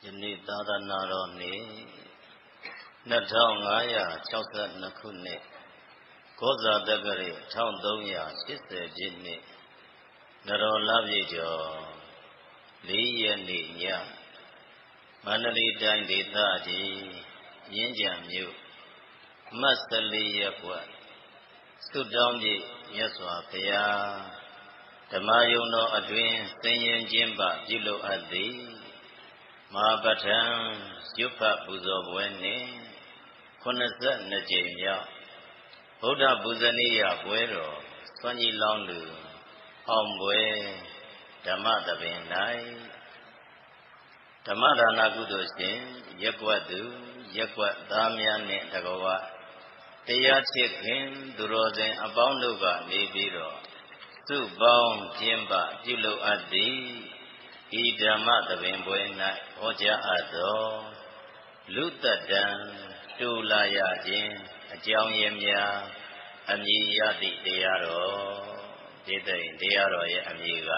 ယနေ့သာသနာတော်နေ့2562ခုနှစ်ကောဇာတက္ကရာ1380ပြည့်နှစ်နရောလပြည့်ကျော်4ရက်နေ့ညမန္တလေးတိုင်းဒေသကြီးရင်းကြံမြို့မတ်14ရပ်ကွက်သုတောင်းပြည့်မြတ်စွာဘုရားဓမ္မယုံတော်အတွင်သင်ရင်ကျင်းပပြုလုပ်အပ်သည်မဟာပဋ္ဌာန်းရွတ်ဖတ်ပူဇော်ပွဲနှင့်82ကြိမ်မြောက်ဗုဒ္ဓပူဇနီယပွဲတော်ဆွမ်းကြီးလောင်းလူအောင်ပွဲဓမ္မသဘင်၌ဓမ္မဒါနကုသိုလ်ရှင်ရက်ကွက်သူရက်ကွက်သားများနှင့်တကွတရားချစ်ခင်သူတော်စင်အပေါင်းတို့ကနေပြီးတော့စုပေါင်းကျင်းပပြုလုပ်အပ်သည်ဤဓမ္မသဘင်ပွဲ၌ဟောကြားအပ်သောလူတ္တတံတူလာရခြင်းအကြောင်းရင်းများအမည်ရသည့်တရားတော်ဒီတဲ့တရားတော်ရဲ့အမည်က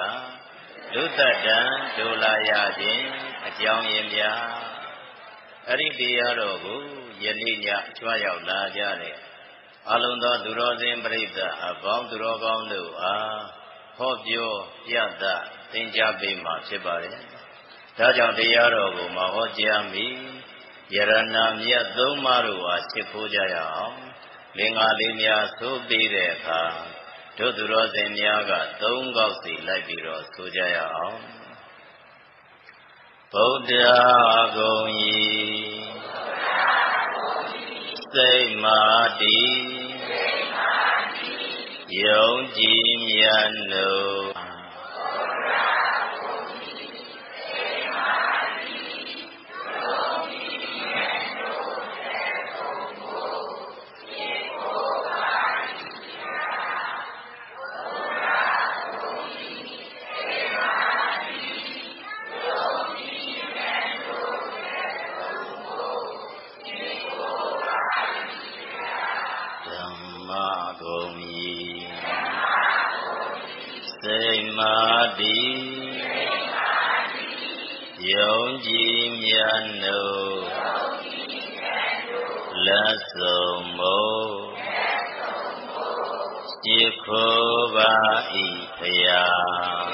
လူတ္တတံတူလာရခြင်းအကြောင်းရင်းများအဲ့ဒီတရားတော်ကိုယနေ့ညကြွားရောက်လာကြတဲ့အလုံးသောသူတော်စင်ပရိသတ်အပေါင်းသူတော်ကောင်းတို့အားဟောပြောပြသသင်ကြားပေးမှာဖြစ်ပါတယ်။ဒါကြောင့်တရားတော်ကိုမဟောကြားမီယရဏမြတ်သုံးပါးတို့ဟာရှ िख ိုးကြရအောင်လင်္ကာလေးများသိုးပြီးတဲ့အခါတို့သူတော်စင်များကသုံးခေါက်စီလိုက်ပြီးတော့ဆိုကြရအောင်ဗုဒ္ဓဂုံဤစိတ်မာတိယုံကြည်မြတ်နို့ယုံကြည်မြတ်နို့လက်ဆုံးမို့ရှ िख ိုးပါ၏ဖယား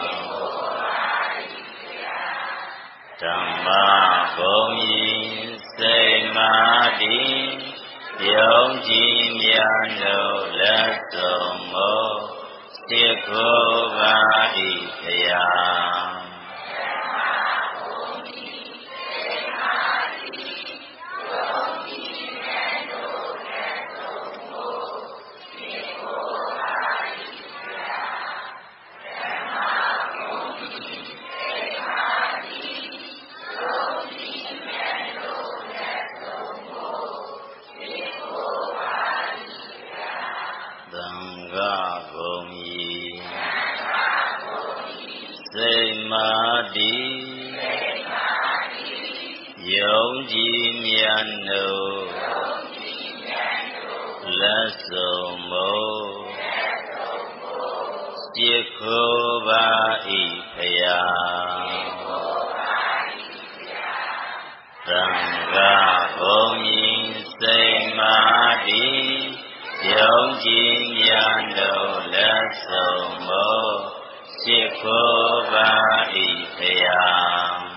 ဓမ္မဂုံဤစိတ်မာတိယုံကြည်မြတ်နို့လက်ဆုံးမို့ရှ िख ိုးပါ၏ဖယားစိတ်မာတိယုံကြည်မြတ်နို့လက်ဆုံးမို့ရှ िख ိုးပါ၏ဖယားသံဃာဘုံဤစိတ်မာတိယုံကြည်မြတ်နို့လက်ဆုံးမို့ရှ िख ိုးပါ၏ဖယား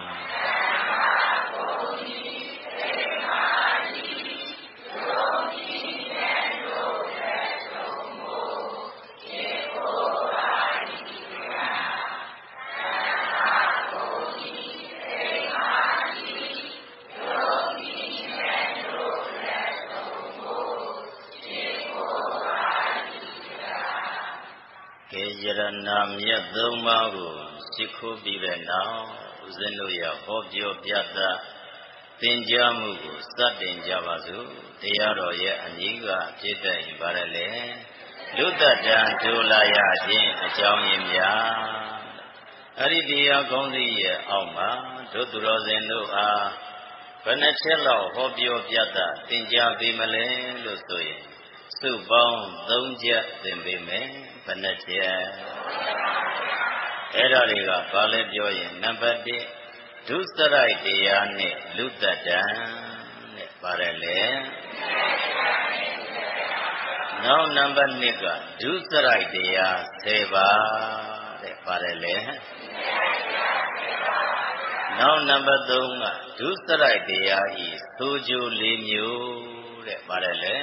ယရဏမြတ်သုံးပါးကိုရှ िख ိုးပြီးတဲ့နောက်ဦးဇင်းတို့ရဟောပြောပြသသင်ကြားမှုကိုစတင်ကြပါစို့တရားတော်ရဲ့အမည်ကဖြစ်တဲ့ရင်ပါရလေလူတ္တတံဒုလာရခြင်းအကြောင်းရင်းများအဲ့ဒီတရားကောင်းစီရဲ့အောက်မှာတို့သူတော်စင်တို့အားဘယ်နှချက်လောက်ဟောပြောပြသသင်ကြားပေးမလဲလို့ဆိုရင်စုပေါင်း3ချက်သင်ပေးမယ်ဘယ်နှချက်အဲ့ဒါတွေကဘာလဲပြောရင်နံပါတ်1 ဒုစရိုက်တရားနဲ့လူတ္တတံတဲ့ပါတယ်လေနောက်နံပါတ်2ကဒုစရိုက်တရား10ပါးတဲ့ပါတယ်လေနောက်နံပါတ်3ကဒုစရိုက်တရားဤဆိုကြို4မျိုးတဲ့ပါတယ်လေ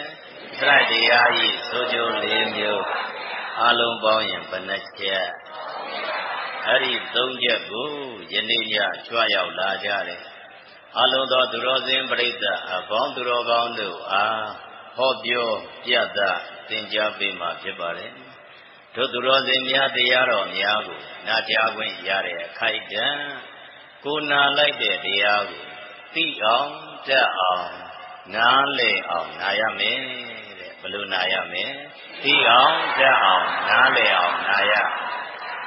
စရိုက်တရားဤဆိုကြို4မျိုးအလုံးပေါင်းရင်ဘယ်နှချက်အဲ့ဒီ3ချက်ကိုယနေ့ညကြွရောက်လာကြတယ်အလုံးသောသူတော်စင်ပရိသတ်အပေါင်းသူတော်ကောင်းတို့အားဟောပြောပြသသင်ကြားပေးမှာဖြစ်ပါတယ်တို့သူတော်စင်များတရားတော်များကိုနာကြားခွင့်ရတဲ့အခိုက်အတန့်ကိုနာလိုက်တဲ့တရားကိုသိအောင်တတ်အောင်နားလည်အောင်နာရမယ်တဲ့ဘယ်လိုနာရမလဲသိအောင်တတ်အောင်နားလည်အောင်နာရ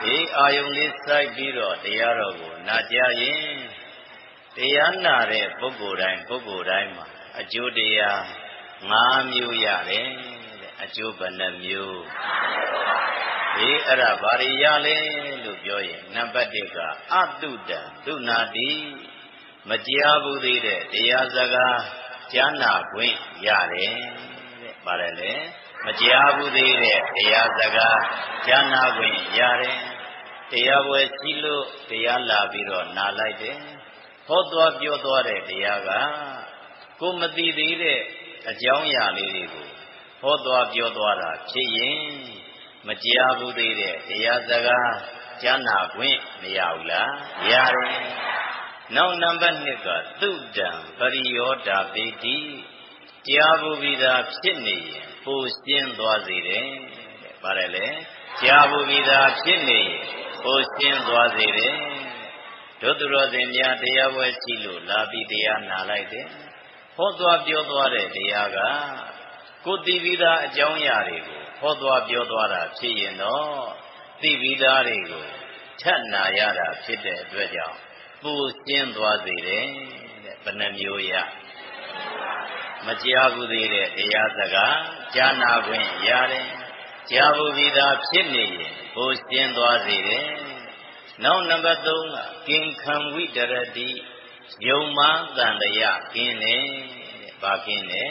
ဒီအာယုန်လေးစိုက်ပြီးတော့တရားတော်ကိုနာကြားရင်တရားနာတဲ့ပုဂ္ဂိုလ်တိုင်းမှာအကျိုးတရား5မျိုးရတယ်တဲ့အကျိုးဘယ်နှမျိုးဒီအဲ့ဒါဘာတွေရလဲလို့ပြောရင်နံပါတ်1ကအတုတံသုနာတိမကြားဘူးသေးတဲ့တရားစကားကြားနာခွင့်ရတယ်တဲ့ပါတယ်လေမကြားဘူးသေးတဲ့တရားစကားကြားနာခွင့်ရတယ်တရားပွဲရှိလို့တရားလာပြီးတော့နာလိုက်တယ်ဟောသွားပြောသွားတဲ့တရားကကိုမသိသေးတဲ့အကြောင်းအရာလေးတွေကိုဟောသွားပြောသွားတာဖြစ်ရင်မကြားဘူးသေးတဲ့တရားစကားကြားနာခွင့်မရဘူးလားရတယ်နောက်နံပါတ်2ကသုတံပရိယောဓာပေတိကြားဘူးပြီးသားဖြစ်နေရင်ပိုရှင်းသွားစေတယ်တဲ့ပါတယ်လေကြားဘူးပြီးသားဖြစ်နေရင်ပိုရှင်းသွားစေတယ်တို့သူတော်စင်များတရားပွဲရှိလို့လာပြီးတရားနာလိုက်တယ်ဟောသွားပြောသွားတဲ့တရားကကိုသိပြီးသားအကြောင်းအရာတွေကိုဟောသွားပြောသွားတာဖြစ်ရင်တော့သိပြီးသားတွေကိုထပ်နာရတာဖြစ်တဲ့အတွက်ကြောင့်ပူရှင်းသွားစေတယ်တဲ့ဘယ်နှမျိုးရမကြားဘူးသေးတဲ့တရားစကားကြားနာခွင့်ရတယ်ကြားဘူးပြီးသားဖြစ်နေရင်ပူရှင်းသွားစေတယ်နောက်နံပါတ်3ကကင်ခံဝိတရတိယုံမာတန်တရကင်းတယ်ဘာကင်းလဲ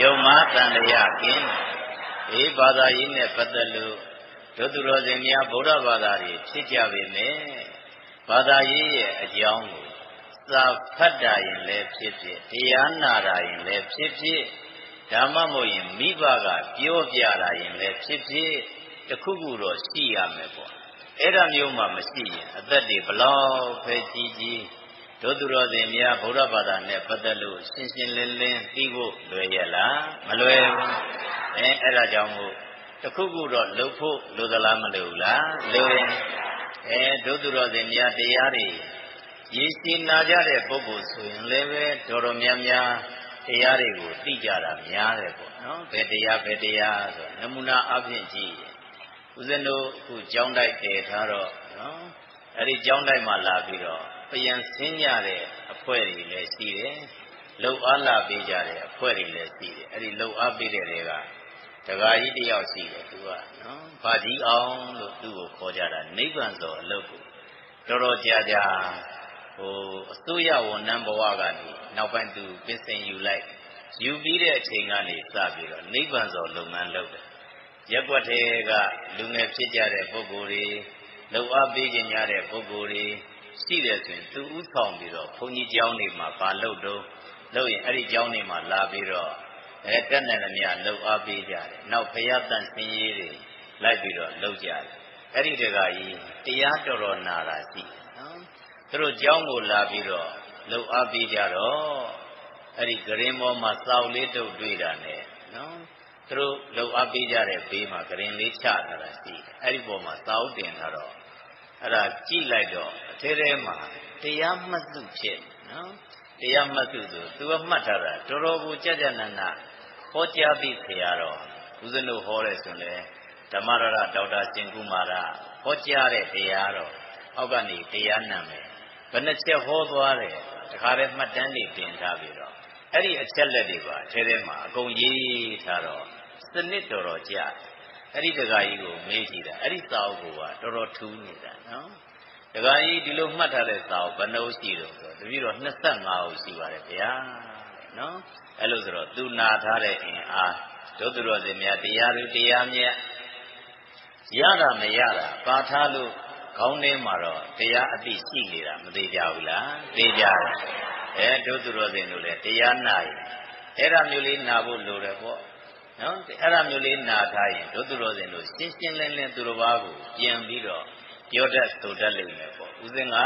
ယုံမာတန်တရကင်းဒီဘာသာရေးနဲ့ပတ်သက်လို့တို့သူတော်စင်များဗုဒ္ဓဘာသာတွေဖြစ်ကြပေမယ့်ဘာသာရေးရဲ့အကြောင်းကိုစာဖတ်တာရင်လည်းဖြစ်ဖြစ်တရားနာတာရင်လည်းဖြစ်ဖြစ်ဓမ္မမို့ရင်မိဘကပြောပြတာရင်လည်းဖြစ်ဖြစ်တခုခုတော့ရှိရမယ်ပေါ့အဲ့ဒါမျိုးမှမရှိရင်အသက်တွေဘလောက်ပဲကြီးတို့သူတော်စင်များဗုဒ္ဓဘာသာနဲ့ပတ်သက်လို့ရှင်းရှင်းလင်းလင်းသိဖို့လွယ်ရလားမလွယ်ဘူးအဲ့ဒါကြောင့်မို့တခုခုတော့လုပ်ဖို့လိုသလားမလိုဘူးလားလိုရင်တို့သူတော်စင်များတရားတွေရည်ရှိနာကြတဲ့ပုဂ္ဂိုလ်ဆိုရင်လည်းပဲတော်တော်များများတရားတွေကိုသိကြတာများတယ်ပေါ့နော်ဘယ်တရားဆိုနမူနာအဖြစ်ကြည့်ဦးဇင်းတို့အခုကျောင်းတိုက်တည်ထားတော့နော်အဲ့ဒီကျောင်းတိုက်မှာလာပြီးတော့ပြန်ဆင်းကြတဲ့အဖွဲ့တွေလည်းရှိတယ်လှုပ်အားလာပေးကြတဲ့အဖွဲ့တွေလည်းရှိတယ်အဲ့ဒီလှုပ်အားပေးတဲ့တွေကတခါကြီးတယောက်ရှိတယ်သူကနော်ဘာကြီးအောင်လို့သူ့ကိုခေါ်ကြတာနိဗ္ဗာန်ဆိုအလုပ်ကိုတော်တော်ကြာအစိုးရဝန်ထမ်းဘဝကနေနောက်ပိုင်းသူပင်စင်ယူလိုက်ယူပြီးတဲ့အချိန်ကနေစပြီးတော့နိဗ္ဗာန်ဆိုလုပ်ငန်းလုပ်တယ်ရက်ွက်ထဲကလူငယ်ဖြစ်ကြတဲ့ပုဂ္ဂိုလ်တွေလှုပ်အားပေးကြတဲ့ပုဂ္ဂိုလ်တွေရှိတယ်ဆိုရင်သူဥဆောင်ပြီးတော့ဘုန်းကြီးကျောင်းတွေမှာပါလုပ်ရင်အဲ့ဒီကျောင်းတွေမှာလာပြီးတော့တက်နေသမျှလှုပ်အားပေးကြတယ်နောက်ဖရာတန်ဆင်းရေးတွေလိုက်ပြီးတော့လုပ်ကြတယ်အဲ့ဒီတကကြီးတရားတော်တော်နာတာရှိနော်သူတို့ကျောင်းကိုလာပြီးတော့လှုပ်အားပေးကြတော့အဲ့ဒီဂရင်ပေါ်မှာစောက်လေးတုပ်တွေ့တာနဲ့နော်သူတို့လှုပ်အားပေးကြတဲ့ဘေးမှာဂရင်လေးချထားတာရှိတယ်အဲ့ဒီပေါ်မှာစောက်တင်ထားတော့အဲ့ဒါကြည့်လိုက်တော့အထဲထဲမှာတရားမှတ်စုဖြစ်နော်တရားမှတ်စုဆိုသူကမှတ်ထားတာတော်တော်ကိုကြကြနနဟောကြားပြီးဆရာတော်ဦးဇင်းတို့ဟောတယ်ဆိုရင်ဓမ္မရတဒေါက်တာရှင်ကုမာရဟောကြားတဲ့တရားတော်အောက်ကနေတရားနာမယ်ဘယ်နှချက်ဟောသွားတယ်တခါတည်းမှတ်တမ်းတွေတင်ထားပြီးတော့အဲ့ဒီအချက်လက်တွေပါအထဲထဲမှာအကုန်ရေးထားတော့စနစ်တော်ကြာအဲ့ဒီတခါကြီးကိုမေးကြည့်တာအဲ့ဒီစာအုပ်ကတော်တော်ထူးနေတာနော် တခါကြီးဒီလိုမှတ်ထားတဲ့စာအုပ်ဘယ်နှုတ်ရှိတော့ဆိုတပည့်တော်25အုပ်ရှိပါတယ်ဗျာနော်အဲ့လိုဆိုတော့သူနာထားတဲ့အင်အားတို့သူတော်စင်များတရားသူတရားမြတ်ရတာမရတာပါထားလို့ခေါင်းထဲမှာတော့တရားအသိရှိနေတာမသေးကြဘူးလားသိကြတယ်တို့သူတော်စင်တို့လည်းတရားနာရင်အဲ့ဒါမျိုးလေးနာဖို့လိုတယ်ပေါ့နော်အဲ့ဒါမျိုးလေးနာထားရင်တို့သူတော်စင်တို့ရှင်းရှင်းလင်းလင်းသူတော်ဘာကိုပြန်ပြီးတော့ပြောတတ်ဆိုတတ်လိမ့်မယ်ပေါ့ဦးဇင်းက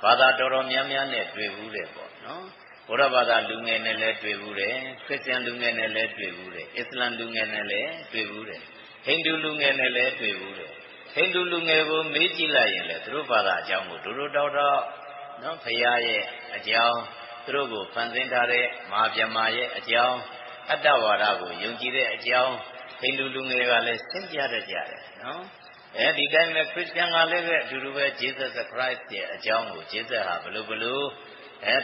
ဘာသာတော်တော်များများနဲ့တွေ့ဘူးတယ်ပေါ့နော်ဘုရားဘာသာလူငယ်နဲ့လည်းတွေ့ဘူးတယ်ခရစ်ယာန်လူငယ်နဲ့လည်းတွေ့ဘူးတယ်အစ္စလာမ်လူငယ်နဲ့လည်းတွေ့ဘူးတယ်ဟိန္ဒူလူငယ်နဲ့လည်းတွေ့ဘူးတယ်ဟိန္ဒူလူငယ်ကိုမေးကြည့်လိုက်ရင်လည်းသူတို့ဘာသာအကြောင်းကိုဒုဒုတောက်တော့နော်ဖရာရဲ့အကြောင်းသူတို့ကိုဖန်ဆင်းထားတဲ့မဟာဗျမရဲ့အကြောင်းအတ္တဝါဒကိုယုံကြည်တဲ့အကြောင်းဟိန္ဒူလူငယ်ကလည်းရှင်းပြတတ်ကြတယ်နော်ဒီတိုင်းပဲခရစ်ယာန်ကလည်းပဲအတူတူပဲ Jesus Christ ရဲ့အကြောင်းကို Jesus ဟာဘလို့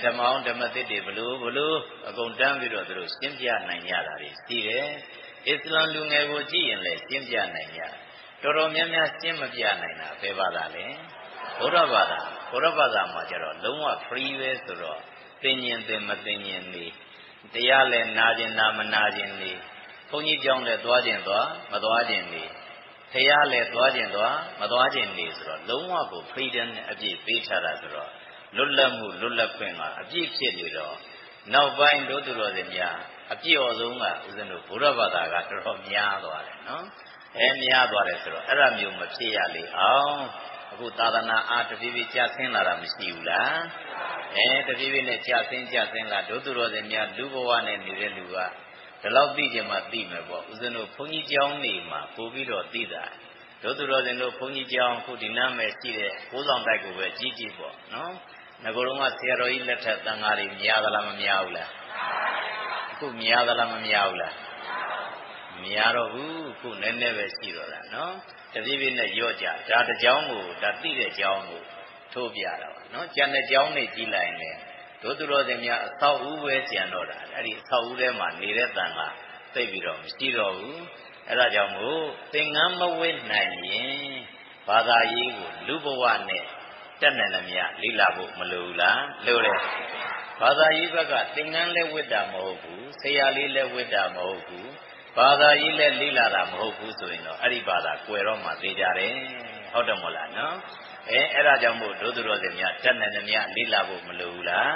ဓမ္မအောင်ဓမ္မသစ်တွေဘလို့အကုန်တန်းပြီးတော့သူတို့ရှင်းပြနိုင်ကြတာတွေရှိတယ်အစ္စလာမ်လူငယ်ကိုကြည့်ရင်လည်းရှင်းပြနိုင်ကြတော်တော်များများရှင်းမပြနိုင်တာဘယ်ဘာသာလဲဘုရားဘာသာမှာကျတော့လုံးဝ free ပဲဆိုတော့သင်ញင်သင်မသင်ញင်နေတရားလည်းနာခြင်းနာမနာခြင်းနေဘုန်းကြီးကျောင်းလည်းသွားခြင်းသွားမသွားခြင်းနေဖရာလည်းသွားခြင်းသွားမသွားခြင်းနေဆိုတော့လုံးဝကို freedom နဲ့အပြည့်ပေးထားတာဆိုတော့လွတ်လပ်မှုလွတ်လပ်ခွင့်ကအပြည့်ဖြစ်နေတော့နောက်ပိုင်းတို့သူတော်စင်များအပြည့်အစုံကဦးဇင်းတို့ဘုရားဘာသာကတော်တော်များသွားတယ်နော်များသွားတယ်ဆိုတော့အဲ့ဒါမျိုးမဖြစ်ရလေအောင်အခုသာသနာအားတဖြည်းဖြည်းကျဆင်းလာတာမရှိဘူးလားတဖြည်းဖြည်းနဲ့ကျဆင်းလာတို့သူတော်စင်များလူဘဝနဲ့နေတဲ့လူကဒီလောက်သိကြမှသိမယ်ပေါ့ဦးဇင်းတို့ဘုန်းကြီးကျောင်းနေမှာပို့ပြီးတော့သိတာတို့သူတော်စင်တို့ဘုန်းကြီးကျောင်းခုဒီနားမဲ့ရှိတဲ့ကိုးဆောင်တိုက်ကိုပဲကြီးကြီးပေါ့နော်ငကိုယ်တော့ကဆရာတော်ကြီးလက်ထက်သံဃာတွေများသလားမများဘူးလားအခုများသလားမများဘူးလားမများတော့ဘူးခုနည်းနည်းပဲရှိတော့တာနော်တပြည့်ပြည့်နဲ့ရော့ကြဒါတစ်ကြောင်းကိုဒါသိတဲ့ကြောင်းကိုထိုးပြတာပါနော်ကျန်တဲ့ကြောင်းတွေကြီးလိုက်ရင်တို့သူတော်စင်များအဆောက်အဦပဲကျန်တော့တာအဲ့ဒီအဆောက်အဦထဲမှာနေတဲ့တန်ကသိပြီးတော့မရှိတော့ဘူးအဲ့ဒါကြောင့်မို့သင်္ကန်းမဝိနိုင်ရင်ဘာသာရေးကိုလူဘဝနဲ့တက်နိုင်သမျှလိလာဖို့မလိုဘူးလားလိုတယ်ဘာသာရေးဘက်ကသင်္ကန်းလည်းဝိတာမဟုတ်ဘူးဆရာလေးလည်းဝိတာမဟုတ်ဘူးဘာသာရေးလည်းလိလာတာမဟုတ်ဘူးဆိုရင်တော့အဲ့ဒီဘာသာကွယ်တော့မှသိကြတယ်ဟုတ်တယ်မို့လားနော်အဲ့ဒါကြောင့်မို့ဒုသူတော်စင်များတက်နိုင်သမျှလိလာဖို့မလိုဘူးလား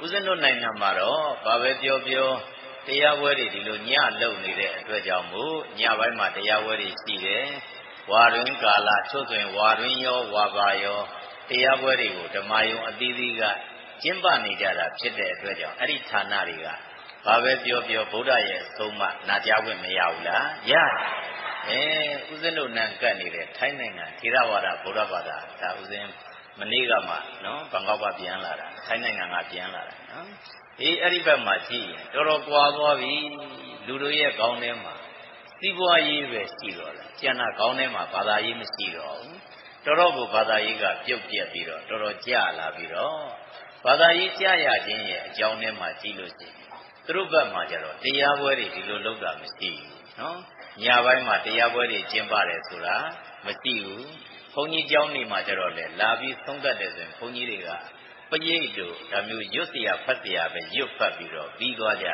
ဦးဇင်းတို့နိုင်ငံမှာတော့ဘာပဲပြောတရားပွဲတွေဒီလိုညလုံနေတဲ့အတွက်ကြောင့်မို့ညပိုင်းမှာတရားပွဲတွေရှိတယ်ဝါတွင်ကာလချို့ဆိုရင်ဝါတွင်ရောဝါပါရောတရားပွဲတွေကိုဓမ္မယုံအသီးသီးကကျင်းပနေကြတာဖြစ်တဲ့အတွက်ကြောင့်အဲ့ဒီဌာနတွေကဘာပဲပြောဗုဒ္ဓရဲ့သုံးမနာကြားခွင့်မရဘူးလားရတယ်ဦးဇင်းတို့နံကပ်နေတဲ့ထိုင်းနိုင်ငံထေရဝါဒဗုဒ္ဓဘာသာဒါဦးဇင်းမနေ့ကမှနော်ဘန်ကောက်ကပြန်လာတာထိုင်းနိုင်ငံကပြန်လာတာနော်အဲ့ဒီဘက်မှာကြည့်ရင်တော်တော်ကွာသွားပြီလူတို့ရဲ့ခေါင်းထဲမှာစီးပွားရေးပဲရှိတော့တယ်ကျန်တာခေါင်းထဲမှာဘာသာရေးမရှိတော့ဘူးတော်တော်ကိုဘာသာရေးကပြုတ်ပြက်ပြီးတော့တော်တော်ကျလာပြီးတော့ဘာသာရေးကျရခြင်းရဲ့အကြောင်းထဲမှာကြည့်လို့ရှိရင်သူတို့ဘက်မှာကျတော့တရားပွဲတွေဒီလိုလုပ်တာမရှိဘူးနော်ညပိုင်းမှာတရားပွဲတွေကျင်းပတယ်ဆိုတာမရှိဘူးဘုန်းကြီးကျောင်းနေမှာကျတော့လေလာပြီးသုံးတတ်တယ်ဆိုရင်ဘုန်းကြီးတွေကပရိတ်တို့ဒါမျိုးရွတ်เสียဖတ်เสียပဲရွတ်ဖတ်ပြီးတော့ပြီးသွားကြ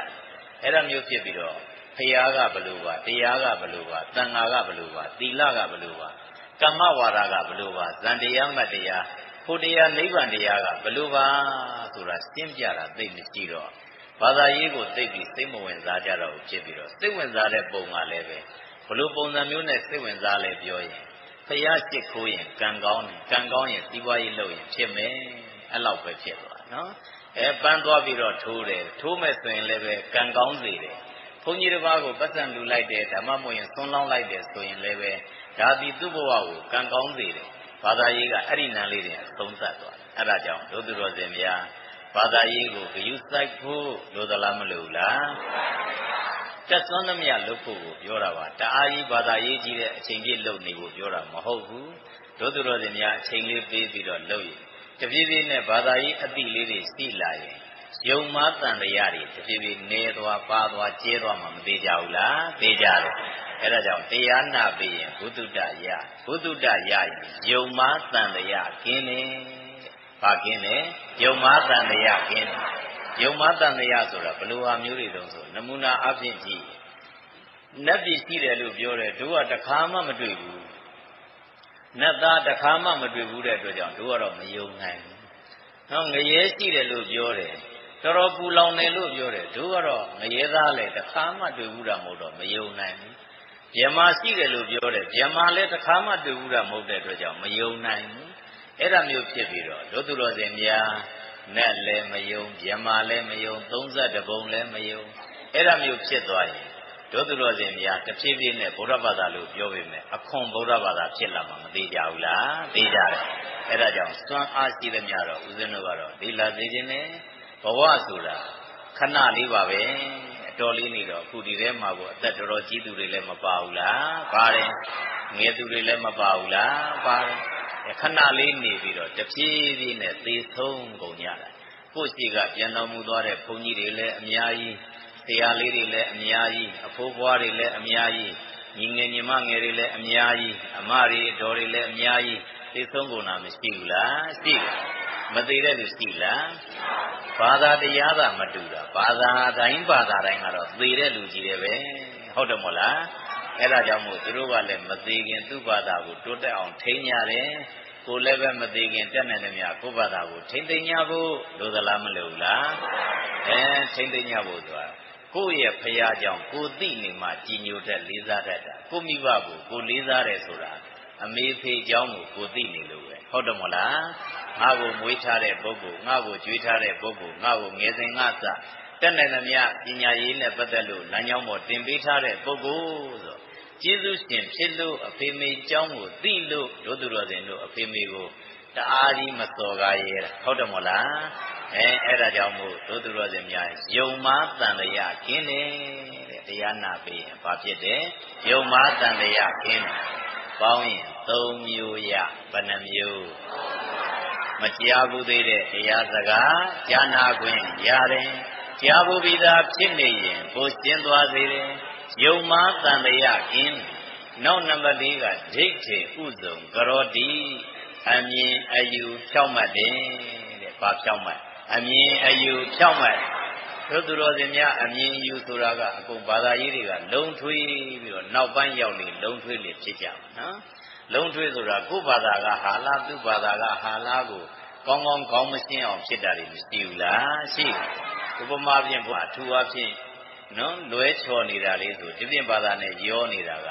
အဲ့ဒါမျိုးဖြစ်ပြီးတော့ဖရာကဘလို့ပါတရားကဘလို့ပါသံဃာကဘလို့ပါသီလကဘလို့ပါကမ္မဝါဒကဘလို့ပါဇန်တရားမတ်တရားဖို့တရားနိဗ္ဗာန်တရားကဘလို့ပါဆိုတာရှင်းပြတာသိမရှိတော့ဘာသာရေးကိုသိပြီးစိတ်မဝင်စားကြတော့ဖြစ်ပြီးတော့စိတ်ဝင်စားတဲ့ပုံကလည်းပဲဘလို့ပုံစံမျိုးနဲ့စိတ်ဝင်စားလဲပြောရင်ဖရာရှစ်ခိုးရင်ကံကောင်းရင်စီးပွားရေးလုပ်ရင်ဖြစ်မယ်အဲ့လောက်ပဲဖြစ်သွားနော်ပန်းသွားပြီးတော့ထိုးတယ်ထိုးမဲ့ဆိုရင်လည်းပဲကံကောင်းစေတယ်ဘုန်းကြီးတစ်ပါးကိုပတ်စံလူလိုက်တယ်ဓမ္မမို့ရင်သွန်းလောင်းလိုက်တယ်ဆိုရင်လည်းပဲဒါသည်သူ့ဘဝကိုကံကောင်းစေတယ်ဘာသာရေးကအဲ့ဒီနံလေးတွေအဆုံးသတ်သွားတယ်အဲ့ဒါကြောင့်ဒုသူတော်စင်များဘာသာရေးကိုဂရုစိုက်ဖို့လိုသလားမလိုဘူးလားတက်စွမ်းသမျှလုပ်ဖို့ကိုပြောတာပါတအားကြီးဘာသာရေးကြီးတဲ့အချိန်ပြည့်လုပ်နေဖို့ပြောတာမဟုတ်ဘူးဒုသူတော်စင်များအချိန်လေးပေးပြီးတော့လုပ်ရင်တပြေးပြေးနဲ့ဘာသာရေးအတိလေးတွေရှိလာရင်ယုံမားတန်တရားတွေတပြေးပြေးနေသွားပါသွားကျဲသွားမှမသေးကြဘူးလားသေးကြတယ် အဲ့ဒါကြောင့်တရားနာပြီးရင်ဘုဒ္ဓတရဘုဒ္ဓတရယုံမာတန်တရားကင်းတယ်ဘာကင်းလဲယုံမာတန်တရားကင်းတယ်ယုံမာတန်တရားဆိုတာဘယ်လိုဟာမျိုးတွေတုံးဆိုနမူနာအဖြစ်ကြည့်နတ်ပြည်ရှိတယ်လို့ပြောတယ်တို့ကတခါမှမတွေ့ဘူးနတ်သားတခါမှမတွေ့ဘူးတဲ့အတွက်ကြောင့်တို့ကတော့မယုံနိုင်ဘူးနော်ငရဲရှိတယ်လို့ပြောတယ်တော်တော်ပူလောင်တယ်လို့ပြောတယ်တို့ကတော့ငရဲသားလည်းတခါမှတွေ့ဘူးတာမဟုတ်တော့မယုံနိုင်ဘူးဗျမရှိတယ်လို့ပြောတယ်ဗျမလည်းတခါမှတွေ့ဘူးတာမဟုတ်တဲ့အတွက်ကြောင့်မယုံနိုင်ဘူးအဲ့ဒါမျိုးဖြစ်ပြီးတော့ဒုသူတော်စင်များနတ်လည်းမယုံဗျမလည်းမယုံ32ဘုံလည်းမယုံအဲ့ဒါမျိုးဖြစ်သွားရင်ဒုသူတော်စင်များတဖြည်းဖြည်းနဲ့ဗုဒ္ဓဘာသာလို့ပြောပေမဲ့အခွန်ဗုဒ္ဓဘာသာဖြစ်လာမှာမသေးကြဘူးလားသိကြတယ်အဲ့ဒါကြောင့်စွမ်းအားရှိသမျှတော့ဦးဇင်းတို့ကတော့ဒီလာသေးခြင်းနဲ့ဘဝဆိုတာခဏလေးပါပဲအတော်လေးနေတော့အခုဒီထဲမှာကိုအသက်တော်တော်ကြီးသူတွေလည်းမပါဘူးလားပါတယ်ငယ်သူတွေလည်းမပါဘူးလားပါတယ်ခဏလေးနေပြီးတော့တဖြည်းဖြည်းနဲ့သေဆုံးကုန်ကြတာကိုယ့်ရှိကပြန်တော်မူသွားတဲ့ဘုန်းကြီးတွေလည်းအများကြီးတရားလေးတွေလည်းအများကြီးအဖိုးဘွားတွေလည်းအများကြီးညီငယ်ညီမငယ်တွေလည်းအများကြီးအမတွေအတော်တွေလည်းအများကြီးသေဆုံးကုန်တာမရှိဘူးလားရှိတယ်မသေးတဲ့လူရှိလားဘာသာတရားသာမတူတာဘာသာတိုင်းကတော့သေတဲ့လူကြီးတွေပဲဟုတ်တယ်မို့လားအဲ့ဒါကြောင့်မို့သူတို့ကလည်းမသေးခင်သူ့ဘာသာကိုတိုးတက်အောင်ထိန်းရတယ်ကိုလည်းပဲမသေးခင်တက်နေတယ်များကိုယ့်ဘာသာကိုထိန်းသိမ်းကြဖို့လိုသလားမလိုဘူးလားထိန်းသိမ်းကြဖို့ဆိုတာကိုယ့်ရဲ့ဖရာကြောင့်ကိုသိနေမှကြည်ညိုတဲ့လေးစားတတ်တာကိုမိဘကိုကိုလေးစားတယ်ဆိုတာအမေဖေကြောင့်ကိုသိနေလို့ပဲဟုတ်တယ်မို့လားငါ့ကိုမွေးထားတဲ့ပုဂ္ဂိုလ်ငါ့ကိုကြွေးထားတဲ့ပုဂ္ဂိုလ်ငါ့ကိုငယ်စဉ်ငါစတက်နေသမျှပညာရေးနဲ့ပတ်သက်လို့လမ်းကြောင်းပေါ်တင်ပေးထားတဲ့ပုဂ္ဂိုလ်ဆိုကျေးဇူးရှင်ဖြစ်လို့အဖေမေเจ้าကိုသိလို့ဒုသူတော်စင်တို့အဖေမေကိုတအားကြီးမစော်ကားရဲတာဟုတ်တယ်မို့လားအဲ့ဒါကြောင့်မို့ဒုသူတော်စင်များယုံမာတန်တရားကင်းတယ်တဲ့တရားနာပြီးရင်ဘာဖြစ်တယ်ယုံမာတန်တရားကင်းတယ်ပေါင်းရင်3မျိုးရဘယ်နှမျိုးမကြားဘူးသေးတဲ့တရားစကားကြားနာခွင့်ရတယ်ကြားဘူးပြီးသားဖြစ်နေရင်ကိုရှင်းသွားစေတယ်ယုံမာတန်တရားကင်းနောက်နံပါတ်4ကဒိဋ္ဌိဥစုံကရောတိအမြင်အယူဖြောက်မှတ်တယ်တဲ့ဘာဖြောက်မှတ်အမြင်အယူဖြောက်မှတ်တို့သူတော်စင်များအမြင်အယူဆိုတာကအကုန်ဘာသာရေးတွေကလုံထွေးပြီးတော့နောက်ပိုင်းရောက်နေလုံထွေးလေဖြစ်ကြမှာနော်လုံထွေးဆိုတာကိုယ့်ဘာသာကဟာလားသူ့ဘာသာကဟာလားကိုကောင်းကောင်းမရှင်းအောင်ဖြစ်တာတွေမရှိဘူးလားရှိဥပမာဖြင့်ဘုရားအထူးအဖြင့်နော်လွဲချော်နေတာလေးဆိုဒီပြင်ဘာသာနဲ့ရောနေတာက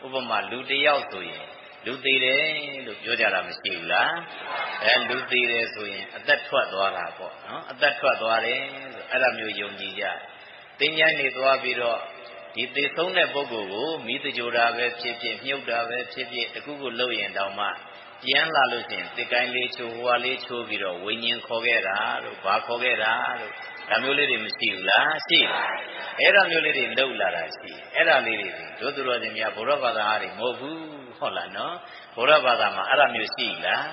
ဥပမာလူတယောက်ဆိုရင်လူသေးတယ်လို့ပြောကြတာမရှိဘူးလားလူသေးတယ်ဆိုရင်အသက်ထွက်သွားတာပေါ့နော်အသက်ထွက်သွားတယ်ဆိုအဲ့ဒါမျိုးယုံကြည်ကြတင်းញိုင်းနေသွားပြီးတော့ဒီသေဆုံးတဲ့ပုဂ္ဂိုလ်ကိုမိတကြိုတာပဲဖြစ်ဖြစ်မြုပ်တာပဲဖြစ်ဖြစ်တခုခုလုပ်ရင်တောင်မှပြန်လာလို့ရှိရင်တစ်ကိုင်းလေးချိုးဟွာလေးချိုးပြီးတော့ဝိညာဉ်ခေါ်ခဲ့တာတို့ဘာခေါ်ခဲ့တာတို့ဒါမျိုးလေးတွေမရှိဘူးလားရှိတယ်အဲ့ဒါမျိုးလေးတွေလှုပ်လာတာရှိအဲ့ဒါလေးတွေတို့သူတော်စင်များဘုရားဘာသာအားတွေမဟုတ်ဘူးဟုတ်လားနော်ဘုရားဘာသာမှာအဲ့ဒါမျိုးရှိလား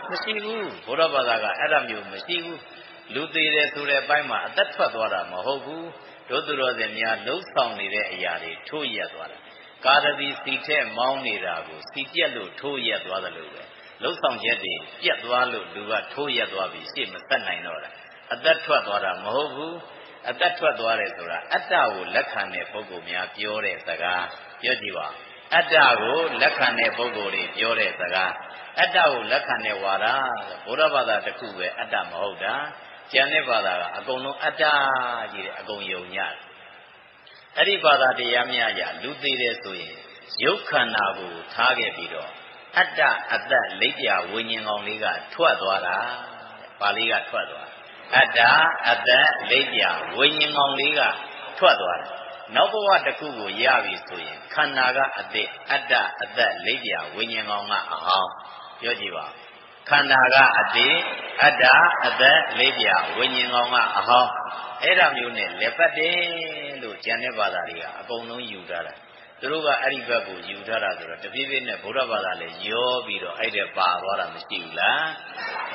မရှိဘူးဘုရားဘာသာကအဲ့ဒါမျိုးမရှိဘူးလူသေးတယ်ဆိုတဲ့အပိုင်းမှာအသက်ထွက်သွားတာမဟုတ်ဘူးတို့သူတော်စင်များလှုပ်ဆောင်နေတဲ့အရာတွေထိုးရက်သွားတာကာရတိစီထက်မောင်းနေတာကိုစီပြက်လို့ထိုးရက်သွားတယ်လို့ပဲလှုပ်ဆောင်ချက်တွေပြက်သွားလို့လူကထိုးရက်သွားပြီးရှေ့မဆက်နိုင်တော့တာအသက်ထွက်သွားတာမဟုတ်ဘူးအသက်ထွက်သွားတယ်ဆိုတာအတ္တကိုလက်ခံတဲ့ပုဂ္ဂိုလ်များပြောတဲ့စကားပြောကြည့်ပါအတ္တကိုလက်ခံတဲ့ပုဂ္ဂိုလ်တွေပြောတဲ့စကားအတ္တကိုလက်ခံတဲ့ဝါဒဘုရားဘာသာတစ်ခုပဲအတ္တမဟုတ်တာကျန်တဲ့ဘာသာကအကုန်လုံးအတ္တကြီးတဲ့အကုန်ယုံညတယ်အဲ့ဒီဘာသာတရားများရလူသေးတယ်ဆိုရင်ရုပ်ခန္ဓာကိုထားခဲ့ပြီးတော့အတ္တအတ္တလိပ်ပြဝိညာဉ်ကောင်လေးကထွက်သွားတာပါဠိကထွက်သွားအတ္တအတ္တလိပ်ပြဝိညာဉ်ကောင်လေးကထွက်သွားတယ်နောက်ဘဝတစ်ခုကိုရပြီဆိုရင်ခန္ဓာကအတ္တအတ္တအတ္တလိပ်ပြဝိညာဉ်ကောင်ကအဟောင်းပြောကြည့်ပါခန္ဓာကအတ္တအတ္တအတ္တလိပ်ပြဝိညာဉ်ကောင်ကအဟောင်းအဲ့ဒါမျိုးနဲ့လက်ပတ်တယ်လို့ကျန်တဲ့ဘာသာတွေကအကုန်လုံးယူထားတာသူတို့ကအဲ့ဒီဘက်ကိုယူထားတာဆိုတော့တဖြည်းဖြည်းနဲ့ဗုဒ္ဓဘာသာလည်းရောပြီးတော့အဲ့ဒါပါသွားတာမရှိဘူးလား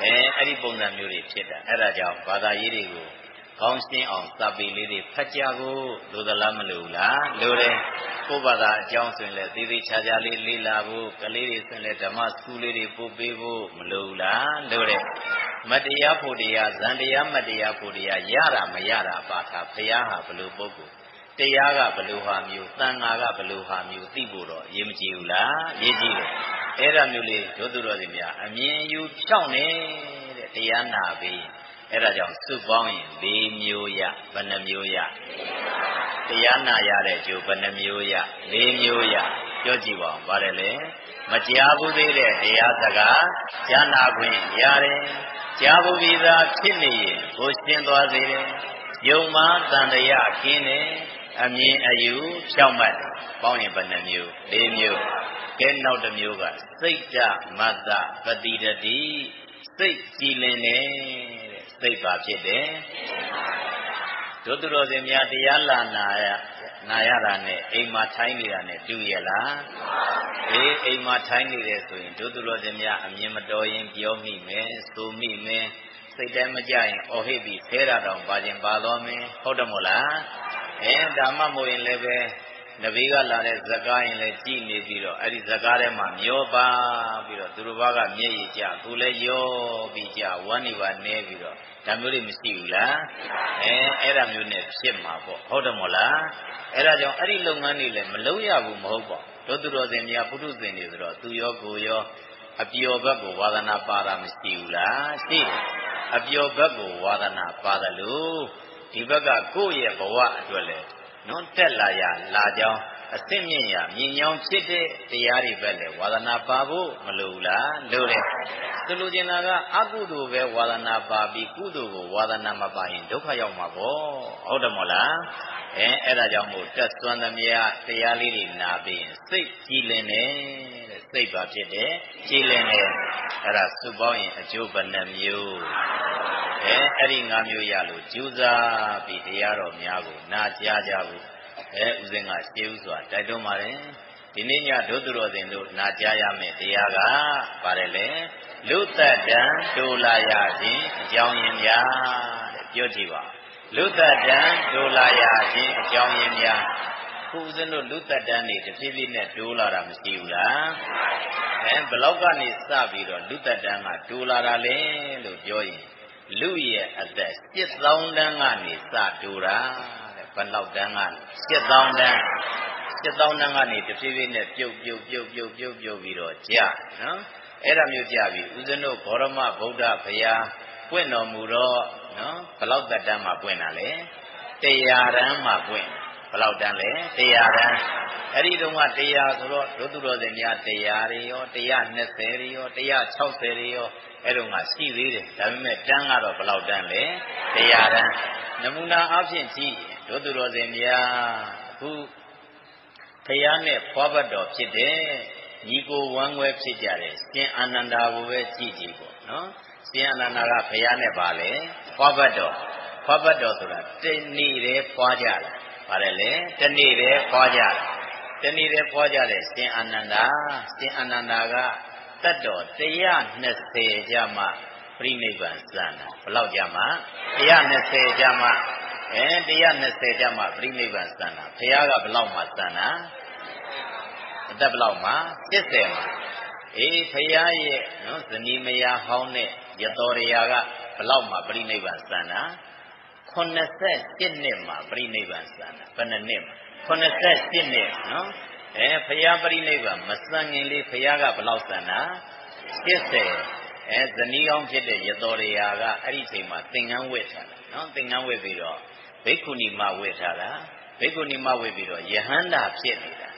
အဲ့ဒီပုံစံမျိုးတွေဖြစ်တာအဲ့ဒါကြောင့်ဘာသာရေးတွေကို ကောင်းရှင်းအောင်စာပေလေးတွေဖတ်ကြဖို့လိုသလားမလိုဘူးလားလိုတယ်ကိုယ့်ဘာသာအကြောင်းဆိုရင်လည်းသေးသေးချာချာလေးလေ့လာဖို့ကလေးတွေဆိုရင်လည်းဓမ္မစကူးလေးတွေပို့ပေးဖို့မလိုဘူးလားလိုတယ်မတရားဖို့တရားဇန်တရားမတရားဖို့တရားရတာမရတာပါတာဘုရားဟာဘလို့ပုဂ္ဂိုလ်တရားကဘလို့ဟာမျိုးသံဃာကဘလို့ဟာမျိုးသိဖို့တော့အရေးမကြီးဘူးလားအရေးကြီးတယ်အဲ့ဒါမျိုးလေးဒုသူတော်စင်များအမြင်ယူဖြောင်းနေတဲ့တရားနာပြီးအဲ့ဒါကြောင့်စုပေါင်းရင်၄မျိုးရဘယ်နှမျိုးရတရားနာရတဲ့ကျိုးဘယ်နှမျိုးရ၄မျိုးရပြောကြည့်ပါဦးပါတယ်လေမကြားဘူးသေးတဲ့တရားစကားကြားနာခွင့်ရတယ်ကြားဘူးပြီးသားဖြစ်နေရင်ကိုရှင်းသွားစေတယ်ယုံမှတန်တရားခင်းတယ်အမြင်အယူဖြောင့်မတ်ပေါင်းရင်ဘယ်နှမျိုး၄မျိုးကဲနောက်တစ်မျိုးကစိတ်တမတ္တပတိတတိစိတ်ကြည်လင်တယ်စိတ်ပါဖြစ်တယ်ဒုသူတော်စင်များတရားလာနာရတာနဲ့အိမ်မှာထိုင်းနေတာနဲ့တူရလားအေးအိမ်မှာထိုင်းနေတယ်ဆိုရင်ဒုသူတော်စင်များအမြင်မတော်ရင်ပြောမိမယ်ဆိုမိမယ်စိတ်တိုင်းမကြရင်အော်ဟစ်ပြီးဆဲတာတောင်ပါခြင်းပါတော်မင်းဟုတ်တယ်မို့လားဒါမှမဟုတ်ရင်လည်းပဲနဗီကလာတဲ့ဇကားရင်လည်းကြည်နေပြီးတော့အဲ့ဒီဇကားထဲမှာမျောပါပြီးတော့သူတို့ဘာကမျက်ရည်ကျသူလည်းရောပြီးကြဝမ်းနေပါနေပြီးတော့ဒါမျိုးတွေမရှိဘူးလားအဲ့ဒါမျိုးနဲ့ဖြစ်မှာပေါ့ဟုတ်တယ်မို့လားအဲ့ဒါကြောင့်အဲ့ဒီလုပ်ငန်းတွေလည်းမလုပ်ရဘူးမဟုတ်ပါဘူးတို့သူတော်စင်များပုထုဇဉ်တွေဆိုတော့သူရောကိုရောအပျော်ဘက်ကိုဝါဒနာပါတာမရှိဘူးလားရှိတယ်အပျော်ဘက်ကိုဝါဒနာပါတယ်လို့ဒီဘက်ကကိုယ့်ရဲ့ဘဝအတွက်လည်းနော်တက်လာရလာကြောင်းအစစ်မြင့်ရမြင်ကြောင်းဖြစ်တဲ့တရားတွေပဲလေဝါဒနာပါဖို့မလိုဘူးလားလိုတယ်သူလူကျင်တာကအကုသိုလ်ပဲဝါဒနာပါပြီးကုသိုလ်ကိုဝါဒနာမပါရင်ဒုက္ခရောက်မှာပေါ့ဟုတ်တယ်မို့လားအဲ့ဒါကြောင့်မို့တက်စွမ်းသမျှတရားလေးတွေနာပြီးရင်စိတ်ကြည်လင်တယ်တဲ့စိတ်ပါဖြစ်တယ်ကြည်လင်တယ်အဲ့ဒါစုပေါင်းရင်အကျိုးဘယ်နှမျိုးအဲ့ဒီ၅မျိုးရလို့ကြိုးစားပြီးတရားတော်များကိုနာကြားကြဖို့ဦးဇင်းကရှင်းဥစွာတိုက်တွန်းပါတယ်ဒီနေ့ညဒုသူတော်စင်တို့နာကြားရမယ့်တရားကပါတယ်လေလူသက်တံဒိုလာရခြင်းအကြောင်းရင်းများတဲ့ပြောကြည့်ပါလူသက်တံဒိုလာရခြင်းအကြောင်းရင်းများခုဦးဇင်းတို့လူသက်တံနေတဖြည်းဖြည်းနဲ့ဒိုးလာတာမရှိဘူးလားဘလောက်ကနေစပြီးတော့လူသက်တံကဒိုးလာတာလေလို့ပြောရင်လူရဲ့အသက်7000တန်းကနေစတူတာတဲ့ဘယ်လောက်တန်းကနေ7000တန်းကနေတဖြည်းဖြည်းနဲ့ပြုတ်ပြီးတော့ကြာနော်အဲ့ဒါမျိုးကြာပြီဦးဇင်းတို့ဘောရမဗုဒ္ဓဘုရားပွင့်တော်မူတော့နော်ဘယ်လောက်သက်တန်းမှာပွင့်တာလဲ100တန်းမှာပွင့်ဘယ်လောက်တန်းလဲ100တန်းအဲ့ဒီတုန်းက100ဆိုတော့ဒုသူတော်စင်များ100တွေရော120တွေရော160တွေရောအဲ့တော့ငါရှိသေးတယ်ဒါပေမဲ့တန်းကတော့ဘယ်လောက်တန်းလဲ100တန်းနမူနာအဖြစ်ကြည့်ဒုသူတော်စင်များအခုဖယားနဲ့ဖွားဘတ်တော်ဖြစ်တဲ့ညီကိုဝမ်းခွဲဖြစ်ကြတယ်ရှင်အာနန္ဒာကိုပဲကြည့်ကြည့်ပေါ့နော်ရှင်အာနန္ဒာကဖယားနဲ့ပါလေဖွားဘတ်တော်ဆိုတာတနေ့တည်းဖွားကြတာပါတယ်လေတနေ့တည်းဖွားကြတဲ့ရှင်အာနန္ဒာကတတ်တော်120ကြမှပြိနိဗ္ဗာန်စံတာဘယ်လောက်ကြမှ120ကြမှ120ကြမှပြိနိဗ္ဗာန်စံတာဘုရားကဘယ်လောက်မှစံတာအသက်ဘယ်လောက်မှ80မှာဘုရားရဲ့နော်ဇနီးမယားဟောင်းနဲ့ယတော်ရယာကဘယ်လောက်မှပြိနိဗ္ဗာန်စံတာ87နှစ်မှာပြိနိဗ္ဗာန်စံတာဘယ်နှစ်နှစ်မှာ87နှစ်နော်ဘုရားပြိနိဗ္ဗာန်မစံငင်လေးဘုရားကဘယ်လောက်စံတာ80ဇနီးကောင်းဖြစ်တဲ့ယတော်ရယာကအဲ့ဒီချိန်မှာသင်္ကန်းဝတ်ထားတာနော်သင်္ကန်းဝတ်ပြီးတော့ဘိက္ခုနီမဝတ်ထားတာဘိက္ခုနီမဝတ်ပြီးတော့ယဟန္တာဖြစ်နေတာ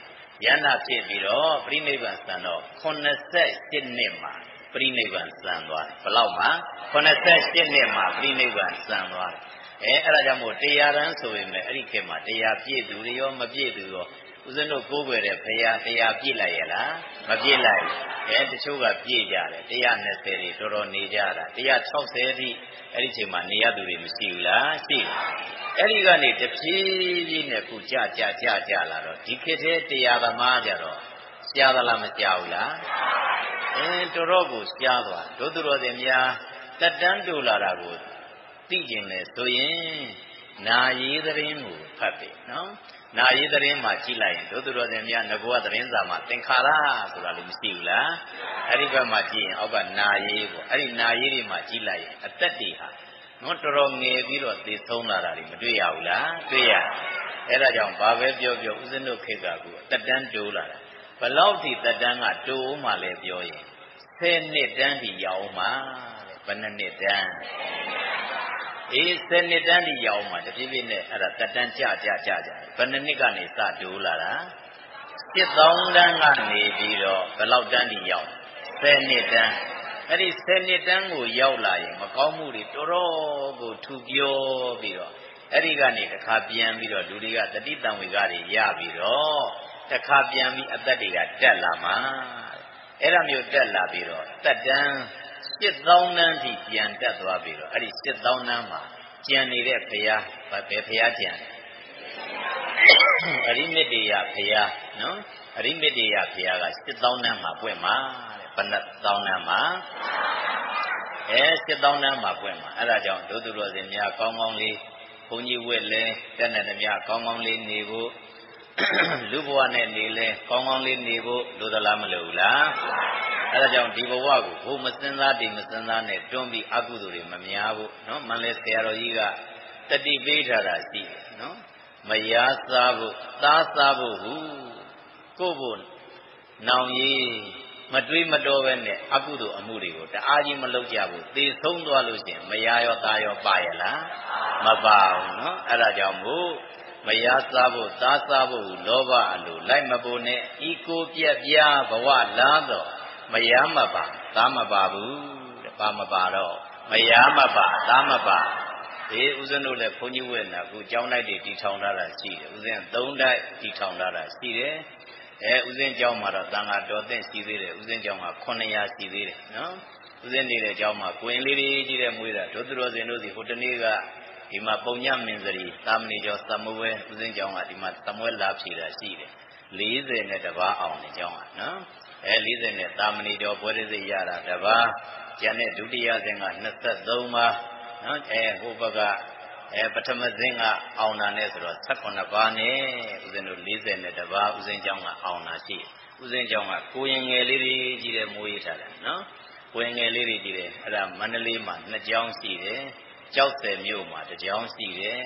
ယဟန္တာဖြစ်ပြီးတော့ပြိနိဗ္ဗာန်စံတော့87နှစ်မှာပြိနိဗ္ဗာန်စံသွားတယ်ဘယ်လောက်မှာ87နှစ်မှာပြိနိဗ္ဗာန်စံသွားတယ်အဲ့ဒါကြောင့်မို့တရားတန်းဆိုရင်လည်းအဲ့ဒီခေတ်မှာတရားပြည့်သူတွေရောမပြည့်သူရောဦးဇင်းတို့ကိုးကွယ်တဲ့ဘုရားတရားပြည့်လိုက်ရလားမပြည့်လိုက်တချို့ကပြည့်ကြတယ်120တွေတော်တော်နေကြတာ160အထိအဲ့ဒီချိန်မှာနေရသူတွေမရှိဘူးလားရှိတယ်အဲ့ဒီကနေတဖြည်းဖြည်းနဲ့ခုကြလာတော့ဒီခေတ်ထဲတရားသမားကြတော့ရှားသလားမရှားဘူးလားတော်တော်ကိုရှားသွားဒုသူတော်စင်များတက်တန်းတူလာတာကို သိကျင်လေဆိုရင်နာရေးသတင်းကိုဖတ်တယ်နော်နာရေးသတင်းမှာကြည့်လိုက်ရင်တို့သူတော်စင်များငကောသတင်းစာမှာသင်္ခါရဆိုတာလည်းမရှိဘူးလားအဲ့ဒီဘက်မှာကြည့်ရင်အောက်ကနာရေးပေါ့အဲ့ဒီနာရေးတွေမှာကြည့်လိုက်ရင်အသက်တွေဟာနော်တော်တော်ငယ်ပြီးတော့သေဆုံးလာတာတွေမတွေ့ရဘူးလားတွေ့ရအဲ့ဒါကြောင့်ဘာပဲပြောပြောဦးဇင်းတို့ခေတ်ကကူတက်တန်းတိုးလာတာဘလောက်ထိတက်တန်းကတိုးမှလဲပြောရင်10နှစ်တန်းထိရောက်မှတဲ့ဘယ်နှစ်တန်းအေး10နှစ်တန်းထိရောက်မှတပြည့်ပြည့်နဲ့အဲ့ဒါတက်တန်းကြဘယ်နှစ်ကနေစတိုးလာတာ7000တန်းကနေပြီးတော့ဘယ်လောက်တန်းထိရောက်10နှစ်တန်းအဲ့ဒီ10နှစ်တန်းကိုရောက်လာရင်မကောင်းမှုတွေတော်တော်ကိုထူပြောပြီးတော့အဲ့ဒီကနေတစ်ခါပြန်ပြီးတော့လူတွေကတတိတံဝေကတွေရပြီးတော့တစ်ခါပြန်ပြီးအသက်တွေကတက်လာမှာအဲ့ဒါမျိုးတက်လာပြီးတော့တက်တန်း7000တန်းထိပြန်တက်သွားပြီးတော့အဲ့ဒီ7000တန်းမှာကျန်နေတဲ့ဘုရားဘယ်ဘုရားကျန်အရိမတ္တယဘုရားနော်အရိမတ္တယဘုရားက7000တန်းမှာပွင့်မှာတဲ့ဘယ်နှသောင်းတန်းမှာ7000တန်းမှာပွင့်မှာအဲ့ဒါကြောင့်ဒုသူတော်စင်များကောင်းကောင်းလေးဘုန်းကြီးဝက်လဲတက်တဲ့များကောင်းကောင်းလေးနေဖို့လူဘဝနဲ့နေလဲကောင်းကောင်းလေးနေဖို့လိုသလားမလိုဘူးလားအဲ့ဒါကြောင့်ဒီဘဝကိုဘုမစင်စားဒီမစင်စားနဲ့တွန်းပြီးအကုသိုလ်တွေမများဘူးနော်မန်လဲဆရာတော်ကြီးကတတိပေးထားတာရှိတယ်နော်မယားစားဖို့သားစားဖို့ဟုကိုယ့်ဘုနောင်ရေးမတွေးမတော်ပဲနဲ့အကုသိုလ်အမှုတွေကိုတအားကြီးမလုပ်ကြဘူးသေဆုံးသွားလို့ရှိရင်မယားရောသားရောပါရလားမပါဘူးနော်အဲ့ဒါကြောင့်မို့မယားစားဖို့သားစားဖို့လောဘအလိုလိုက်မပိုနဲ့ဤကိုပြက်ပြားဘဝလားတော့မယားမပါသားမပါဘူးတဲ့ပါမပါတော့မယားမပါသားမပါဒီဦးဇင်းတို့လည်းဘုန်းကြီးဝဲနာအခုကျောင်းတိုက်တွေတီထောင်ထားတာရှိတယ်ဦးဇင်း3တိုက်တီထောင်ထားတာရှိတယ်ဦးဇင်းကျောင်းမှာတော့တန်ခါတော်သိရှိသေးတယ်ဦးဇင်းကျောင်းက900ရှိသေးတယ်နော်ဦးဇင်းနေတဲ့ကျောင်းမှာကိုရင်လေးတွေကြီးတဲ့မွေးတာဒုသူတော်စင်တို့စီဟိုတနေ့ကဒီမှာပုံညမင်းစရီသာမဏေကျော်သမဝဲဦးဇင်းကျောင်းကဒီမှာသမဝဲလာဖြေတာရှိတယ်40နဲ့တပါးအောင်နေကျောင်းကနော်40နဲ့သာမဏေကျော်ဘွဲရစိတ်ရတာတပါးကျန်တဲ့ဒုတိယဆင်က23ပါးနော်ဟိုဘက်ကပထမဆင်းကအောင်တာနဲ့ဆိုတော့18ပါးနဲ့ဦးဇင်းတို့40နဲ့တပါးဦးဇင်းကျောင်းကအောင်တာရှိဦးဇင်းကျောင်းကကိုရင်ငယ်လေးတွေကြီးတဲ့မိုးရေးထားတယ်နော်ကိုရင်ငယ်လေးတွေကြီးတယ်အဲ့ဒါမန္တလေးမှာ2ကျောင်းရှိတယ်ကျောက်ဆယ်မြို့မှာ1ကျောင်းရှိတယ်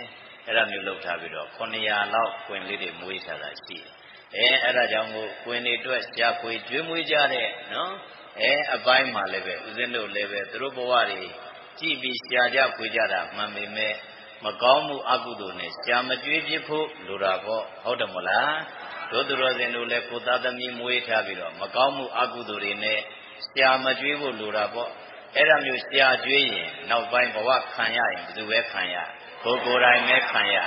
အဲ့ဒါမျိုးလုပ်ထားပြီးတော့900လောက်ကိုရင်လေးတွေမွေးထားတာရှိတယ်အဲ့ဒါကြောင့်မို့ကိုရင်တွေအတွက်ရှားခွေကျွေးမွေးကြတဲ့နော်အပိုင်းမှာလည်းပဲဦးဇင်းတို့လည်းပဲသူတို့ဘဝတွေကြည့်ပြီးရှားကြခွေကြတာမှန်ပေမဲ့မကောင်းမှုအကုသိုလ်နဲ့ရှားမကြွေးပြဖို့လိုတာပေါ့ဟုတ်တယ်မလားတို့သူတော်စင်တို့လည်းကိုသားသမီးမွေးထားပြီးတော့မကောင်းမှုအကုသိုလ်တွေနဲ့ရှားမကြွေးဖို့လိုတာပေါ့အဲ့ဒါမျိုးရှားကြွေးရင်နောက်ပိုင်းဘဝခံရရင်ဘယ်သူပဲခံရကိုယ်တိုင်ပဲခံရ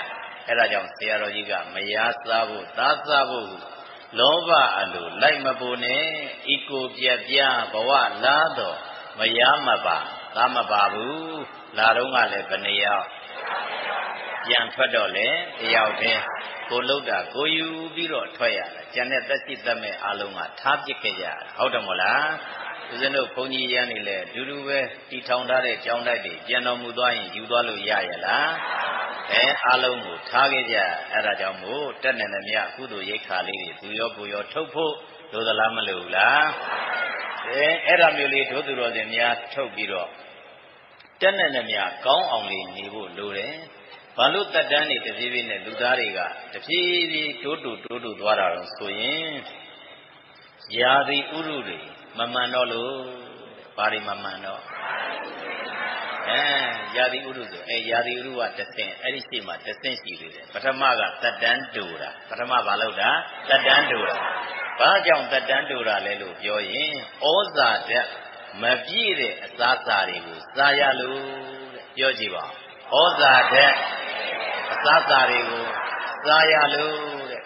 အဲ့ဒါကြောင့်ဆရာတော်ကြီးကမယားစားဖို့သားစားဖို့လောဘအလိုလိုက်မပိုနဲ့ဤကိုပြက်ပြားဘဝလားတော့မယားမပါသားမပါဘူးလာတော့ကလည်းဘယ်နှယောက်ပြန်ထွက်တော့လေတယောက်တည်းကိုလှုပ်တာကိုယူပြီးတော့ထွက်ရတာကျန်တဲ့သက်ရှိသက်မဲ့အလုံးကထားပစ်ခဲ့ကြတာဟုတ်တယ်မဟုတ်လားဦးဇင်းတို့ဘုန်းကြီးရန်နေလေဒူဒူပဲတီထောင်ထားတဲ့ကျောင်းတိုက်တွေပြန်တော်မူသွားရင်ယူသွားလို့ရရလားအလုံးကိုထားခဲ့ကြအဲ့ဒါကြောင့်မို့တက်နေတယ်မြတ်ကုသိုလ်ရိတ်ခါလေးတွေသူရောကိုရောထုတ်ဖို့လိုသလားမလိုဘူးလားအဲ့ဒါမျိုးလေးဒုသူတော်စင်များထုတ်ပြီးတော့တက်နေတယ်မြတ်ကောင်းအောင်လေးနေဖို့လိုတယ်ဘာလို့တက်တန်းနေတပြေးပြေးနဲ့လူသားတွေကတပြေးပြေးတိုးတူသွားတာတော့ဆိုရင်ယာတိဥရုတွေမမှန်တော့လို့ဘာတွေမမှန်တော့ယာတိဥရုဆိုယာတိဥရုကတစ်ဆင့်အဲ့ဒီရှိမှတစ်ဆင့်ရှိသေးတယ်ပထမကတက်တန်းတူတာပထမဘာလို့တာတက်တန်းတူတာဘာကြောင့်တက်တန်းတူတာလဲလို့ပြောရင်ဩဇာဓာတ်မပြည့်တဲ့အစားအစာတွေကိုစားရလို့ပြောကြည့်ပါဩဇာဓာတ်အစားအစာတွေကိုစားရလို့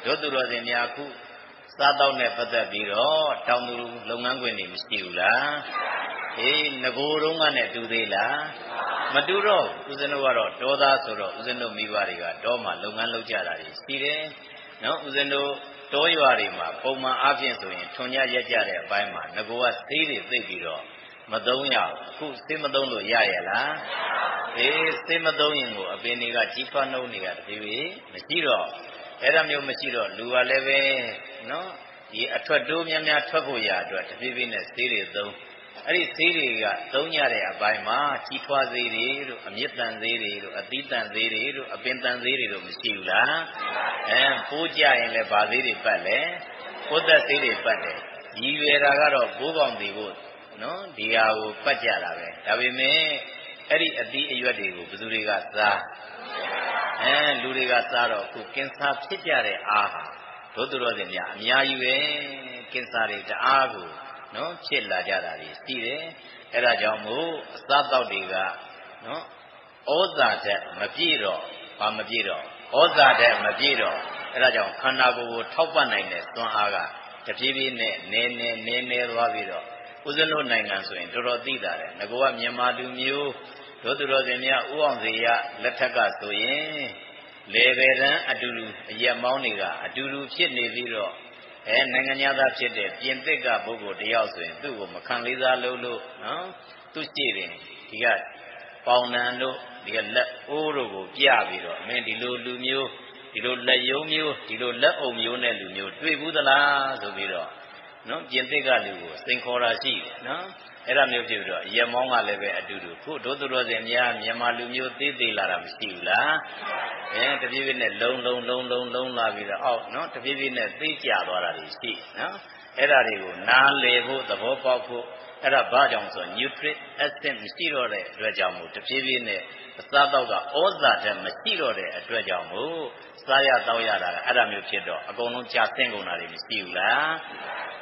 ဒုသူတော်စင်များခုစားတော့နဲ့ပတ်သက်ပြီးတော့တောင်သူလုပ်ငန်းခွင်တွေမရှိဘူးလားငကိုတုံးကနဲ့တူသေးလားမတူတော့ဦးဇင်းတို့ကတော့တောသားဆိုတော့ဦးဇင်းတို့မိဘတွေကတောမှာလုပ်ငန်းလုပ်ကြတာတွေရှိတယ်နော်ဦးဇင်းတို့တောရွာတွေမှာပုံမှန်အားဖြင့်ဆိုရင်ထွန်ညရက်ကြတဲ့အပိုင်းမှာငကိုကဆေးတွေသိပ်ပြီးတော့မသုံးရဘူးအခုဆေးမသုံးလို့ရရလား စေမသုံးရင်ကိုအပင်တွေကကြီးပွားနှုံးနေတာတဖြည်းဖြည်းမရှိတော့အဲ့ဒါမျိုးမရှိတော့လူကလည်းပဲနော်ဒီအထွက်တိုးများများထွက်ဖို့ရအတွက်တဖြည်းဖြည်းနဲ့ဆေးတွေသုံးအဲ့ဒီဆေးတွေကသုံးရတဲ့အပိုင်းမှာကြီးထွားဆေးတွေတို့အမြင့်တန်ဆေးတွေတို့အသီးတန်ဆေးတွေတို့အပင်တန်ဆေးတွေတို့မရှိဘူးလားပိုးကြရင်လည်းဗာဆေးတွေပတ်လဲပိုးသက်ဆေးတွေပတ်တယ်ရည်ရွယ်တာကတော့ပိုးကောင်တွေကိုနော်ဒီဟာကိုပတ်ကြတာပဲဒါပေမဲ့အဲ့ဒီအသီးအရွက်တွေကိုဘယ်သူတွေကစားလူတွေကစားတော့ခုကင်ဆာဖြစ်ကြတဲ့အားဟာတို့သူတော်စင်များအများကြီးပဲကင်ဆာတွေတအားကိုနော်ဖြစ်လာကြတာရှိတယ်အဲ့ဒါကြောင့်မို့အစားတောက်တွေကနော်ဩဇာဓာတ်မပြည့်တော့ဘာမပြည့်တော့ဩဇာဓာတ်မပြည့်တော့အဲ့ဒါကြောင့်ခန္ဓာကိုယ်ကိုထောက်ပံ့နိုင်တဲ့သွန်အားကတဖြည်းဖြည်းနဲ့နည်းနည်းသွားပြီးတော့ဦးဇင်းတို့နိုင်ငံဆိုရင်တော်တော်သိတာတယ်ငါကမြန်မာလူမျိုးတို့သူတော်စင်များဥအောင်စေရလက်ထက်ကဆိုရင်လေဗေဒံအတူတူအရက်မောင်းတွေကအတူတူဖြစ်နေပြီးတော့နိုင်ငံသားဖြစ်တဲ့ပြင်သစ်ကပုဂ္ဂိုလ်တယောက်ဆိုရင်သူ့ကိုမခံလေးစားလို့နော်သူရှိတယ်ဒီကပေါင်နံတို့ဒီကလက်အိုးတို့ကိုပြပြီးတော့မင်းဒီလိုလူမျိုးဒီလိုလက်ယုံမျိုးဒီလိုလက်အုံမျိုးနဲ့လူမျိုးတွေ့ဘူးသလားဆိုပြီးတော့နော်ပြင်သစ်ကလူကိုစိန်ခေါ်တာရှိတယ်နော်အဲ့ဒါမျိုးဖြစ်ပြီးတော့ရက်မောင်းကလည်းပဲအတူတူခုတို့သူတော်စင်များမြန်မာလူမျိုးသေးသေးလာတာမရှိဘူးလားတပြေးပြေးနဲ့လုံလာပြီးတော့အောက်နော်တပြေးပြေးနဲ့သိကြသွားတာရှိနော်အဲ့ဒါတွေကိုနားလည်ဖို့သဘောပေါက်ဖို့အဲ့ဒါဘာကြောင့်ဆို nutrient acid မရှိတော့တဲ့အတွက်ကြောင့်မို့တပြေးပြေးနဲ့အစားတော့ကဩဇာဓာတ်မရှိတော့တဲ့အတွက်ကြောင့်မို့စားရတောက်ရတာအဲ့ဒါမျိုးဖြစ်တော့အကုန်လုံးကြာဆင်းကုန်တာတွေမရှိဘူးလား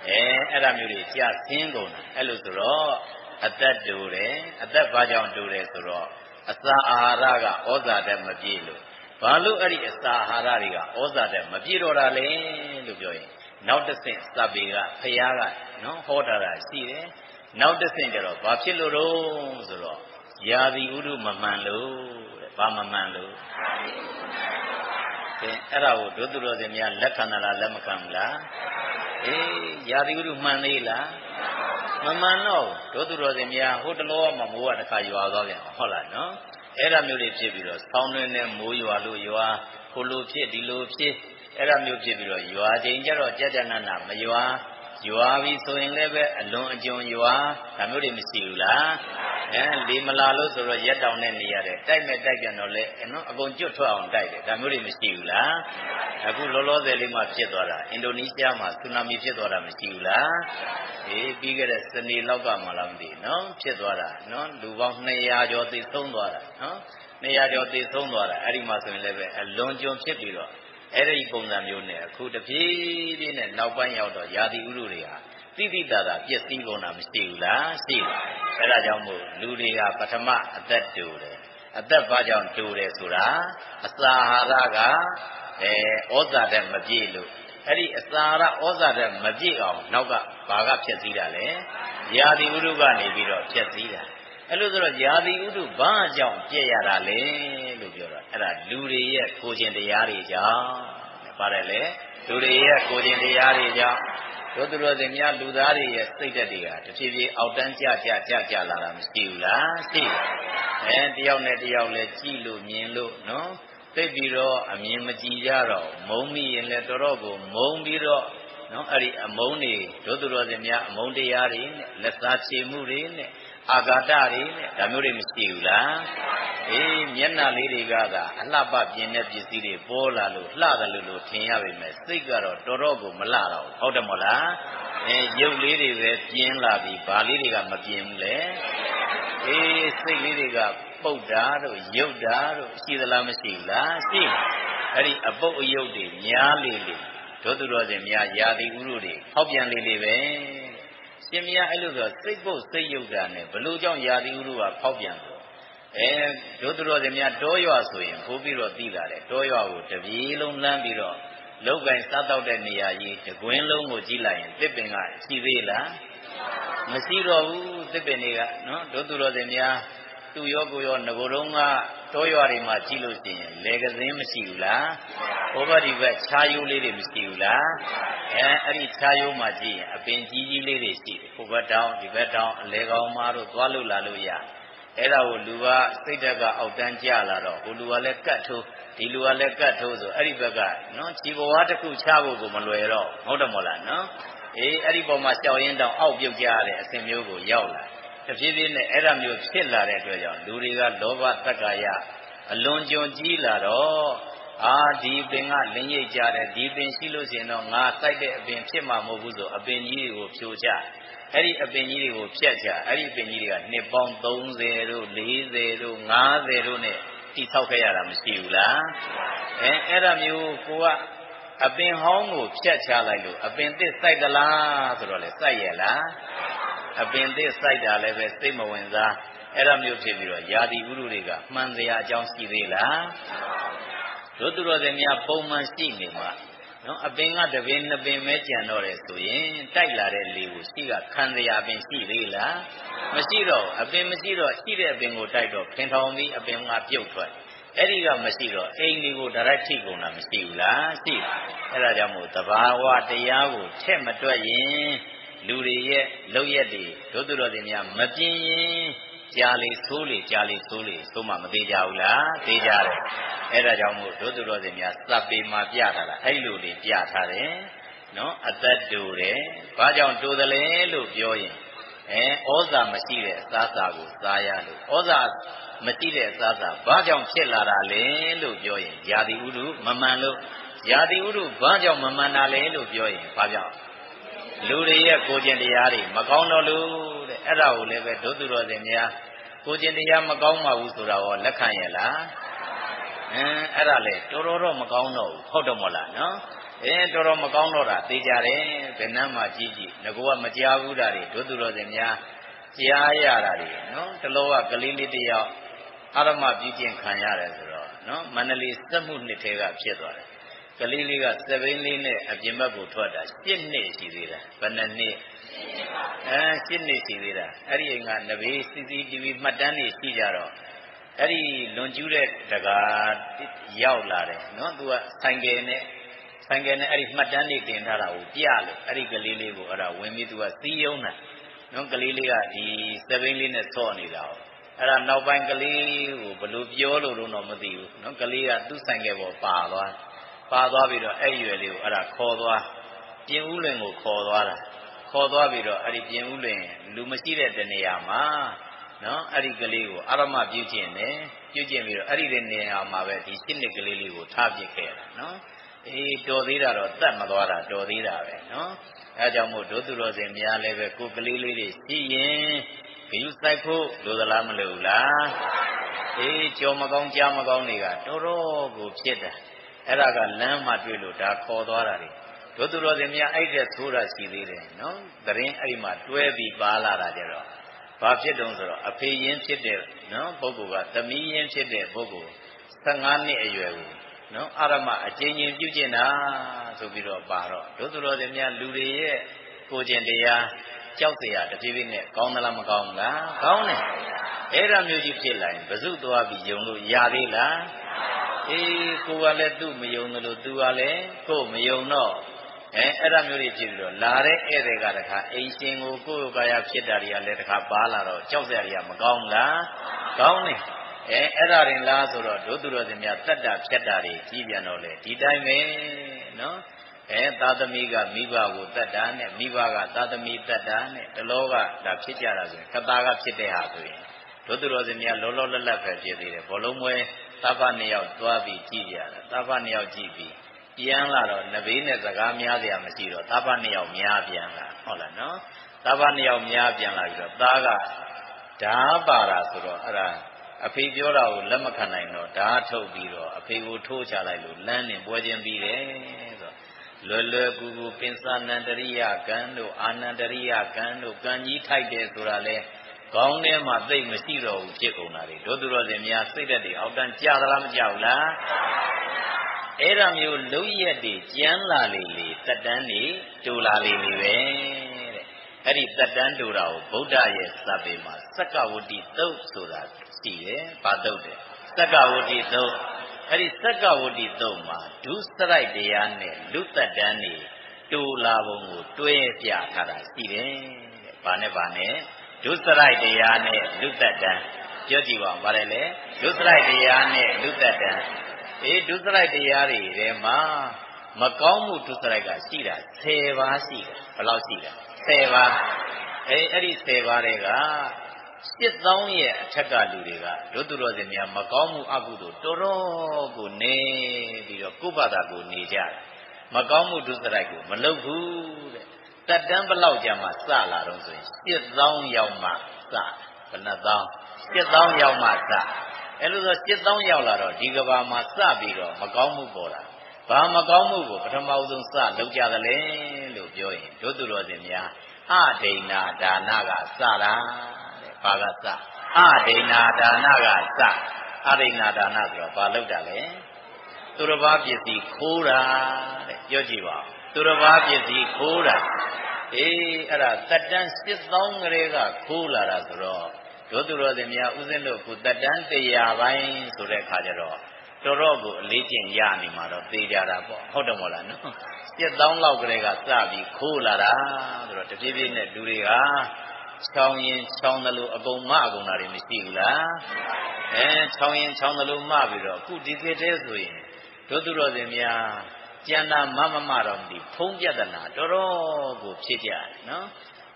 အဲ့ဒါမျိုးတွေကြာဆင်းကုန်တာအဲ့လိုဆိုတော့အသက်တူတယ်အသက်ဘာကြောင့်တူတယ်ဆိုတော့အစာအာဟာရကဩဇာဓာတ်မပြည့်လို့ဘာလို့အဲ့ဒီအစာအာဟာရတွေကဩဇာဓာတ်မပြည့်တော့တာလဲလို့ပြောရင်နောက်တစ်ဆင့်စပေကဖျားကနော်ဟောတာရှိတယ်နောက်တစ်ဆင့်ကျတော့ဘာဖြစ်လို့တော့ဆိုတော့ယာတိဥဒုမမှန်လို့တဲ့ဘာမမှန်လို့အဲ့ဒါကိုဒုသူတော်စင်များလက်ခံတာလားလက်မခံဘူးလားယာတိဥဒုမှန်သေးလားမမှန်တော့ဒုသူတော်စင်များဟိုတလောမှမိုးကတစ်ခါရွာသွားပြန်ဟုတ်လားနော်အဲ့ဒါမျိုးတွေဖြစ်ပြီးတော့ဆောင်းတွင်းနဲ့မိုးရွာလို့ရွာဟိုလိုဖြစ်ဒီလိုဖြစ်အဲ့ဒါမျိုးဖြစ်ပြီးတော့ရွာချိန်ကျတော့ကြကြနနမရွာပြီဆိုရင်လည်းပဲအလွန်အကျွံရွာဒါမျိုးတွေမရှိဘူးလားလေမလာလို့ဆိုတော့ရက်တောင်နဲ့နေရတယ်တိုက်မဲ့တိုက်ပြန်တော့လေနော်အကုန်ကျွတ်ထွက်အောင်တိုက်တယ်ဒါမျိုးတွေမရှိဘူးလားအခုလောလောဆယ်လေးမှဖြစ်သွားတာအင်ဒိုနီးရှားမှာဆူနာမီဖြစ်သွားတာမရှိဘူးလားပြီးခဲ့တဲ့စနေလောက်ကမှလားမသိနော်ဖြစ်သွားတာနော်လူပေါင်း200ကျော်သေဆုံးသွားတာနော်200ကျော်သေဆုံးသွားတာအဲ့ဒီမှာဆိုရင်လည်းပဲအလွန်ကျွံဖြစ်ပြီးတော့အဲ့ဒီပုံစံမျိုးနဲ့အခုတပြေးပြေးနဲ့နောက်ပိုင်းရောက်တော့ယာတိဥရုတွေဟာတိတိတသာပြည့်စည်ကုန်တာမရှိဘူးလားရှိတယ်အဲ့ဒါကြောင့်မို့လူတွေကပထမအသက်တူတယ်အသက်ဘာကြောင့်တူတယ်ဆိုတာအစာအာဟာရကဩဇာဓာတ်မပြည့်လို့အဲ့ဒီအစာအာဟာရဩဇာဓာတ်မပြည့်အောင်နောက်ကဘာကဖြစ်စည်းတာလဲယာတိဥရုကနေပြီးတော့ဖြစ်စည်းတာအဲ့လိုဆိုတော့ယာတိဥရုဘာကြောင့်ပြည့်ရတာလဲလို့ပြောတော့အဲ့ဒါလူတွေရဲ့ကိုယ်ခြင်းတရားတွေကြောင့်ပါတယ်လေလူတွေရဲ့ကိုယ်ခြင်းတရားတွေကြောင့်တို့သူတော်စင်များလူသားတွေရဲ့စိတ်ဓာတ်တွေကတဖြည်းဖြည်းအောက်တန်းကျလာတာမရှိဘူးလားရှိတယ်တယောက်နဲ့တယောက်လဲကြည့်လို့မြင်လို့နော်သိပြီးတော့အမြင်မကြည့်ကြတော့မုံမိရင်လည်းတော်တော်ကိုမုံပြီးတော့နော်အဲ့ဒီအမုန်းတွေတို့သူတော်စင်များအမုန်းတရားတွေနဲ့လက်စားချေမှုတွေနဲ့အာဃာတတွေနဲ့ဒါမျိုးတွေမရှိဘူးလားမျက်နှာလေးတွေကသာအလှပပြင်းတဲ့ပစ္စည်းတွေပေါ်လာလို့လှတယ်လို့ထင်ရပေမဲ့စိတ်ကတော့တော်တော်ကိုမလှတော့ဘူးဟုတ်တယ်မို့လားရုပ်လေးတွေပဲပြင်းလာပြီးဘာလေးတွေကမပြင်းဘူးလေစိတ်လေးတွေကပုတ်တာတို့ရုပ်တာတို့ရှိသလားမရှိဘူးလားရှိအဲ့ဒီအပုတ်အယုတ်တွေများလေတို့သူတော်စင်များယာတိဥရုတွေဟောက်ပြန်လေပဲရှင်မယားအဲ့လိုဆိုစိတ်ပုတ်စိတ်ယုတ်တာနဲ့ဘလို့ကြောင့်ယာတိဥရုကဖောက်ပြန်တော့တို့သူတော်စင်များတောရွာဆိုရင်ပို့ပြီးတော့သိလာတယ်တောရွာကိုတပြေးလုံးလမ်းပြီးတော့လောက်ကင်စားတော့တဲ့နေရာကြီးတကွင်းလုံးကိုကြည့်လိုက်ရင်သစ်ပင်ကရှိသေးလားမရှိတော့ဘူးသစ်ပင်တွေကနော်တို့သူတော်စင်များသူရောကိုရောငကိုယ်တုံးကတောရွာတွေမှာကြည့်လို့ရှိရင်လေကစင်းမရှိဘူးလားဘိုးဘဒီဘက်ခြားရိုးလေးတွေမရှိဘူးလားအဲ့ဒီခြားရိုးမှာကြည့်ရင်အပင်ကြီးကြီးလေးတွေရှိတယ်ဘိုးဘက်တောင်ဒီဘက်တောင်အလဲကောင်းမတို့သွားလို့လာလို့ရ အဲ့ဒါကိုလူကစိတ်ဓာတ်ကအောက်တန်းကျလာတော့ဟိုလူကလည်းကတ်ထိုးဒီလူကလည်းကတ်ထိုးဆိုအဲ့ဒီဘက်ကနော်ခြေဘဝတစ်ခုချဖို့ကိုမလွယ်တော့ဟုတ်တယ်မို့လားနော်အဲ့ဒီပေါ်မှာကြောက်ရင်တောင်အောက်ပြုတ်ကြရတဲ့အစဉ်မျိုးကိုရောက်လာတဖြည်းဖြည်းနဲ့အဲ့ဒါမျိုးဖြစ်လာတဲ့အတွက်ကြောင့်လူတွေကလောဘတက္ကာယအလွန်ကျွံကြီးလာတော့ဒီပင်ကလင်းရိပ်ကြတယ်ဒီပင်ရှိလို့ရှိရင်တော့ငါစိုက်တဲ့အပင်ဖြစ်မှာမဟုတ်ဘူးဆိုအပင်ကြီးတွေကိုဖြိုချအဲ့ဒီအပင်ကြီးတွေကိုဖျက်ချအဲ့ဒီအပင်ကြီးတွေကနှစ်ပေါင်း30တို့40တို့50တို့နဲ့တိဆောက်ခဲ့ရတာမရှိဘူးလားအဲ့ဒါမျိုးကိုကအပင်ဟောင်းကိုဖျက်ချလိုက်လို့အပင်သစ်စိုက်သလားဆိုတော့လေစိုက်ရလားအပင်သစ်စိုက်တာလည်းပဲစိတ်မဝင်စားအဲ့ဒါမျိုးဖြစ်ပြီးတော့ယာတိဥရုတွေကမှန်တရားအကြောင်းရှိသေးလားတို့သူတော်စင်များပုံမှန်ရှိနေမှာနော်အပင်ကတစ်ပင်နှစ်ပင်ပဲကြံတော့တယ်ဆိုရင်တိုက်လာတဲ့လေကိုရှိကခံတရားပင်ရှိသေးလားမရှိတော့အပင်မရှိတော့ရှိတဲ့အပင်ကိုတိုက်တော့ခင်ထောင်ပြီးအပင်ကပြုတ်ထွက်အဲ့ဒီကမရှိတော့အိမ်ဒီကိုဒါရိုက်ထိကုန်တာမရှိဘူးလားရှိအဲ့ဒါကြောင့်မို့သဘာဝတရားကိုထက်မတွက်ရင်လူတွေရဲ့လောက်ရက်တွေတို့သူတော်စင်များမပြင်းရင်ကြာလေဆိုးလေကြာလေဆိုးလေဆိုမှမသေးကြဘူးလားသေးကြတယ်အဲ့ဒါကြောင့်မို့တို့သူတော်စင်များစပ်ပေမှာပြထားတာအဲ့လိုတွေပြထားတယ်နော်အသက်တူတယ်ဘာကြောင့်တူတယ်လဲလို့ပြောရင်ဩဇာမရှိတဲ့အစားအစာကိုစားရလို့ဩဇာမရှိတဲ့အစားအစာဘာကြောင့်ဖြစ်လာတာလဲလို့ပြောရင်ယာတိဥရုမမှန်လို့ယာတိဥရုဘာကြောင့်မမှန်တာလဲလို့ပြောရင်ဘာကြောင့်လူတွေရဲ့ကိုယ်ကျင့်တရားတွေမကောင်းတော့လို့တဲ့အဲ့ဒါကိုလည်းပဲဒုသူတော်စင်များကိုယ်ကျင့်တရားမကောင်းပါဘူးဆိုတာရောလက်ခံရလားအဲ့ဒါလေတော်တော်မကောင်းတော့ဘူးဟုတ်တယ်မို့လားနော်တော်တော်မကောင်းတော့တာသိကြတယ်ဘယ်နှမ်းမှကြီးကြီးငကောကမကြားဘူးတာတွေဒုသူတော်စင်များကြားရတာတွေနော်တလောကကလေးလေးတယောက်အာရမပြုကျင့်ခံရတယ်ဆိုတော့နော်မန္တလေးစက်မှုနှစ်ထဲကဖြစ်သွားတယ်ကလေးလေးကစက်ဘိန်းလေးနဲ့အပြင်ဘက်ကိုထွက်တာ7နှစ်ရှိသေးတယ်ဘယ်နှစ်နှစ်7နှစ်ရှိသေးတာအဲ့ဒီအိမ်ကနဘေး CCTV မှတ်တမ်းတွေရှိကြတော့အဲ့ဒီလွန်ကျူးတဲ့တကားရောက်လာတယ်နော်သူကဆိုင်ကယ်နဲ့အဲ့ဒီမှတ်တမ်းတွေတင်ထားတာကိုပြလို့အဲ့ဒီကလေးလေးကိုအဲ့ဒါဝင်ပြီးသူကစီးယုံတာနော်ကလေးလေးကဒီစက်ဘိန်းလေးနဲ့ဆော့နေတာ哦အဲ့ဒါနောက်ပိုင်းကလေးကိုဘယ်လိုပြောလို့တော့မသိဘူးနော်ကလေးကသူ့ဆိုင်ကယ်ပေါ်ပါသွားပြီးတော့အဲ့ရွယ်လေးကိုအဲ့ဒါခေါ်သွားပြင်ဦးလွင်ကိုခေါ်သွားပြီးတော့အဲ့ဒီပြင်ဦးလွင်လူမရှိတဲ့တနေရာမှာနော်အဲ့ဒီကလေးကိုအာရမပြုကျင့်ပြီးတော့အဲ့ဒီနေရာမှာပဲဒီ7နှစ်ကလေးလေးကိုထားပြစ်ခဲ့တာနော်တော်သေးတာတော့တတ်မသွားတာတော်သေးတာပဲနော်အဲကြောင့်မို့ဒုသူတော်စင်များလည်းပဲကိုကလေးလေးတွေရှိရင်ဂယုစိုက်ဖို့လိုသလားမလိုဘူးလားကြော်မကောင်းကြားမကောင်းတွေကတော်တော်ကိုဖြစ်တာအဲ့ဒါကလမ်းမှာတွေ့လို့ဒါခေါ်သွားတာတွေဒုသူတော်စင်များအဲ့တဲ့သိုးတာရှိသေးတယ်နော်သတင်းအဲ့မှာတွဲပြီးပါလာတာကြတော့ဘာဖြစ်တုံးဆိုတော့အဖေရင်းဖြစ်တဲ့နော်ပုဂ္ဂိုလ်ကသမီးရင်းဖြစ်တဲ့ပုဂ္ဂိုလ်15နှစ်အရွယ်ကိုနော်အာရမအကျဉ်းချင်းပြုကျင့်တာဆိုပြီးတော့ပါတော့ဒုသူတော်စင်များလူတွေရဲ့ကိုကျင့်တရားကြောက်เสียတဖြည်းဖြည်းနဲ့ကောင်းသလားမကောင်းဘူးလားကောင်းတယ်အဲ့ဒါမျိုးကြီးဖြစ်လာရင်ဘဇုသွားပြီးယုံလို့ရသေးလားကိုကလည်းသူ့မယုံလို့သူကလည်းကို့မယုံတော့အဲ့ဒါမျိုးတွေဖြစ်ပြီးတော့လာတဲ့ဧည့်သည်ကတခါအိမ်ရှင်ကိုကိုယ့်ကာယဖြစ်တာတွေကလည်းတခါပါလာတော့ကြောက်เสียတွေကမကောင်းလားကောင်းတယ်အဲ့ဒါရင်လားဆိုတော့ဒုသူတော်စင်များတတ်တာဖြတ်တာတွေကြီးပြန်တော့လေဒီတိုင်းပဲနော်သာသမီကမိဘကိုတတ်တာနဲ့မိဘကသာသမီတတ်တာနဲ့တလောကဒါဖြစ်ကြတာဆိုရင်ကတာကဖြစ်တဲ့ဟာဆိုရင်ဒုသူတော်စင်များလောလောလတ်လတ်ပဲဖြစ်သေးတယ်ဘောလုံးမွဲသဗ္ဗနှစ်ယောက်သွားပြီးကြည့်ကြတာသဗ္ဗနှစ်ယောက်ကြည့်ပြီးပြန်လာတော့နဘေးနဲ့စကားများစရာမရှိတော့သဗ္ဗနှစ်ယောက်များပြန်လာဟုတ်လားနော်သဗ္ဗနှစ်ယောက်များပြန်လာပြီးတော့သားကဓာပါတာဆိုတော့အဲ့ဒါအဖေပြောတာကိုလက်မခံနိုင်တော့ဓာထုတ်ပြီးတော့အဖေကိုထိုးချလိုက်လို့လမ်းနဲ့ပွဲချင်းပြီးတယ်ဆိုလွယ်လွယ်ကူကူပင်စနန္တရိယကံတို့အာနန္တရိယကံတို့ကံကြီးထိုက်တယ်ဆိုတာလဲခေါင်းထဲမှာသိမရှိတော့ဘူးဖြစ်ကုန်တာလေတို့သူတော်စင်များစိတ်ဓာတ်တွေအောက်တန်းကြသလားမကြဘူးလားအဲ့ဒါမျိုးလုံးရက်တွေကျမ်းလာလေတက်တန်းတွေတူလာလေပဲတဲ့အဲ့ဒီတက်တန်းတူတာကိုဗုဒ္ဓရဲ့စပ်ပေမှာစက္ကဝတ္တိသုတ်ဆိုတာရှိတယ်။ဘာသုတ်တယ်စက္ကဝတ္တိသုတ်အဲ့ဒီစက္ကဝတ္တိသုတ်မှာဒုစရိုက်တရားနဲ့လူတက်တန်းတွေတူလာပုံကိုတွဲပြထားတာရှိတယ်တဲ့။ဘာနဲ့ဒုစရိုက်တရားနဲ့လူတက်တန်းဒ ပြောကြည့်ပါဦးဗါတယ်လေဒုစရိုက်တရားနဲ့လူသက်တမ်းဒုစရိုက်တရားတွေထဲမှာမကောင်းမှုဒုစရိုက်ကရှိတာ10ပါးရှိတယ်ဘယ်လောက်ရှိလဲ10ပါးအဲ့ဒီ10ပါးတွေက7000ရဲ့အထက်ကလူတွေကဒုသူတော်စင်များမကောင်းမှုအကုသို့တော်တော်ကိုနေပြီးတော့ကိုယ့်ဘာသာကိုနေကြတယ်မကောင်းမှုဒုစရိုက်ကိုမလုပ်ဘူးတဲ့တက်တန်းဘလောက်ကြာမှစလာတော့ဆိုရင်7000ရောက်မှစဘယ်နှသောင်း7000ရောက်မှစအဲ့လိုဆို7000ရောက်လာတော့ဒီကဘာမှာစပြီးတော့မကောင်းမှုပေါ်လာဘာမကောင်းမှုကိုပထမဆုံးစလုပ်ကြတယ်လေလို့ပြောရင်ဒုသူတော်စင်များအဒိဏဒါနကစတာဘာကစအဒိဏဒါနကစအဒိဏဒါနဆိုတော့ဘာလုပ်တာလဲသူတစ်ပါးပစ္စည်းခိုးတာတဲ့ပြောကြည့်ပါဦးသူတစ်ပါးပစ္စည်းခိုးတာအဲ့ဒါတက်တန်း7000ကလေးကခိုးလာတာဆိုတော့ဒုသူတော်စင်များဥစဉ်တို့ကိုတက်တန်း100ပိုင်းဆိုတဲ့ခါကျတော့တော်တော်ကိုအလေးကျင့်ရနေမှာတော့သိကြတာပေါ့ဟုတ်တယ်မို့လားနော်7000လောက်ကလေးကစပြီးခိုးလာတာဆိုတော့တဖြည်းဖြည်းနဲ့လူတွေကချောင်းရင်ချောင်းတယ်လို့အကုန်မအကုန်တာတွေမရှိဘူးလားချောင်းရင်ချောင်းတယ်လို့မပြီးတော့အခုဒီခေတ်တည်းဆိုရင်ဒုသူတော်စင်များကျန်တာမတော့မသိဖုံးပြဿနာတော်တော်ကိုဖြစ်ကြတယ်နော်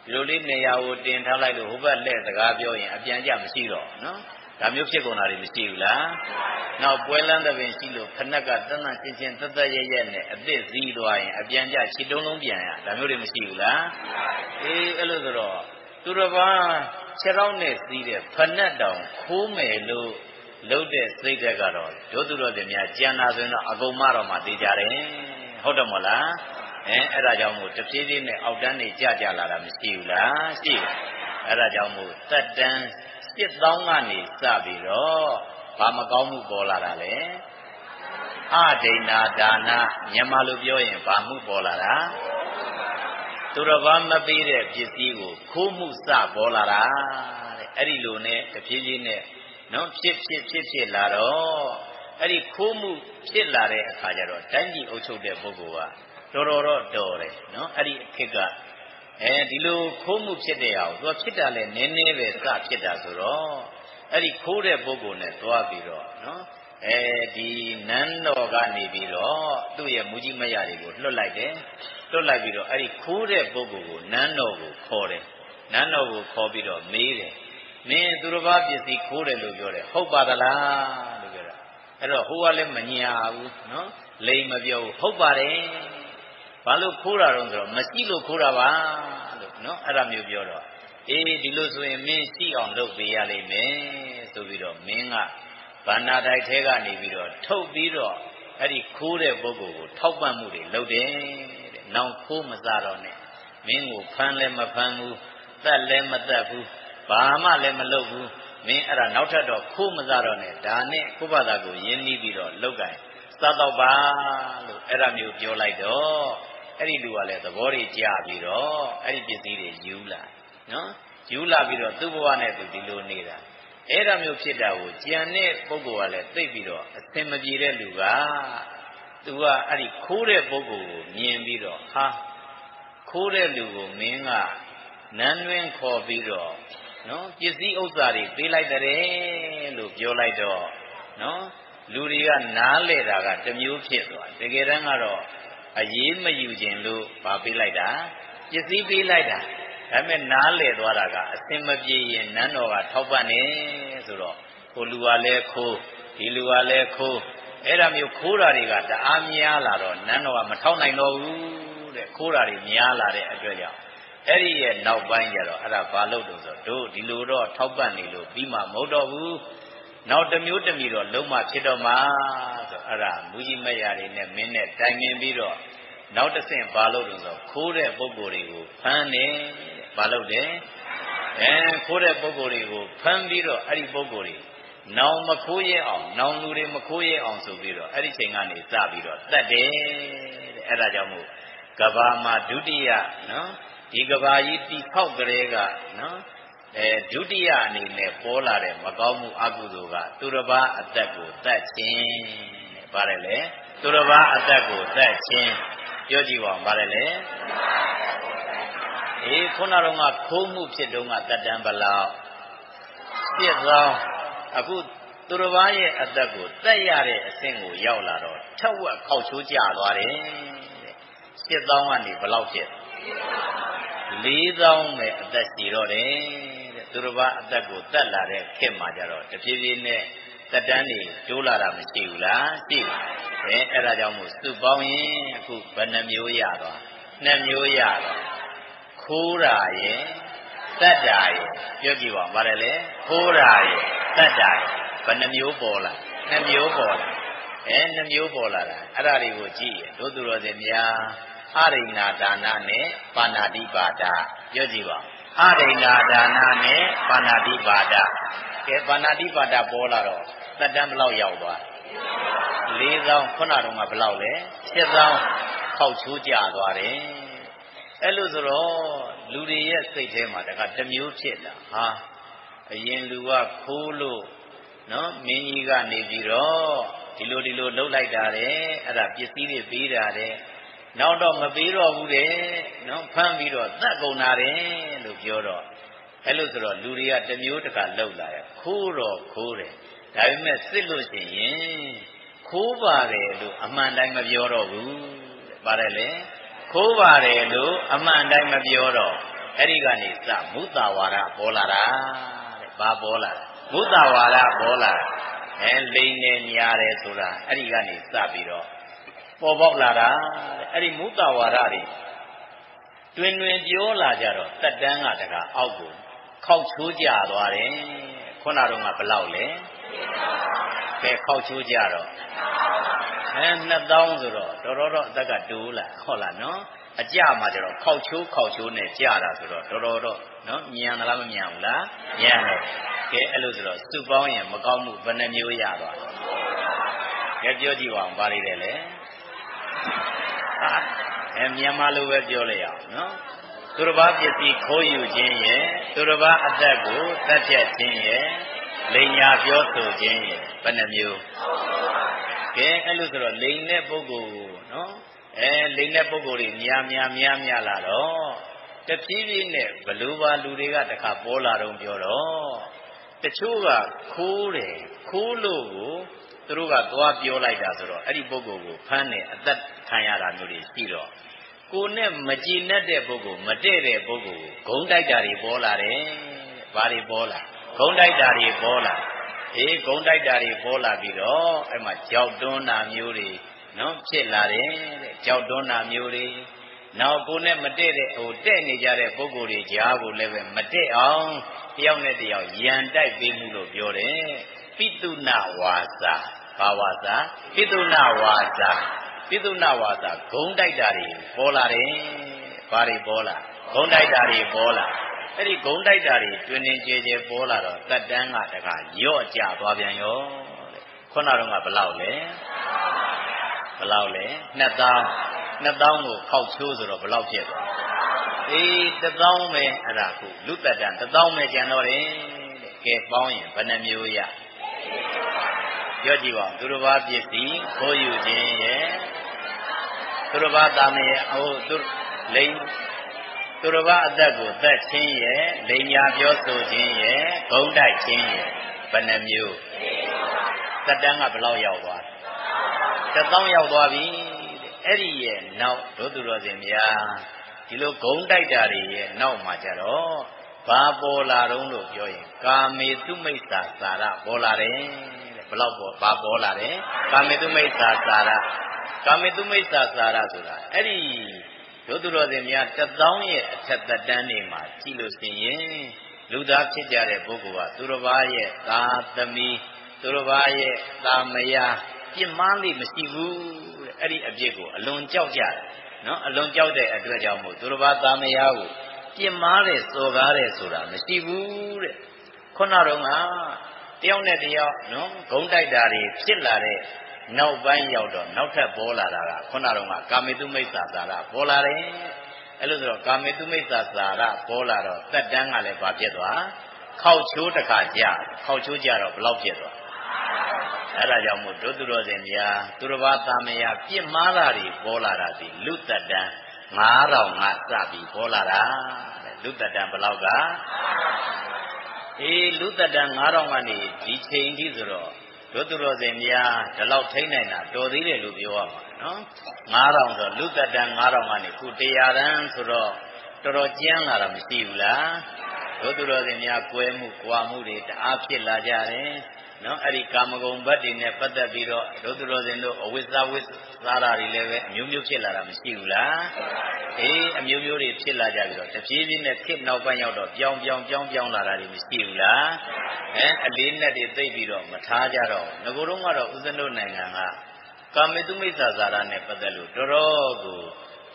ဒီလိုလေးနေရာကိုတင်ထားလိုက်လို့ဟိုဘက်လက်စကားပြောရင်အပြန်ကြမရှိတော့နော်ဒါမျိုးဖြစ်ကုန်တာတွေမရှိဘူးလားနောက်ပွဲလန်းတဲ့ပင်ရှိလို့ခဏကတန်းတန်းချင်းချင်းတသက်ရဲနဲ့အသစ်စည်းသွားရင်အပြန်ကြခြေတုံးလုံးပြန်ရဒါမျိုးတွေမရှိဘူးလားအဲ့လိုဆိုတော့သူတစ်ပါးခြေထောက်နဲ့စီးတဲ့ဖနက်တောင်ခိုးမယ်လို့လုပ်တဲ့စိတ်သက်ကတော့ဒုသူတော်စင်များကြံတာဆိုရင်တော့အကုန်မတော့မှသိကြတယ်ဟုတ်တယ်မို့လားအဲ့ဒါကြောင့်မို့တဖြည်းဖြည်းနဲ့အောက်တန်းနေကြလာတာမရှိဘူးလားရှိတယ်အဲ့ဒါကြောင့်မို့တက်တန်း7000ကနေစပြီးတော့ဘာမကောင်းမှုပေါ်လာတာလဲအဒိဏဒါနမြန်မာလိုပြောရင်ဘာမှုပေါ်လာတာသူတစ်ပါးမပေးတဲ့ပစ္စည်းကိုခိုးမှုစပေါ်လာတာတဲ့အဲ့ဒီလိုနဲ့တဖြည်းဖြည်းနဲ့နော်ဖြစ်လာတော့အဲ့ဒီခိုးမှုဖြစ်လာတဲ့အခါကျတော့တိုင်းပြည်အုပ်ချုပ်တဲ့ပုဂ္ဂိုလ်ကတော်တယ်နော်အဲ့ဒီအခက်ကဒီလိုခိုးမှုဖြစ်တဲ့ဟာကိုသူကဖြစ်တာလဲနည်းနည်းပဲစဖြစ်တာဆိုတော့အဲ့ဒီခိုးတဲ့ပုဂ္ဂိုလ်နဲ့သွားပြီးတော့နော်ဒီနန်းတော်ကနေပြီးတော့သူ့ရဲ့မူကြီးမရတွေကိုလွတ်လိုက်တယ်လွတ်လိုက်ပြီးတော့အဲ့ဒီခိုးတဲ့ပုဂ္ဂိုလ်ကိုနန်းတော်ကိုခေါ်တယ်နန်းတော်ကိုခေါ်ပြီးတော့မေးတယ်မင်းသူတစ်ပါးပစ္စည်းခိုးတယ်လို့ပြောတယ်ဟုတ်ပါသလားလို့ပြောတာအဲ့တော့ဟိုကလည်းမညာဘူးနော်လိမ်မပြောဘူးဟုတ်ပါတယ်ဘာလို့ခိုးတာတော့ဆိုတော့မရှိလို့ခိုးတာပါလို့နော်အဲ့ဒါမျိုးပြောတော့ဒီလိုဆိုရင်မင်းရှိအောင်လုပ်ပေးရလိမ့်မယ်ဆိုပြီးတော့မင်းကဗန္နာတိုက်ထဲကနေပြီးတော့ထုတ်ပြီးတော့အဲ့ဒီခိုးတဲ့ပုဂ္ဂိုလ်ကိုထောက်ပံ့မှုတွေလုပ်တယ်တဲ့နောင်ခိုးမစားတော့နဲ့မင်းကိုဖမ်းလည်းမဖမ်းဘူးတတ်လည်းမတတ်ဘူးဘာမှလည်းမလုပ်ဘူးမင်းအဲ့ဒါနောက်ထပ်တော့ခိုးမစားတော့နဲ့ဒါနဲ့ကိုယ့်ဘာသာကိုယဉ်နီးပြီးတော့လောက်ကင်စားတော့ပါလို့အဲ့ဒါမျိုးပြောလိုက်တော့အဲ့ဒီလူကလည်းသဘောတွေကြပြီးတော့အဲ့ဒီပစ္စည်းတွေယူလာနော်ယူလာပြီးတော့သူ့ဘဝနဲ့သူဒီလိုနေတာအဲ့ဒါမျိုးဖြစ်တာကိုကြံတဲ့ပုဂ္ဂိုလ်ကလည်းသိပြီးတော့အသင်မပြေတဲ့လူကသူကအဲ့ဒီခိုးတဲ့ပုဂ္ဂိုလ်ကိုမြင်ပြီးတော့ဟာခိုးတဲ့လူကိုမင်းကနန်းတွင်ခေါ်ပြီးတော့နော်ပစ္စည်းဥစ္စာတွေပေးလိုက်တယ်လို့ပြောလိုက်တော့နော်လူတွေကနားလဲတာကတစ်မျိုးဖြစ်သွားတကယ်တမ်းကတော့အရေးမယူခြင်းလို့ဗာပေးလိုက်တာပစ္စည်းပေးလိုက်တာဒါပေမဲ့နားလဲသွားတာကအစင်မပြေရင်နန်းတော်ကထောက်ပံ့နေဆိုတော့ဟိုလူကလည်းခိုးဒီလူကလည်းခိုးအဲ့ဒါမျိုးခိုးတာတွေကတအားများလာတော့နန်းတော်ကမထောက်နိုင်တော့ဘူးတဲ့ခိုးတာတွေများလာတဲ့အတွက်ကြောင့်အဲ့ဒီရဲ့နောက်ပိုင်းကျတော့အဲ့ဒါဘာလို့လို့ဆိုတို့ဒီလိုတော့ထောက်ပံ့နေလို့ပြီးမှမဟုတ်တော့ဘူးနောက်တစ်မျိုးတစ်မျိုးတော့လုံးမဖြစ်တော့မှာဆိုအဲ့ဒါမူကြီးမရတွေနဲ့မင်းနဲ့တိုင်ပင်ပြီးတော့နောက်တစ်ဆင့်ဘာလို့လို့ဆိုခိုးတဲ့ပုဂ္ဂိုလ်တွေကိုဖမ်းနေဘာလို့လဲခိုးတဲ့ပုဂ္ဂိုလ်တွေကိုဖမ်းပြီးတော့အဲ့ဒီပုဂ္ဂိုလ်တွေနောင်မခိုးရဲအောင်နောင်လူတွေမခိုးရဲအောင်ဆိုပြီးတော့အဲ့ဒီချိန်ကနေစပြီးတော့တတ်တယ်တဲ့အဲ့ဒါကြောင့်မို့ကဘာမှာဒုတိယနော်ဒီကဘာကြီးတိဖောက်ကလေးကနော်ဒုတိယအနေနဲ့ပေါ်လာတဲ့မကောင်းမှုအကုသိုလ်ကသူတစ်ပါးအသက်ကိုတတ်ခြင်းတဲ့ဗါတယ်လေသူတစ်ပါးအသက်ကိုတတ်ခြင်းပြောကြည့်ပါဦးဗါတယ်လေခုနတော့ကခိုးမှုဖြစ်တုန်းကတတ်တန်းဘလောက်ပြည့်သော အခုသူတစ်ပါးရဲ့အသက်ကိုတတ်ရတဲ့အဆင့်ကိုရောက်လာတော့ထက်ဝက်ခောက်ချိုးကျသွားတယ်7000ကနေဘယ်လောက်ဖြစ်4000ပဲအသက်ရှိတော့တယ်တဲ့သူတစ်ပါးအသက်ကိုတတ်လာတဲ့ခေတ်မှာကြတော့တဖြည်းဖြည်းနဲ့တက်တန်းတွေတိုးလာတာမရှိဘူးလားရှိတယ်အဲ့ဒါကြောင့်မို့စုပေါင်းရင်အခုဘယ်နှမျိုးရသွား2မျိုးရသွားခိုးတာရဲ့တတ်တာရဲ့ပြောကြည့်ပါဦးပါတယ်လေခိုးတာရဲ့တတ်တာရဲ့ဘယ်နှမျိုးပေါ်လာ2မျိုးပေါ်လာ2မျိုးပေါ်လာတာအဲ့ဒါတွေကိုကြည့်ရတို့သူတော်စင်များအရိဏာဒါနနဲ့ပါဏာတိပါဒပြောကြည့်ပါအရိဏာဒါနနဲ့ပါဏာတိပါဒကဲပါဏာတိပါဒပေါ်လာတော့တက်တန်းဘယ်လောက်ရောက်သွား4000ခုနတုန်းကဘယ်လောက်လဲ7000ခောက်ချိုးကျသွားတယ်အဲ့လိုဆိုတော့လူတွေရဲ့စိတ်ထဲမှာတခါတစ်မျိုးဖြစ်လာဟာအရင်လူကခိုးလို့နော်မင်းကြီးကနေပြီးတော့ဒီလိုလှုပ်လိုက်တာတဲ့အဲ့ဒါပစ္စည်းတွေပေးတာတဲ့နောက်တော့မပေးတော့ဘူးတဲ့နော်ဖမ်းပြီးတော့သတ်ကုန်တာတဲ့လို့ပြောတော့အဲ့လိုဆိုတော့လူတွေကတစ်မျိုးတခါလှုပ်လာတယ်ခိုးတော့ခိုးတယ်ဒါပေမဲ့စစ်လို့ရှိရင်ခိုးပါတယ်လို့အမှန်တိုင်းမပြောတော့ဘူးပါတယ်လေခိုးပါတယ်လို့အမှန်တိုင်းမပြောတော့အဲ့ဒီကနေစမုသဝါဒပေါ်လာတာတဲ့ဘာပေါ်လာမုသဝါဒပေါ်လာလိန်နေညာတယ်ဆိုတာအဲ့ဒီကနေစပြီးတော့ပေါ်ပေါက်လာတာတဲ့အဲ့ဒီမုသဝါဒတွေတွင်ပြောလာကြတော့တက်တန်းကတကအောက်ကိုခောက်ချိုးကြသွားတယ်ခုနတော့ကဘယ်လောက်လဲကဲခောက်ချိုးကြတော့2000ဆိုတော့တော်တော်အသက်ကတိုးလာဟုတ်လားနော်အကြမှာကျတော့ခောက်ချိုးနဲ့ကြတာဆိုတော့တော်တော်နော်မြန်သလားမမြန်ဘူးလားမြန်တယ်ကဲအဲ့လိုဆိုတော့စုပေါင်းရင်မကောင်းမှုဘယ်နှမျိုးရသွားလဲကဲပြောကြည့်ပါဦးပါလိမ့်တယ်လေမြန်မာလိုပဲပြောလိုက်အောင်နော်သူတစ်ပါးပစ္စည်းခိုးယူခြင်းရဲ့သူတစ်ပါးအသက်ကိုသတ်ဖြတ်ခြင်းရဲ့လိန်ညာပြောဆိုခြင်းရဲ့ဘယ်နှမျိုးကဲအဲ့လိုဆိုတော့လိန်တဲ့ပုဂ္ဂိုလ်ကိုနော်လိန်တဲ့ပုဂ္ဂိုလ်တွေများလာတော့တဖြည်းဖြည်းနဲ့ဘလူပါလူတွေကတခါပေါ်လာတော့ပြောတော့တချို့ကခိုးတယ်ခိုးလို့ကိုသူတို့ကသွားပြောလိုက်တာဆိုတော့အဲ့ဒီပုဂ္ဂိုလ်ကိုဖမ်းတယ်အသက်ခံရတာမျိုးတွေရှိတော့ကိုနဲ့မကြည်နဲ့တဲ့ပုဂ္ဂိုလ်မတည့်တဲ့ပုဂ္ဂိုလ်ကိုဂုံးတိုက်တာတွေပေါ်လာတယ်။ဘာတွေပေါ်လာဂုံးတိုက်တာတွေပေါ်လာဂုံးတိုက်တာတွေပေါ်လာပြီးတော့အဲ့မှာကြောက်တွန်းတာမျိုးတွေနော်ဖြစ်လာတယ်တဲ့ကြောက်တွန်းတာမျိုးတွေနောက်ကိုနဲ့မတည့်တဲ့တဲ့နေကြတဲ့ပုဂ္ဂိုလ်တွေကြားကိုလည်းပဲမတည့်အောင်တယောက်နဲ့တယောက်ရန်တိုက်ပေးမှုလို့ပြောတယ်ပိတုဏဝါစာဘာဝါစာပိတုဏဝါစာပိတုဏဝါစာဂုံးတိုက်တာတွေပေါ်လာတယ်ဘာတွေပေါ်လာဂုံးတိုက်တာတွေပေါ်လာအဲ့ဒီဂုံးတိုက်တာတွေတွင်ကျဲပေါ်လာတော့တက်တန်းကတခါရော့ကျသွားပြန်ရောတဲ့ခုနတော့ကဘယ်လောက်လဲ2000ကိုခောက်ချိုးဆိုတော့ဘယ်လောက်ဖြစ်သွား1000ပဲအဲ့ဒါခုလူတက်တန်း1000ပဲကျန်တော့တယ်တဲ့ကဲပေါင်းရင်ဘယ်နှမျိုးရပြောကြည့်ပါဦးသူတစ်ပါးပစ္စည်းခိုးယူခြင်းရဲ့သူတစ်ပါးတာမရဲ့သူလိန်သူတစ်ပါးအသက်ကိုသတ်ခြင်းရဲ့လိန်ညာပြောဆိုခြင်းရဲ့ဂုံးတိုက်ခြင်းရဲ့ဘယ်နှမျိုးတက်တန်းကဘယ်လောက်ရောက်သွား1000ရောက်သွားပြီအဲ့ဒီရဲ့နောက်တို့သူတော်စင်များဒီလိုဂုံးတိုက်တာတွေရဲ့နောက်မှာကြတော့ဘာပေါ်လာတော့လို့ပြောရင်ကာမေတုမိစ္ဆာစာရပေါ်လာတယ်တဲ့ဘယ်လောက်ဘာပေါ်လာတယ်ကာမေတုမိစ္ဆာစာရဆိုတာအဲ့ဒီတို့သူတော်စင်များ1000ရဲ့အထက်သက်တမ်းတွေမှာကြည့်လို့ရှိရင်လူသားဖြစ်ကြတဲ့ပုဂ္ဂိုလ်ကသူတစ်ပါးရဲ့သာသမီသူတစ်ပါးရဲ့သာမယာပြစ်မှားလိမရှိဘူးတဲ့အဲ့ဒီအပြစ်ကိုအလွန်ကြောက်ကြတယ်နော်အလွန်ကြောက်တဲ့အတွက်ကြောင့်မို့သူတစ်ပါးသာမယာကိုပြစ်မှားတဲ့စော်ကားတဲ့ဆိုတာမရှိဘူးတဲ့ခုနတော့ကတယောက်နဲ့တယောက်နော်ဂုံးတိုက်တာတွေဖြစ်လာတဲ့နောက်ပိုင်းရောက်တော့နောက်ထပ်ပေါ်လာတာကခုနတော့ကကာမေတုမိစ္ဆာစာရပေါ်လာတယ်အဲ့လိုဆိုတော့ကာမေတုမိစ္ဆာစာရပေါ်လာတော့သက်တမ်းကလည်းဘာဖြစ်သွားခောက်ချိုးတစ်ခါကြာခောက်ချိုးကြတော့ဘယ်လောက်ဖြစ်သွားအဲ့ဒါကြောင့်မို့တို့သူတော်စင်များသူတစ်ပါးသာမယာပြစ်မှားတာတွေပေါ်လာတာဒီလူသက်တမ်း9000ကစပြီးပေါ်လာတာတဲ့လူသက်တမ်းဘယ်လောက်က လူသက်တမ်း9000ကနေဒီချိန်ကြီးဆိုတော့တို့သူတော်စင်များဒီလောက်ထိနိုင်တာတော်သေးတယ်လို့ပြောရမှာနော်9000ဆိုလူသက်တမ်း9000ကနေခု100တန်းဆိုတော့တော်တော်ကျန်းလာတာမရှိဘူးလားတို့သူတော်စင်များကွဲမှုကြွားမှုတွေတအားဖြစ်လာကြတယ်နော်အဲ့ဒီကာမဂုဏ်ဘတ်တွေနဲ့ပတ်သက်ပြီးတော့တို့သူတော်စင်တို့အဝိဇ္ဇဝိသရာတွေလည်းပဲအမျိုးမျိုးဖြစ်လာတာမရှိဘူးလားအမျိုးမျိုးတွေဖြစ်လာကြပြီးတော့တပြေးပြေးနဲ့ခေတ်နောက်ပိုင်းရောက်တော့ပြောင်းလာတာတွေမရှိဘူးလားအလေးနဲ့တွေသိပြီးတော့မထားကြတော့ငကိုယ်တော့ကတော့ဥစဉ်တို့နိုင်ငံကကာမေတုမိစ္ဆာဇာရနဲ့ပတ်သက်လို့တော်တော်ကို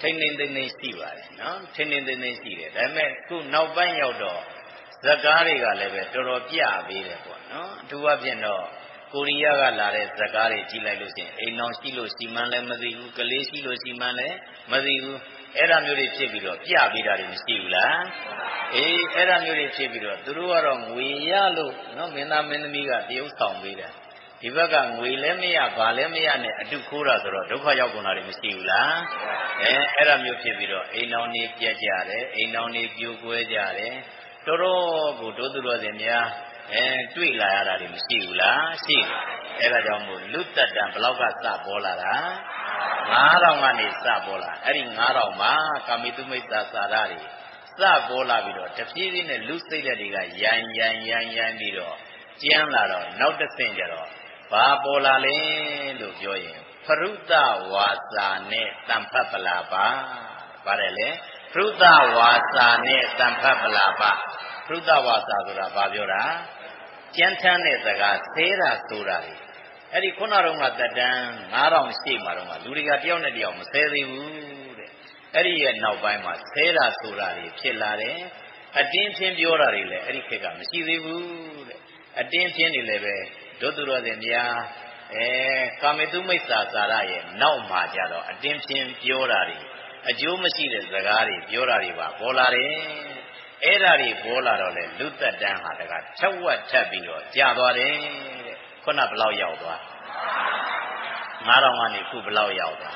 ထိမ့်သိမ့်ရှိပါတယ်နော်ထိမ့်သိမ့်ရှိတယ်ဒါပေမဲ့ခုနောက်ပိုင်းရောက်တော့ဇကားတွေကလည်းပဲတော်တော်ပြပေးတယ်ပေါ့နော်အထူးအဖြင့်တော့ကိုရီးယားကလာတဲ့ဇကားတွေကြည့်လိုက်လို့ရှိရင်အိမ်အောင်ရှိလို့ရှိမှန်းလည်းမသိဘူးကလေးရှိလို့ရှိမှန်းလည်းမသိဘူးအဲ့ဒါမျိုးတွေဖြစ်ပြီးတော့ပြပေးတာတွေမရှိဘူးလားအဲ့ဒါမျိုးတွေဖြစ်ပြီးတော့သူတို့ကတော့ငွေရလို့နော်မင်းသားမင်းသမီးကတရုပ်ဆောင်ပေးတယ်ဒီဘက်ကငွေလည်းမရဘာလည်းမရနဲ့အတုခိုးတာဆိုတော့ဒုက္ခရောက်ကုန်တာတွေမရှိဘူးလားအဲ့ဒါမျိုးဖြစ်ပြီးတော့အိမ်အောင်နေပြက်ကြတယ်အိမ်အောင်နေပြိုကွဲကြတယ်တော်တော်ကိုတို့သူတော်စင်များတွေ့လာရတာတွေမရှိဘူးလားရှိတယ်အဲ့ဒါကြောင့်မို့လူသက်တမ်းဘလောက်ကစပေါ်လာတာ9000ကနေစပေါ်လာအဲ့ဒီ9000မှာကာမိတုမိစ္ဆာစာရတွေစပေါ်လာပြီးတော့တဖြည်းဖြည်းနဲ့လူစိတ်ဓာတ်တွေကယိုင်းပြီးတော့ကျန်းလာတော့နောက်တစ်ဆင့်ကျတော့ဘာပေါ်လာလဲလို့ပြောရင်ဖရုဒဝါစာနဲ့တံဖတ်ပလာပါပါတယ်လေဖရုဒဝါစာနဲ့တံဖတ်ပလာပါဖရုဒဝါစာဆိုတာဘာပြောတာကြမ်းထမ်းတဲ့စကားဆဲတာဆိုတာတွေအဲ့ဒီခုနတော့ကသက်တမ်း9000ရှိမှတော့လူတွေကတယောက်နဲ့တယောက်မဆဲသေးဘူးတဲ့အဲ့ဒီရဲ့နောက်ပိုင်းမှာဆဲတာဆိုတာတွေဖြစ်လာတယ်အတင်းချင်းပြောတာတွေလည်းအဲ့ဒီခေတ်ကမရှိသေးဘူးတဲ့အတင်းချင်းတွေလည်းပဲဒုသူတော်စင်များကာမေတုမိစ္ဆာစာရရဲ့နောက်မှာကြတော့အတင်းချင်းပြောတာတွေအကျိုးမရှိတဲ့စကားတွေပြောတာတွေပါပေါ်လာတယ်အဲ့ဒါတွေပေါ်လာတော့လေလူသက်တမ်းဟာတကထက်ဝက်ထပ်ပြီးတော့ကြာသွားတယ်တဲ့ခုနဘလောက်ရောက်သွား9000ကနေခုဘလောက်ရောက်သွား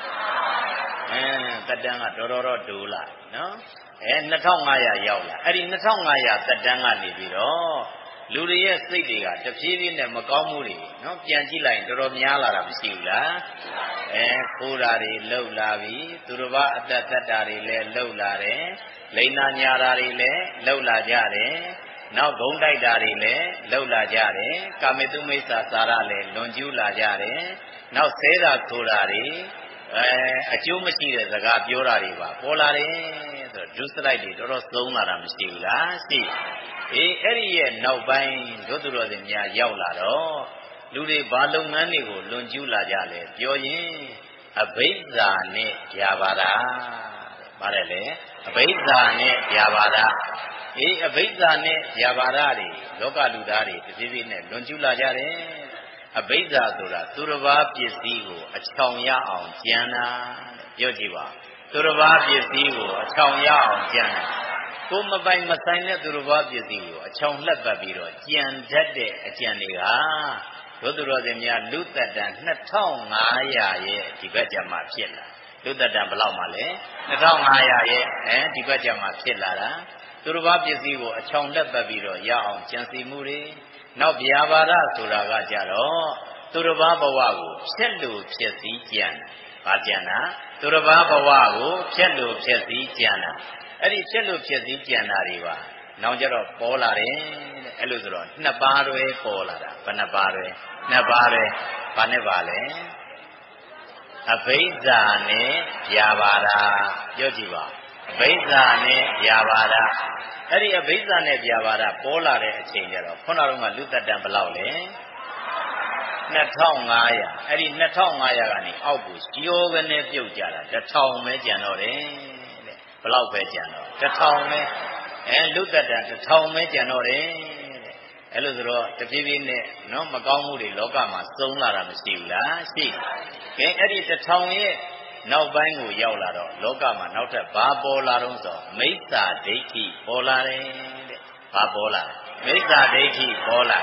သက်တမ်းကတော်တော်ဒိုးလာနော်2500ရောက်လာအဲ့ဒီ2500သက်တမ်းကနေပြီးတော့လူတွေရဲ့စိတ်တွေကတဖြည်းဖြည်းနဲ့မကောင်းမှုတွေနော်ပြန်ကြည့်လိုက်ရင်တော်တော်များလာတာမရှိဘူးလားခိုးတာတွေလှုပ်လာပြီသူတစ်ပါးအသက်သက်တာတွေလည်းလှုပ်လာတယ်လိန်နာညာတာတွေလည်းလှုပ်လာကြတယ်နောက်ဂုံတိုက်တာတွေလည်းလှုပ်လာကြတယ်ကာမေတုမိစ္ဆာစာရလည်းလွန်ကျူးလာကြတယ်နောက်ဆဲတာဆိုတာတွေအကျိုးမရှိတဲ့စကားပြောတာတွေပါပေါ်လာတယ်ဆိုတော့ဒုစရိုက်တွေတော်တော်သုံးလာတာမရှိဘူးလားရှိအဲ့ဒီရဲ့နောက်ပိုင်းတို့သူတော်စင်များရောက်လာတော့လူတွေဘာလုပ်ငန်းတွေကိုလွန်ကျူးလာကြလဲပြောရင်အဘိဓ္ဓာနဲ့ဗျာပါဒပါတယ်လေအဘိဓ္ဓာနဲ့ဗျာပါဒအဘိဓ္ဓာနဲ့ဗျာပါဒတွေလောကလူသားတွေတဖြည်းဖြည်းနဲ့လွန်ကျူးလာကြတယ်အဘိဓ္ဓာဆိုတာသူတစ်ပါးပစ္စည်းကိုအချောင်ရအောင်ကြံတာပြောကြည့်ပါသူတစ်ပါးပစ္စည်းကိုအချောင်ရအောင်ကြံတာကိုမပိုင်မဆိုင်တဲ့သူတစ်ပါးပစ္စည်းကိုအချောင်လှက်ပတ်ပြီးတော့ကြံတတ်တဲ့အကြံတွေကတို့သူတော်စင်များလူသက်တမ်း2500ရဲ့ဒီဘက်ကျမှဖြစ်လာလူသက်တမ်းဘယ်လောက်မှလဲ2500ရဲ့ဒီဘက်ကျမှဖြစ်လာတာသူတစ်ပါးပစ္စည်းကိုအချောင်လှက်ပတ်ပြီးတော့ရအောင်ကြံစီမှုတွေနောက်ဗျာပါဒဆိုတာကကြတော့သူတစ်ပါးဘဝကိုဖြက်လို့ဖြစ်စည်းကြံဘာကြံတာသူတစ်ပါးဘဝကိုဖြက်လို့ဖြစ်စည်းကြံတာအဲ့ဒီဖြက်လို့ဖြစ်စည်းကြံတာတွေပါနောက်ကြတော့ပေါ်လာတယ်တဲ့အဲ့လိုဆိုတော့နှစ်ပါးတွဲပေါ်လာတာဘယ်နှစ်ပါးတွဲနှစ်ပါးတွဲဘာနဲ့ပါလဲအဘိဓ္ဓာနဲ့ဗျာပါဒပြောကြည့်ပါအဘိဓ္ဓာနဲ့ဗျာပါဒအဲ့ဒီအဘိဓ္ဓာနဲ့ဗျာပါဒပေါ်လာတဲ့အချိန်ကျတော့ခုနကလူသက်တမ်းဘယ်လောက်လဲ2500အဲ့ဒီ2500ကနေအောက်ကိုကျော်ကနေပြုတ်ကြတာ1000ပဲကျန်တော့တယ်တဲ့ဘယ်လောက်ပဲကျန်တော့1000ပဲလူသက်တမ်း1000ပဲကျန်တော့တယ်တဲ့အဲ့လိုဆိုတော့တဖြည်းဖြည်းနဲ့နော်မကောင်းမှုတွေလောကမှာစုံလာတာမရှိဘူးလားရှိတယ်အဲ့ဒီ1000ရဲ့နောက်ပိုင်းကိုရောက်လာတော့လောကမှာနောက်ထပ်ဘာပေါ်လာတော့ဆိုမိစ္ဆာဒိဋ္ဌိပေါ်လာတယ်တဲ့ဘာပေါ်လာမိစ္ဆာဒိဋ္ဌိပေါ်လာ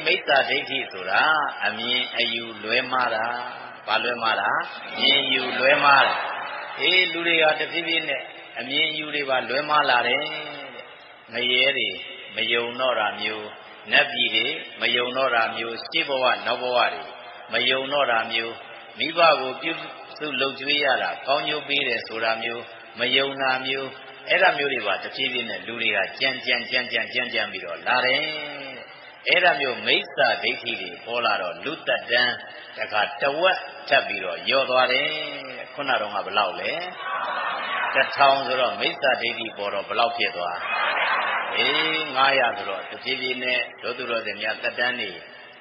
မိစ္ဆာဒိဋ္ဌိဆိုတာအမြင်အယူလွဲမှားတာဘာလွဲမှားတာမြင်ယူလွဲမှားတာလူတွေကတဖြည်းဖြည်းနဲ့အမြင်အယူတွေပါလွဲမှားလာတယ်တဲ့ငရဲတွေမ ယုံတော့တာမျိုးနတ်ပြည်တွေမယုံတော့တာမျိုးရှေးဘဝနောက်ဘဝတွေမယုံတော့တာမျိုးမိဘကိုပြုစုလုပ်ကျွေးရတာကောင်းကျိုးပေးတယ်ဆိုတာမျိုးမယုံတာမျိုးအဲ့ဒါမျိုးတွေပါတဖြည်းဖြည်းနဲ့လူတွေကကြမ်းပြီးတော့လာတယ်အဲ့ဒါမျိုးမိစ္ဆာဒိဋ္ဌိတွေပေါ်လာတော့လူတတန်းတခါတဝက်ထပ်ပြီးတော့ယော့သွားတယ်ခုနတော့ကဘယ်လောက်လဲ1000ဆိုတော့မိစ္ဆာဒိဋ္ဌိပေါ်တော့ဘယ်လောက်ဖြစ်သွား900ဆိုတော့တဖြည်းဖြည်းနဲ့ဒုသူတော်စင်များတတန်းနေ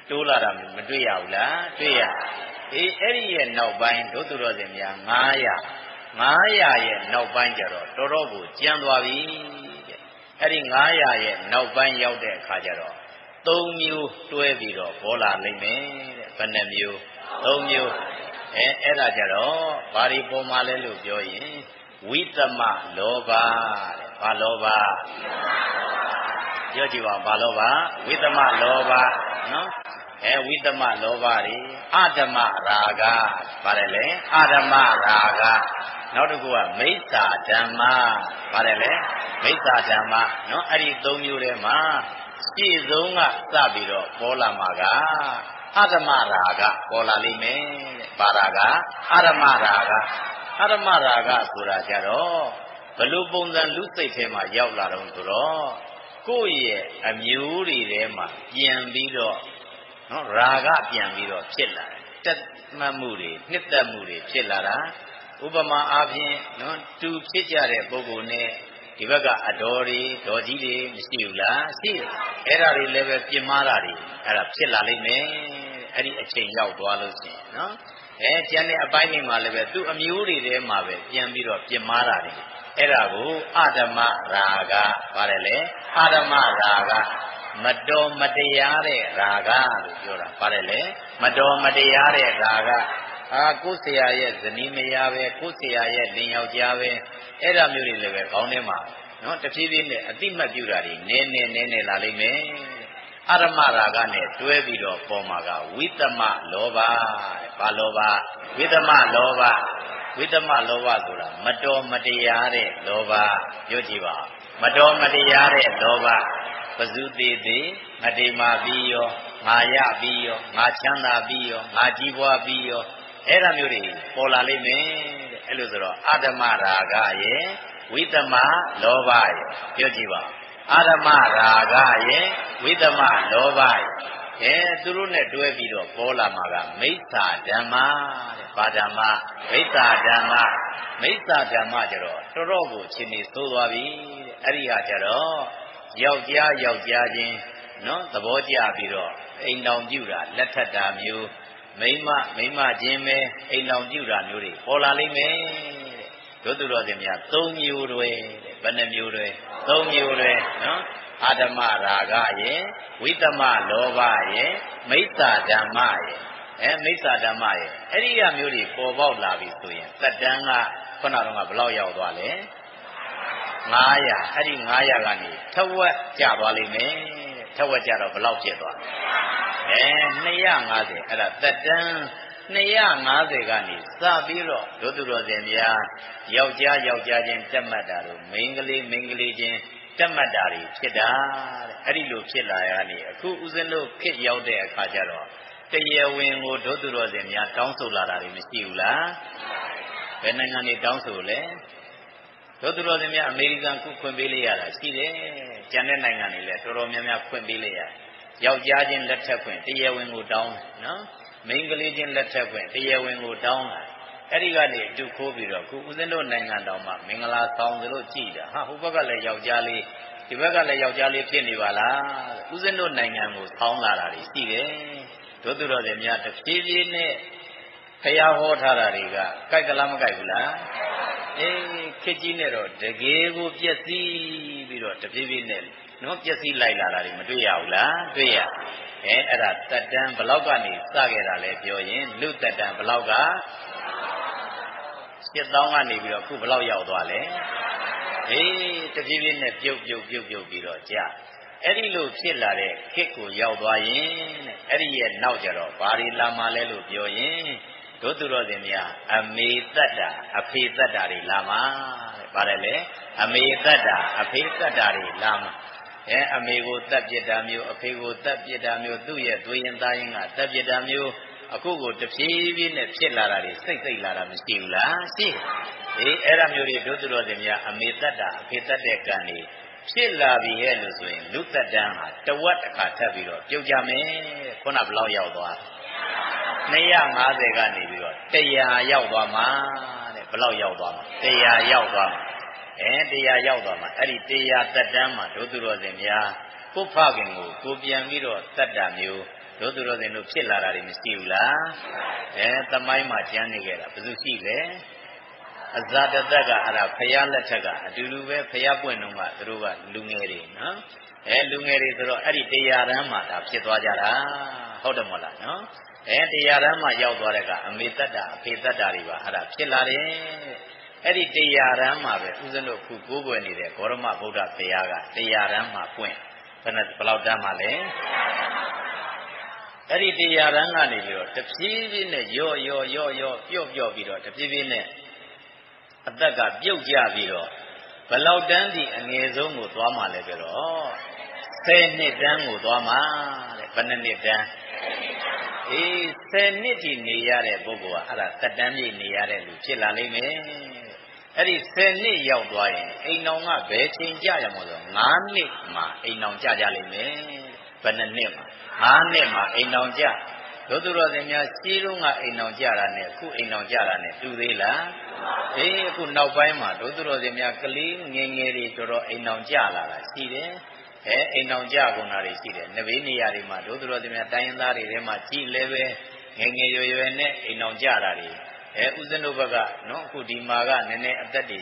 တိုးလာတာမတွေ့ရဘူးလားတွေ့ရအဲ့ဒီရဲ့နောက်ပိုင်းဒုသူတော်စင်များ900ရဲ့နောက်ပိုင်းကျတော့တော်တော်ကိုကျန်းသွားပြီတဲ့အဲ့ဒီ900ရဲ့နောက်ပိုင်းရောက်တဲ့အခါကျတော့3မျိုးတွဲပြီးတော့ပေါ်လာလိမ့်မယ်တဲ့ဘယ်နှမျိုး3မျိုးအဲ့ဒါကြတော့ဘာဒီပေါ်မှာလဲလို့ပြောရင်ဝိသမလောဘတဲ့ဘာလောဘပြောကြည့်ပါဘာလောဘဝိသမလောဘနော်ဝိသမလောဘတွေအဓမ္မရာဂပါတယ်လေအဓမ္မရာဂနောက်တစ်ခုကမိစ္ဆာဓမ္မပါတယ်လေမိစ္ဆာဓမ္မနော်အဲ့ဒီ3မျိုးထဲမှာရှေ့ဆုံးကစပြီးတော့ပေါ်လာမှာကအဓမ္မရာဂပေါ်လာလိမ့်မယ်တဲ့ဘာရာဂအဓမ္မရာဂအဓမ္မရာဂဆိုတာကြတော့ဘလို့ပုံစံလူစိတ်ထဲမှာရောက်လာတော့ဆိုတော့ကိုယ့်ရဲ့အမျိုးတွေထဲမှာပြန်ပြီးတော့နော်ရာဂပြန်ပြီးတော့ဖြစ်လာတယ်တက်မှတ်မှုတွေနှစ်သက်မှုတွေဖြစ်လာတာဥပမာအားဖြင့်နော်တူဖြစ်ကြတဲ့ပုဂ္ဂိုလ်နဲ့ဒီဘက်ကအတော်တွေဒေါ်ကြီးတွေမရှိဘူးလားရှိတယ်အဲ့ဒါတွေလည်းပဲပြင်မာတာတွေအဲ့ဒါဖြစ်လာလိမ့်မယ်အဲ့ဒီအချိန်ရောက်သွားလို့ရှိရင်နော်ကျန်တဲ့အပိုင်းတွေမှာလည်းပဲသူ့အမျိုးတွေထဲမှာပဲပြန်ပြီးတော့ပြင်မာတာတွေအဲ့ဒါကိုအဓမ္မရာဂပါတယ်လေအဓမ္မရာဂမတော်မတရားတဲ့ရာဂလို့ပြောတာပါတယ်လေမတော်မတရားတဲ့ရာဂကိုယ်ဆရာရဲ့ဇနီးမယားပဲကိုယ်ဆရာရဲ့လင်ယောက်ျားပဲအဲ့ဒါမျိုးတွေလည်းပဲခေါင်းထဲမှာနော်တဖြည်းဖြည်းနဲ့အတိမတ်ပြုတာတွေနည်းနည်းလာလိမ့်မယ်အရမရာဂနဲ့တွဲပြီးတော့ပေါ်မှာကဝိသမလောဘဘာလောဘဝိသမလောဘဝိသမလောဘဆိုတာမတော်မတရားတဲ့လောဘပြောကြည့်ပါမတော်မတရားတဲ့လောဘပဇုတိတိငတိမာပြီးရောငါရပြီးရောငါချမ်းသာပြီးရောငါကြီးပွားပြီးရောအဲ့ဒါမျိုးတွေပေါ်လာလိမ့်မယ်တဲ့အဲ့လိုဆိုတော့အဓမ္မရာဂရဲ့ဝိသမလောဘရဲ့ပြောကြည့်ပါအဓမ္မရာဂရဲ့ဝိသမလောဘရဲ့သူတို့နဲ့တွဲပြီးတော့ပေါ်လာမှာကမိစ္ဆာဓမ္မတဲ့ဘာဓမ္မမိစ္ဆာဓမ္မမိစ္ဆာဓမ္မကျတော့တော်တော်ကိုချင်းနေသိုးသွားပြီတဲ့အဲ့ဒီဟာကျတော့ယောက်ျားချင်းနော်သဘောကျပြီးတော့အိမ်တော်ပြုတာလက်ထက်တာမျိုးမိန်းမချင်းပဲအိမ်တော်ပြုတာမျိုးတွေပေါ်လာလိမ့်မယ်တဲ့တို့သူတော်စင်များ3မျိုးတွေတဲ့ဘယ်နှမျိုးတွေ3မျိုးတွေနော်အဓမ္မရာဂရဲ့ဝိသမလောဘရဲ့မိစ္ဆာဓမ္မရဲ့မိစ္ဆာဓမ္မရဲ့အဲ့ဒီအမျိုးတွေပေါ်ပေါက်လာပြီဆိုရင်သက်တမ်းကခုနကတော့ဘယ်လောက်ရောက်သွားလဲ900အဲ့ဒီ900ကနေထက်ဝက်ကျသွားလိမ့်မယ်ထက်ဝက်ကျတော့ဘယ်လောက်ဖြစ်သွား250အဲ့ဒါသက်တမ်း250ကနေစပြီးတော့ဒုသူတော်စင်များယောက်ျားချင်းတက်မှတ်တာတို့မိန်းကလေးချင်းတက်မှတ်တာတွေဖြစ်တာတဲ့အဲ့ဒီလိုဖြစ်လာရနေအခုဦးဇင်းတို့ခေတ်ရောက်တဲ့အခါကျတော့တရားဝင်ကိုဒုသူတော်စင်များတောင်းဆိုလာတာတွေမရှိဘူးလားဘယ်နိုင်ငံတွေတောင်းဆိုလဲဒုသူတော်စင်များအမေရိကန်ခုခွင့်ပေးလိုက်ရတာရှိတယ်ကျန်တဲ့နိုင်ငံတွေလည်းတော်တော်များများခွင့်ပေးလိုက်ရယောက်ျားချင်းလက်ထပ်ခွင့်တရားဝင်ကိုတောင်းနော်မိန်းကလေးချင်းလက်ထပ်ခွင့်တရားဝင်ကိုတောင်းတာအဲ့ဒီကနေအတူခိုးပြီးတော့ခုဦးဇင်းတို့နိုင်ငံတော်မှာမင်္ဂလာဆောင်သလိုကြည်တာဟိုဘက်ကလည်းယောက်ျားလေးဒီဘက်ကလည်းယောက်ျားလေးဖြစ်နေပါလားဦးဇင်းတို့နိုင်ငံကိုဆောင်းလာတာတွေရှိတယ်တို့သူတော်စင်များတဖြည်းဖြည်းနဲ့ဖျားဟောထားတာတွေကကြိုက်ကလားမကြိုက်ဘူးလားခေတ်ကြီးနဲ့တော့တကယ်ကိုပျက်စီးပြီးတော့တဖြည်းဖြည်းနဲ့နော်ပျက်စီးလိုက်လာတာတွေမတွေ့ရဘူးလားတွေ့ရအဲ့ဒါတက်တန်းဘလောက်ကနေစခဲ့တာလဲပြောရင်လူတက်တန်းဘလောက်က7000ကနေပြီးတော့ခုဘလောက်ရောက်သွားလဲတဖြည်းဖြည်းနဲ့ပြုတ်ပြီးတော့ကြာအဲ့ဒီလိုဖြစ်လာတဲ့ခေတ်ကိုရောက်သွားရင်အဲ့ဒီရဲ့နောက်ကြတော့ဘာတွေလာမှလဲလို့ပြောရင်တို့သူတော်စင်များအမေတတ်တာအဖေတတ်တာတွေလာမှာတဲ့ဗါတယ်လေအမေတတ်တာအဖေတတ်တာတွေလာမှာ အမေကိုတတ်ပြစ်တာမျိုးအဖေကိုတတ်ပြစ်တာမျိုးသူ့ရဲ့သွေးရင်သားရင်ကတတ်ပြစ်တာမျိုးအခုကိုတဖြည်းဖြည်းနဲ့ဖြစ်လာတာတွေစိတ်လာတာမရှိဘူးလားရှိအဲ့ဒါမျိုးတွေတို့သူတော်စင်များအမေတတ်တာအဖေတတ်တဲ့ကံတွေဖြစ်လာပြီရဲ့လို့ဆိုရင်လူသက်တမ်းဟာတဝက်တစ်ခါထပ်ပြီးတော့ပြုတ်ကြမယ်ခုနဘလောက်ရောက်သွား250ကနေပြီးတော့100ရောက်သွားမှာတဲ့ဘလောက်ရောက်သွားမှာ100ရောက်သွားမှာ100ရောက်သွားမှာအဲ့ဒီ100သက်တမ်းမှာတို့သူတော်စင်များကိုဖခင်ကိုပြန်ပြီးတော့တတ်တာမျိုးတို့သူတော်စင်တို့ဖြစ်လာတာတွေမရှိဘူးလားသမိုင်းမှာကျမ်းနေခဲ့တာဘယ်သူရှိလဲအဇာတတကအဲ့ဒါဖယားလက်ထက်ကအတူတူပဲဖယားပွင့်တော့မှသူတို့ကလူငယ်တွေနော်လူငယ်တွေဆိုတော့အဲ့ဒီ100တန်းမှာဒါဖြစ်သွားကြတာဟုတ်တယ်မဟုတ်လားနော်100တန်းမှာရောက်သွားတဲ့ကအမေတတ်တာအဖေတတ်တာတွေပါအဲ့ဒါဖြစ်လာတယ်အဲ့ဒီ100တန်းမှာပဲဦးဇင်းတို့ခုကိုးကွယ်နေတဲ့ဂေါရမဗုဒ္ဓဘုရားက100တန်းမှာပွင့်ဘယ်လောက်တန်းမှာလဲအဲ့ဒီ100တန်းကနေပြီးတော့တဖြည်းဖြည်းနဲ့ရော့ပြော့ပြီးတော့တဖြည်းဖြည်းနဲ့အသက်ကပြုတ်ကြပြီးတော့ဘလောက်တန်းဒီအငယ်ဆုံးကိုသွားမှလဲကြတော့10နှစ်တန်းကိုသွားမှတဲ့ဘယ်နှစ်တန်း10နှစ်ဒီနေရတဲ့ပုဂ္ဂိုလ်ကအဲ့ဒါသက်တမ်းပြည့်နေရတဲ့လူဖြစ်လာလိမ့်မယ်အဲ့ဒီ10နှစ်ရောက်သွားရင်အိမ်တော်ကဘယ်ချိန်ကြရမလို့9နှစ်မှာအိမ်တော်ကြလိမ့်မယ်ဘယ်နှစ်မှာ9နှစ်မှာအိမ်တော်ကြတို့သူတော်စင်များရှင်းလုံးကအိမ်တော်ကြတာနဲ့အခုအိမ်တော်ကြတာနဲ့တူသေးလားအခုနောက်ပိုင်းမှာတို့သူတော်စင်များကလေးငယ်ငယ်တွေတော်အိမ်တော်ကြလာတာရှိတယ်အိမ်တော်ကြကုန်တာတွေရှိတယ်နဘေးနေရာတွေမှာတို့သူတော်စင်များတိုင်းရင်းသားတွေထဲမှာကြည်လဲပဲငယ်ငယ်ရွယ်နဲ့အိမ်တော်ကြတာတွေဥစဉ်တို့ဘက်ကနော်အခုဒီမှာကနည်းနည်းအသက်တွေ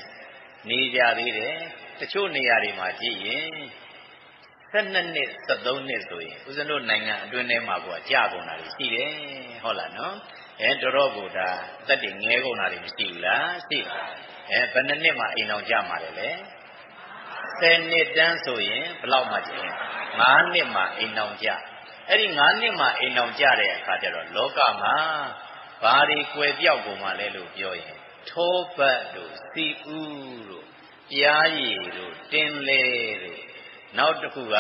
နေကြသေးတယ်တချို့နေရာတွေမှာကြည့်ရင်12နှစ်13နှစ်ဆိုရင်ဦးဇင်းတို့နိုင်ငံအတွင်းထဲမှာကကြာကုန်တာတွေရှိတယ်ဟုတ်လားနော်တော်တော်ကိုဒါသက်တွေငဲကုန်တာတွေမရှိဘူးလားရှိဘယ်နှစ်မှာအိမ်အောင်ကြမှာလဲ10နှစ်တန်းဆိုရင်ဘယ်လောက်မှကျင်9နှစ်မှာအိမ်အောင်ကြအဲ့ဒီ9နှစ်မှာအိမ်အောင်ကြတဲ့အခါကျတော့လောကမှာဘာတွေကွယ်ပြောက်ကုန်မှလဲလို့ပြောရင်ထောပတ်တို့စီဥတို့ပြားရည်တို့တင်းလဲတို့နောက်တစ်ခုက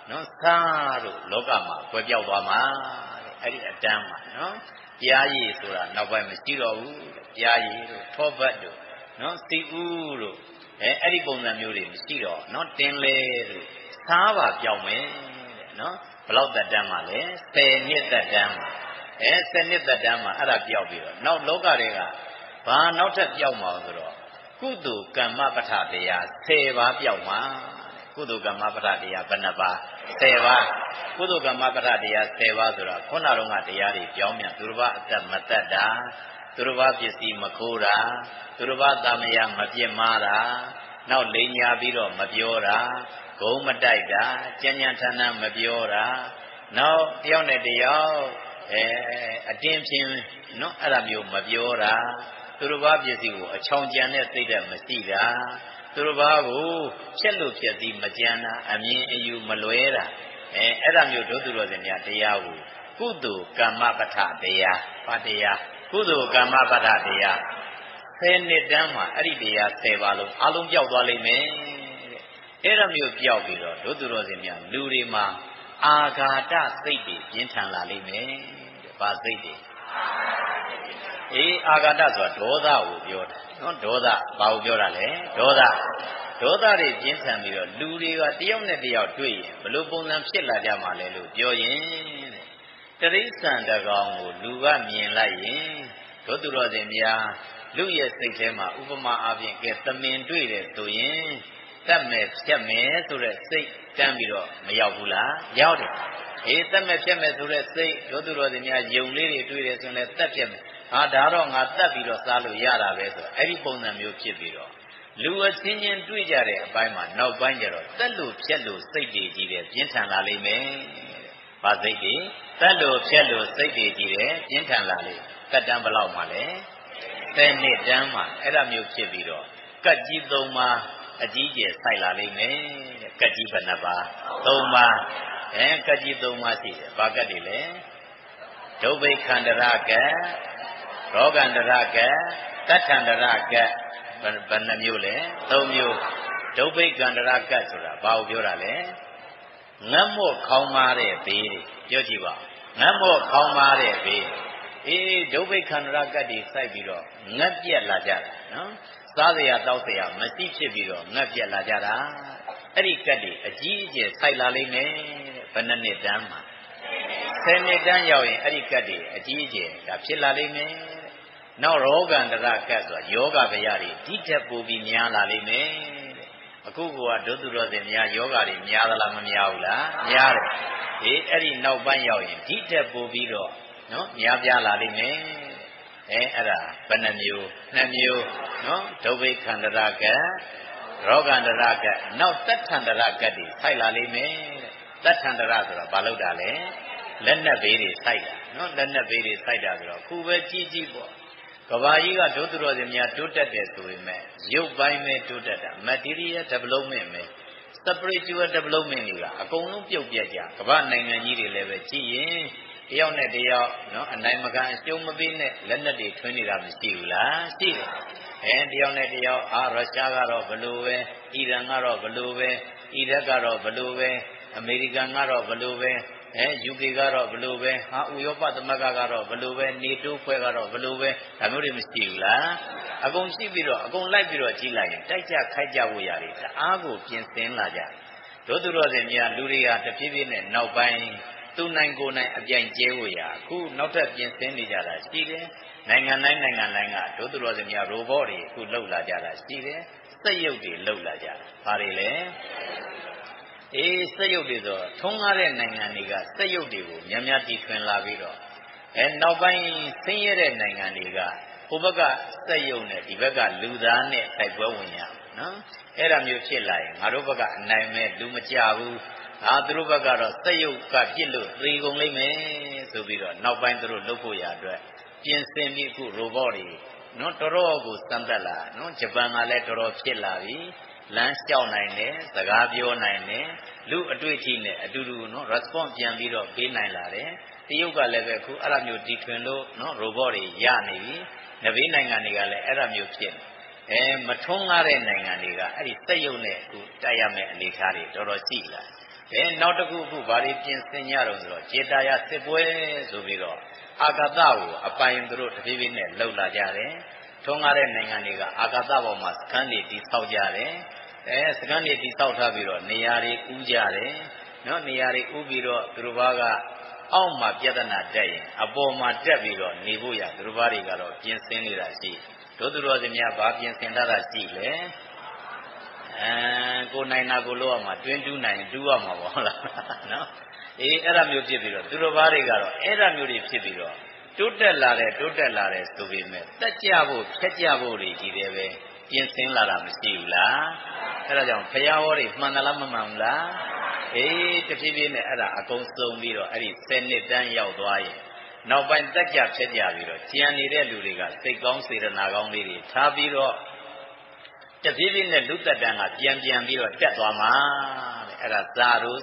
နော်စားတို့လောကမှာကွယ်ပြောက်သွားမှာအဲ့ဒီအတန်းမှာနော်ပြားရည်ဆိုတာနောက်ပိုင်းမရှိတော့ဘူးပြားရည်တို့ထောပတ်တို့နော်စီဥတို့အဲ့ဒီပုံစံမျိုးတွေမရှိတော့နော်တင်းလဲတို့စားပါပြောင်းမယ်တဲ့နော်ဘယ်လောက်သက်တမ်းမှာလဲ10နှစ်သက်တမ်းမှာ10နှစ်သက်တမ်းမှာအဲ့ဒါပြောက်ပြီးတော့နောက်လောကတွေကဘာနောက်ထပ်ပြောက်မှာဆိုတော့ကုသိုလ်ကမ္မပဋ္ဌတရား10ပါးပြောက်မှာကုသိုလ်ကမ္မပဋ္ဌတရားဘယ်နှပါ10ပါးကုသိုလ်ကမ္မပဋ္ဌတရား10ပါးဆိုတာခုနတုန်းကတရားတွေပြောင်းပြန်သူတစ်ပါးအသက်မတတ်တာသူတစ်ပါးပစ္စည်းမခိုးတာသူတစ်ပါးတာမယမပြစ်မှားတာနောက်လိန်ညာပြီးတော့မပြောတာဂုံးမတိုက်တာကြံ့ကြံ့ထန်းထန်းမပြောတာနောက်တယောက်နဲ့တယောက်အတင်းဖြင်းနော်အဲ့ဒါမျိုးမပြောတာသူတစ်ပါးပစ္စည်းကိုအချောင်ကြံတဲ့စိတ်ဓာတ်မရှိတာသူတစ်ပါးကိုဖြက်လို့ဖြက်သည်မကြမ်းတာအမြင်အယူမလွဲတာအဲ့ဒါမျိုးတို့သူတော်စင်များတရားကိုကုသိုလ်ကမ္မပဋ္ဌတရားဘာတရားကုသိုလ်ကမ္မပဋ္ဌတရား10နှစ်တန်းမှာအဲ့ဒီတရား10ပါးလုံးအလုံးပြောက်သွားလိမ့်မယ်တဲ့အဲ့ဒါမျိုးပြောက်ပြီးတော့တို့သူတော်စင်များလူတွေမှာအာဃာတစိတ်တွေပြင်းထန်လာလိမ့်မယ်တဲ့ဘာစိတ်တွေအာဃာတဆိုတာဒေါသကိုပြောတာနော်ဒေါသဘာကိုပြောတာလဲဒေါသတွေပြင်းထန်ပြီးတော့လူတွေကတယောက်နဲ့တယောက်တွေ့ရင်ဘလို့ပုံစံဖြစ်လာကြမှာလဲလို့ပြောရင်တရိစ္ဆာန်တကောင်ကိုလူကမြင်လိုက်ရင်တို့သူတော်စင်များလူရဲ့စိတ်ထဲမှာဥပမာအပြင်ကဲသမင်တွေ့တယ်ဆိုရင်တတ်မယ်ဖြတ်မယ်ဆိုတဲ့စိတ်တန်းပြီးတော့မရောက်ဘူးလားရောက်တယ်တတ်မယ်ဖြတ်မယ်ဆိုတဲ့စိတ်တို့သူတော်စင်များယုံလေးတွေတွေ့တယ်ဆိုရင်လည်းတတ်ဖြတ်မယ်ဒါတော့ငါတတ်ပြီးတော့စားလို့ရတာပဲဆိုအဲ့ဒီပုံစံမျိုးဖြစ်ပြီးတော့လူအချင်းချင်းတွေ့ကြတဲ့အပိုင်းမှာနောက်ပိုင်းကျတော့တက်လို့ဖြက်လို့စိတ်တွေကြီးတယ်ပြင်းထန်လာလိမ့်မယ်။ဘာစိတ်တွေတက်လို့ဖြက်လို့စိတ်တွေကြီးတယ်ပြင်းထန်လာလိမ့်။တက်တန်းဘယ်လောက်မှလဲ10နှစ်တန်းမှာအဲ့ဒါမျိုးဖြစ်ပြီးတော့ကတ်ကြီး3ပါးအကြီးကျယ်ဆိုင်လာလိမ့်မယ်တဲ့ကတ်ကြီးဘယ်နှပါ3ပါးကတ်ကြီး3ပါးရှိတယ်ဘာကတ်တွေလဲဒုဗ္ဗိခန္တရကတ်ရောဂန္တရကတ်တထန္တရကတ်ဘယ်နှမျိုးလဲ3မျိုး ဒုဗ္ဗိကန္တရကတ်ဆိုတာဘာကိုပြောတာလဲငတ်မော့ခေါင်းမာတဲ့ဘေးပြောကြည့်ပါငတ်မော့ခေါင်းမာတဲ့ဘေးဒုဗ္ဗိကန္တရကတ်တွေစိုက်ပြီးတော့ငတ်ပြက်လာကြတာနော်စားစရာတောက်စရာမရှိဖြစ်ပြီးတော့ငတ်ပြက်လာကြတာအဲ့ဒီကတ်တွေအကြီးအကျယ်စိုက်လာလိမ့်မယ်ဘယ်နှစ်တန်းမှာ10နှစ်တန်းရောက်ရင်အဲ့ဒီကတ်တွေအကြီးအကျယ်ဒါဖြစ်လာလိမ့်မယ်နောက်ရောဂန္တရကတ်ဆိုတာယောဂဗျာတွေဒီထက်ပိုပြီးများလာလိမ့်မယ်အခုကဒုသူတော်စင်များယောဂတွေများသလားမများဘူးလားများတယ်အဲ့ဒီနောက်ပိုင်းရောက်ရင်ဒီထက်ပိုပြီးတော့နော်များပြားလာလိမ့်မယ်အဲ့ဒါဘယ်နှမျိုး2မျိုးနော်ဒုဗ္ဗိကန္တရကတ်ရောဂန္တရကတ်နောက်တထန္တရကတ်တွေစိုက်လာလိမ့်မယ်တထန္တရဆိုတာဘာလို့တာလဲလက်နက်ဘေးတွေစိုက်တာနော်လက်နက်ဘေးတွေစိုက်တာဆိုတော့ခုပဲကြီးကြီးပေါ့ကဘာကြီးကဒုသူတော်စင်များတိုးတက်တယ်ဆိုပေမဲ့ရုပ်ပိုင်းပဲတိုးတက်တာ material development ပဲ spiritual development တွေကအကုန်လုံးပြုတ်ပြတ်ကြကဘာနိုင်ငံကြီးတွေလည်းပဲကြည့်ရင်တယောက်နဲ့တယောက်နော်အနိုင်မကန်အကျုံးမပေးနဲ့လက်နက်တွေထွင်းနေတာမရှိဘူးလားရှိတယ်တယောက်နဲ့တယောက်ရုရှားကတော့ဘလို့ပဲအီရန်ကတော့ဘလို့ပဲအီရတ်ကတော့ဘလို့ပဲအမေရိကန်ကတော့ဘလို့ပဲUK ကတော့ဘလို့ပဲဥရောပသမဂ္ဂကတော့ဘလို့ပဲနေတိုးဖွဲ့ကတော့ဘလို့ပဲဒါမျိုးတွေမရှိဘူးလားအကုန်ရှိပြီးတော့အကုန်လိုက်ပြီးတော့ကြီးလိုက်ရင်တိုက်ကြခိုက်ကြဖို့ရတယ်တအားကိုပြင်ဆင်လာကြတို့သူတော်စင်များလူတွေကတဖြည်းဖြည်းနဲ့နောက်ပိုင်းသူနိုင်ကိုနိုင်အပြိုင်ကျဲဖို့ရအခုနောက်ထပ်ပြင်ဆင်နေကြတာရှိတယ်နိုင်ငံတိုင်းကတို့သူတော်စင်များရိုဘော့တွေအခုလှုပ်လာကြတာရှိတယ်စက်ရုပ်တွေလှုပ်လာကြတာဘာတွေလဲစက်ရုပ်တွေဆိုထုံးကားတဲ့နိုင်ငံတွေကစက်ရုပ်တွေကိုများများတီထွင်လာပြီးတော့နောက်ပိုင်းဆင်းရဲတဲ့နိုင်ငံတွေကဟိုဘက်ကစက်ရုပ်နဲ့ဒီဘက်ကလူသားနဲ့တိုက်ပွဲဝင်ရနော်အဲ့ဒါမျိုးဖြစ်လာရင်ငါတို့ဘက်ကအနိုင်မဲ့လူမကြဘူးသူတို့ဘက်ကတော့စက်ရုပ်ကပြစ်လို့သေကုန်လိမ့်မယ်ဆိုပြီးတော့နောက်ပိုင်းသူတို့လုပ်ဖို့ရအတွက်ပြင်ဆင်ပြီးအခု robot တွေနော်တော်တော်ကိုစမ်းသပ်လာနော်ဂျပန်ကလည်းတော်တော်ဖြစ်လာပြီလမ်းလျှောက်နိုင်တယ်စကားပြောနိုင်တယ်လူအတွေ့အထိနဲ့အတူတူနော် response ပြန်ပြီးတော့ပေးနိုင်လာတယ်တရုတ်ကလည်းပဲအခုအဲ့ဒါမျိုးတီထွင်လို့နော် robot တွေရနေပြီနဘေးနိုင်ငံတွေကလည်းအဲ့ဒါမျိုးဖြစ်မထုံးကားတဲ့နိုင်ငံတွေကအဲ့ဒီစက်ရုပ်နဲ့အခုတိုက်ရမယ့်အနေအထားတွေတော်တော်ရှိလာနောက်တစ်ခုအခုဘာတွေပြင်ဆင်ကြတော့ဆိုတော့ကျေတာယာစစ်ပွဲဆိုပြီးတော့အာကာသကိုအပိုင်သူတို့တဖြည်းဖြည်းနဲ့လှုပ်လာကြတယ်ထုံးကားတဲ့နိုင်ငံတွေကအာကာသပေါ်မှာစခန်းတွေတည်ဆောက်ကြတယ်စခန်းတွေတည်ဆောက်ထားပြီးတော့နေရာတွေဥကြတယ်နော်နေရာတွေဥပြီးတော့သူတို့ဘာကအောက်မှာပြဿနာတက်ရင်အပေါ်မှာတက်ပြီးတော့နေဖို့ရသူတို့ဘာတွေကတော့ပြင်ဆင်နေတာရှိတို့သူတော်စင်များဘာပြင်ဆင်ထားတာရှိလဲကိုနိုင်တာကိုလို့ရမှာတွင်းတူးနိုင်တူးရမှာပေါ့ဟုတ်လားနော်အဲ့ဒါမျိုးဖြစ်ပြီးတော့သူတို့ဘာတွေကတော့အဲ့ဒါမျိုးတွေဖြစ်ပြီးတော့တိုးတက်လာတယ်ဆိုပေမဲ့တက်ကြဖို့ဖြတ်ကြဖို့တွေကြီးတယ်ပဲပြင်ဆင်လာတာမရှိဘူးလားအဲ့ဒါကြောင့်ဖျားဟောတွေမှန်သလားမမှန်ဘူးလားတဖြည်းဖြည်းနဲ့အဲ့ဒါအကုန်စုံပြီးတော့အဲ့ဒီ10နှစ်တန်းရောက်သွားရင်နောက်ပိုင်းတက်ကြဖြတ်ကြပြီးတော့ကြံနေတဲ့လူတွေကစိတ်ကောင်းစေတနာကောင်းလေးတွေထားပြီးတော့တဖြည်းဖြည်းနဲ့လူသက်တမ်းကပြန်ပြီးတော့တက်သွားမှာအဲ့ဒါဇာတို့